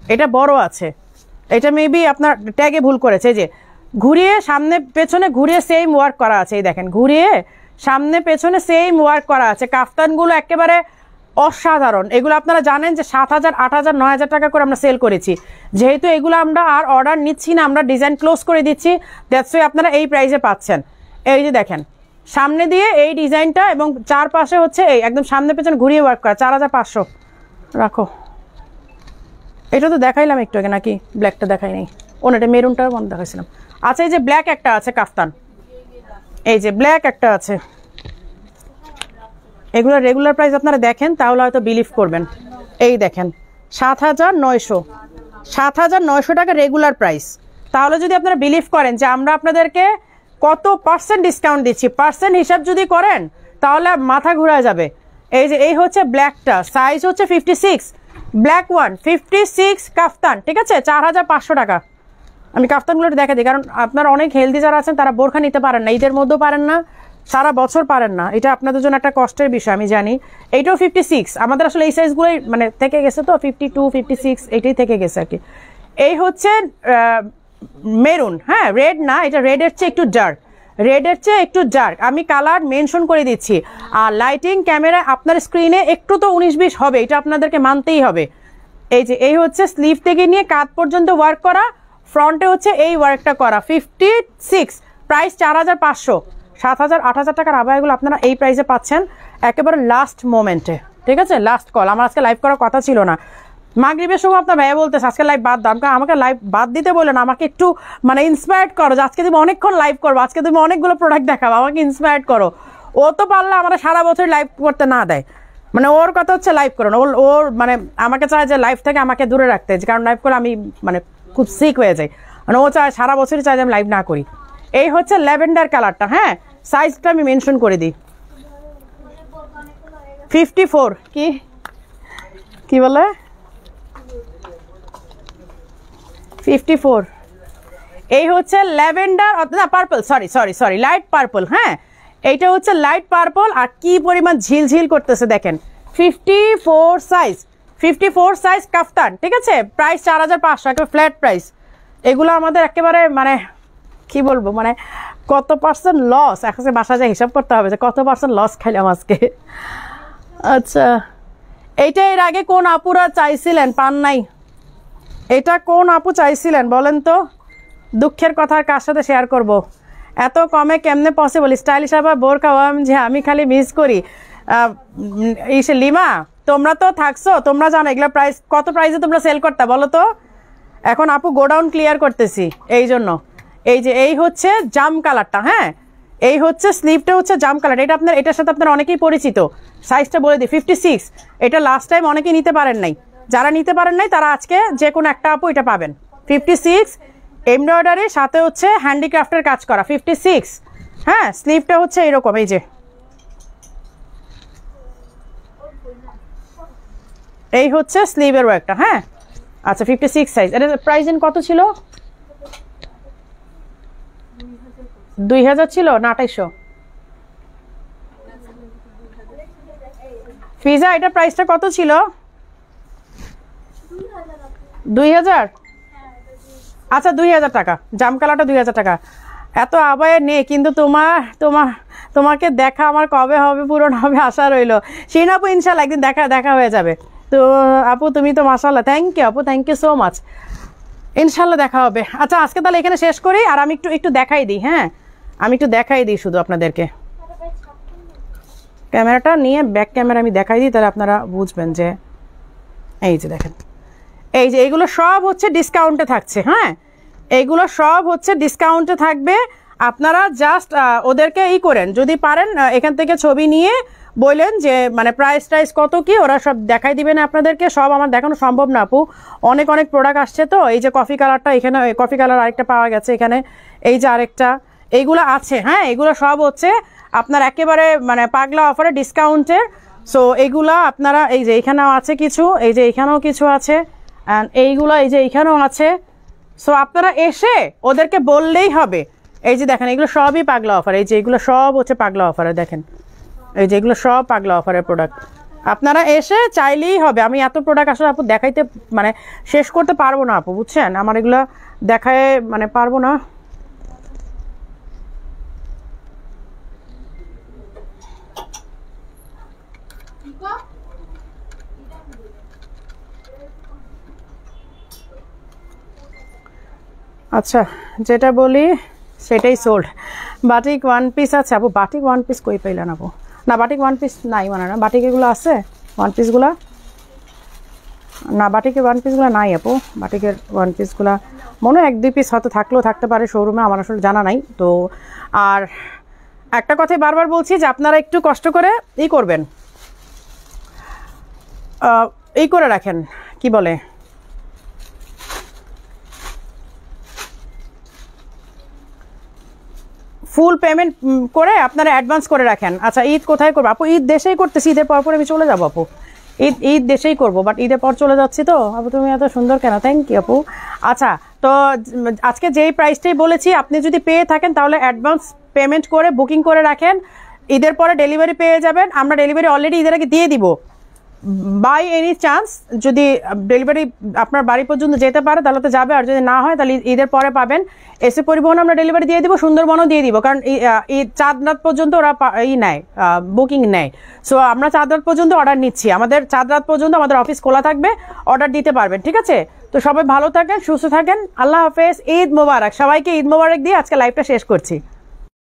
এটা বড় আছে, এটা মেবি আপনার ট্যাগে ভুল করেছে। যে ঘুরিয়ে সামনে পেছনে ঘুরিয়ে সেম ওয়ার্ক করা আছে, এই দেখেন ঘুরিয়ে সামনে পেছনে সেম ওয়ার্ক করা আছে। কাফতানগুলো একেবারে অসাধারণ, এগুলো আপনারা জানেন যে 7000, 8000, 9000 টাকা করে আমরা সেল করেছি, যেহেতু এগুলো আমরা আর অর্ডার নিচ্ছি না, আমরা ডিজাইন ক্লোজ করে দিচ্ছি, দ্যাটস ওয়াই আপনারা এই প্রাইসে পাচ্ছেন। এই যে দেখেন সামনে দিয়ে এই ডিজাইনটা, এবং চারপাশে হচ্ছে এই একদম সামনে পেছনে ঘুরিয়ে ওয়ার্ক করা, 4500 রাখো। এটা তো দেখাইলাম একটু আগে নাকি? ব্ল্যাকটা দেখাই নাই, ওনাটা মেরুনটা মনে দেখাইছিলাম। আচ্ছা এই যে ব্ল্যাক একটা আছে কাফতান, এই যে ব্ল্যাক একটা আছে, এগুলো রেগুলার প্রাইস আপনারা দেখেন তাহলে হয়তো বিলিভ করবেন। এই দেখেন 7900 টাকা রেগুলার প্রাইস, তাহলে যদি আপনারা বিলিভ করেন যে আমরা আপনাদেরকে কত পার্সেন্ট ডিসকাউন্ট দিচ্ছি, পার্সেন্ট হিসাব যদি করেন তাহলে মাথা ঘুরে যাবে। এই যে এই হচ্ছে ব্ল্যাকটা, সাইজ হচ্ছে 56, ব্ল্যাক ওয়ান 56 কাফতান, ঠিক আছে, 4500 টাকা। আমি কাফতানগুলো দেখা দিই, কারণ আপনারা অনেক হেলদি যারা আছেন তারা বোরখা নিতে পারেন না, ঈদের মধ্যেও পারেন না, সারা বছর পারেন না, এটা আপনাদের জন্য একটা কষ্টের বিষয় আমি জানি। এইটাও 56, আমাদের আসলে এই সাইজগুলোই মানে থেকে গেছে, তো 52, 56 এইটাই থেকে গেছে আর কি। এই হচ্ছে মেরুন, হ্যাঁ রেড না, এটা রেডের চেয়ে একটু ডার্ক, রেডের চেয়ে একটু ডার্ক, আমি কালার মেনশন করে দিচ্ছি। আর লাইটিং ক্যামেরা আপনার স্ক্রিনে একটু তো 19-20 হবে, এটা আপনাদেরকে মানতেই হবে। এই যে এই হচ্ছে স্লিভ থেকে নিয়ে কাঁধ পর্যন্ত ওয়ার্ক করা, ফ্রন্টে হচ্ছে এই ওয়ার্কটা করা, 56, প্রাইস 4500। 7000, 8000 টাকার আবায়াগুলো আপনারা এই প্রাইসে পাচ্ছেন একেবারে লাস্ট মোমেন্টে, ঠিক আছে, লাস্ট কল, আমার আজকে লাইভ করার কথা ছিল না, মাগরিবের সময় আপনার ভাইয়া বলতেছে আজকে লাইভ বাদ দাও, আমাকে লাইভ বাদ দিতে বললেন, আমাকে একটু মানে ইন্সপায়ার্ড করো যে আজকে তুমি অনেকক্ষণ লাইভ করবো, আজকে তুমি অনেকগুলো প্রোডাক্ট দেখাবো, আমাকে ইন্সপায়ার্ড করো। ও তো পারলে আমার সারা বছর লাইভ করতে না দেয়, মানে ওর কথা হচ্ছে লাইভ করো না, ওর মানে আমাকে চায় যে লাইভ থেকে আমাকে দূরে রাখতে, কারণ লাইভ করলে আমি মানে খুব সিক হয়ে যাই, মানে ও চায় সারা বছরই চায় যে আমি লাইভ না করি। এই হচ্ছে ল্যাভেন্ডার কালারটা, হ্যাঁ সাইজটা আমি মেনশন করে দিই 54। কি বলে 54। এই হচ্ছে ল্যাভেন্ডার না পার্পল, সরি লাইট পার্পল। হ্যাঁ এইটা হচ্ছে লাইট পার্পল, আর কি পরিমাণ ঝিলঝিল করতেছে দেখেন। 54 সাইজ, 54 সাইজ কাফতান, ঠিক আছে। প্রাইস 4500, একেবারে ফ্ল্যাট প্রাইস। এগুলো আমাদের একেবারে মানে কি বলবো, মানে কত পার্সেন্ট লস, এখন বাসা যায় হিসাব করতে হবে যে কত পার্সেন্ট লস খাইলাম আজকে। আচ্ছা এইটা এর আগে কোন আপুরা চাইছিলেন পান নাই? এটা কোন আপু চাইছিলেন বলেন তো? দুঃখের কথা কার সাথে শেয়ার করব, এত কমে কেমনে পসিবল? স্টাইলিশ আবার বোরকা যে আমি খালি মিস করি। লিমা তোমরা তো থাকছো, তোমরা জানো এগুলো প্রাইস কত, প্রাইসে তোমরা সেল করতে বলো তো। এখন আপু গোডাউন ক্লিয়ার করতেছি এই জন্য। এই যে এই হচ্ছে জাম কালারটা, হ্যাঁ এই হচ্ছে স্লিভটা হচ্ছে জাম কালার। এটা আপনার এটার সাথে আপনার অনেকেই পরিচিত। সাইজটা বলে দিই 56। এটা লাস্ট টাইম অনেকেই নিতে পারেন নাই, যারা নিতে পারেন নাই তারা আজকে যে কোনো একটা আপু এটা পাবেন। 56 এমব্রয়ডারি সাথে হচ্ছে হ্যান্ডিক্রাফটের কাজ করা 56। হ্যাঁ স্লিভটা হচ্ছে এরকম, এই যে এই হচ্ছে স্লিভের ওয়ার্কটা। হ্যাঁ আচ্ছা 56 সাইজ। এটা প্রাইস কত ছিল? 2000 ছিল না 2800? ফিজা এটা প্রাইসটা কত ছিল? 2000। আচ্ছা 2000 টাকা, জাম কালারটা 2000 টাকা। এত আবায়ে নেই কিন্তু তোমাকে দেখা আমার কবে হবে, পূরণ হবে আশা রইল। শিন আপু ইনশাল্লাহ একদিন দেখা হয়ে যাবে। তো আপু তুমি তো মাশাআল্লাহ, থ্যাংক ইউ আপু, থ্যাংক ইউ সো মাচ, ইনশাল্লাহ দেখা হবে। আচ্ছা আজকে তাহলে এখানে শেষ করি, আর আমি একটু দেখাই দিই। হ্যাঁ আমি একটু দেখাই দিই শুধু আপনাদেরকে, ক্যামেরাটা নিয়ে ব্যাক ক্যামেরা আমি দেখাই দিই, তাহলে আপনারা বুঝবেন যে এই যে দেখেন, এই যে এইগুলো সব হচ্ছে ডিসকাউন্টে থাকছে। হ্যাঁ এইগুলো সব হচ্ছে ডিসকাউন্টে থাকবে। আপনারা জাস্ট ওদেরকে করেন, যদি পারেন এখান থেকে ছবি নিয়ে বললেন যে মানে প্রাইস কত কি, ওরা সব দেখাই দিবেন আপনাদেরকে। সব আমার দেখানো সম্ভব না আপু, অনেক প্রোডাক্ট আসছে তো। এই যে কফি কালারটা, এখানে কফি কালার আরেকটা পাওয়া গেছে এখানে, এই যে আরেকটা, এইগুলো আছে। হ্যাঁ এগুলো সব হচ্ছে আপনার একেবারে মানে পাগলা অফারে ডিসকাউন্টের। সো এইগুলা আপনারা এই যে এখানেও আছে কিছু, এই যে এখানেও কিছু আছে, অ্যান্ড এইগুলো এই যে এইখানেও আছে। সো আপনারা এসে ওদেরকে বললেই হবে। এই যে দেখেন এগুলো সবই পাগলা অফার, এই যে এগুলো সব হচ্ছে পাগলা অফারে, দেখেন এই যে এগুলো সব পাগলা অফারের প্রোডাক্ট। আপনারা এসে চাইলেই হবে। আমি এত প্রোডাক্ট আসলে আপু দেখাইতে মানে শেষ করতে পারবো না আপু, বুঝছেন, আমার এগুলো দেখায় মানে পারবো না। আচ্ছা যেটা বলি সেটাই সোল্ড। বাটিক ওয়ান পিস আছে আপু, বাটিক ওয়ান পিস কই পাইলেন আপু? না বাটিক ওয়ান পিস নাই, মানে না বাটিক এগুলো আছে ওয়ান পিসগুলা, না বাটিকের ওয়ান পিসগুলো নাই আপু। বাটিকের ওয়ান পিসগুলা মনে হয় 1-2 পিস হয়তো থাকলেও থাকতে পারে শোরুমে, আমার আসলে জানা নাই তো। আর একটা কথাই বারবার বলছি যে আপনারা একটু কষ্ট করে করবেন, করে রাখেন, কি বলে ফুল পেমেন্ট করে আপনারা অ্যাডভান্স করে রাখেন। আচ্ছা ঈদ কোথায় করবো আপু? ঈদ দেশেই করতেছি, ঈদের পর আমি চলে যাবো আপু। ঈদ দেশেই করবো, বাট ঈদের পর চলে যাচ্ছি তো। আপু তুমি এত সুন্দর কেন, থ্যাংক ইউ আপু। আচ্ছা তো আজকে যেই প্রাইসটাই বলেছি আপনি যদি পেয়ে থাকেন তাহলে অ্যাডভান্স পেমেন্ট করে বুকিং করে রাখেন, ঈদের পরে ডেলিভারি পেয়ে যাবেন। আমরা ডেলিভারি অলরেডি ঈদের আগে দিয়ে দিব। বাই এনি চান্স যদি ডেলিভারি আপনার বাড়ি পর্যন্ত যেতে পারে তাহলে তো যাবে, আর যদি না হয় তাহলে ঈদের পরে পাবেন। এসে পরিবহন আমরা ডেলিভারি দিয়ে দিব, সুন্দরবনও দিয়ে দিব, কারণ এই চাঁদ রাত পর্যন্ত ওরা নেয়, বুকিং নেয়। সো আমরা চাঁদ রাত পর্যন্ত অর্ডার নিচ্ছি, আমাদের চাঁদ রাত পর্যন্ত আমাদের অফিস খোলা থাকবে, অর্ডার দিতে পারবেন, ঠিক আছে? তো সবাই ভালো থাকেন, সুস্থ থাকেন, আল্লাহ হাফেজ, ঈদ মোবারক সবাইকে। ঈদ মোবারক দিয়ে আজকে লাইভটা শেষ করছি।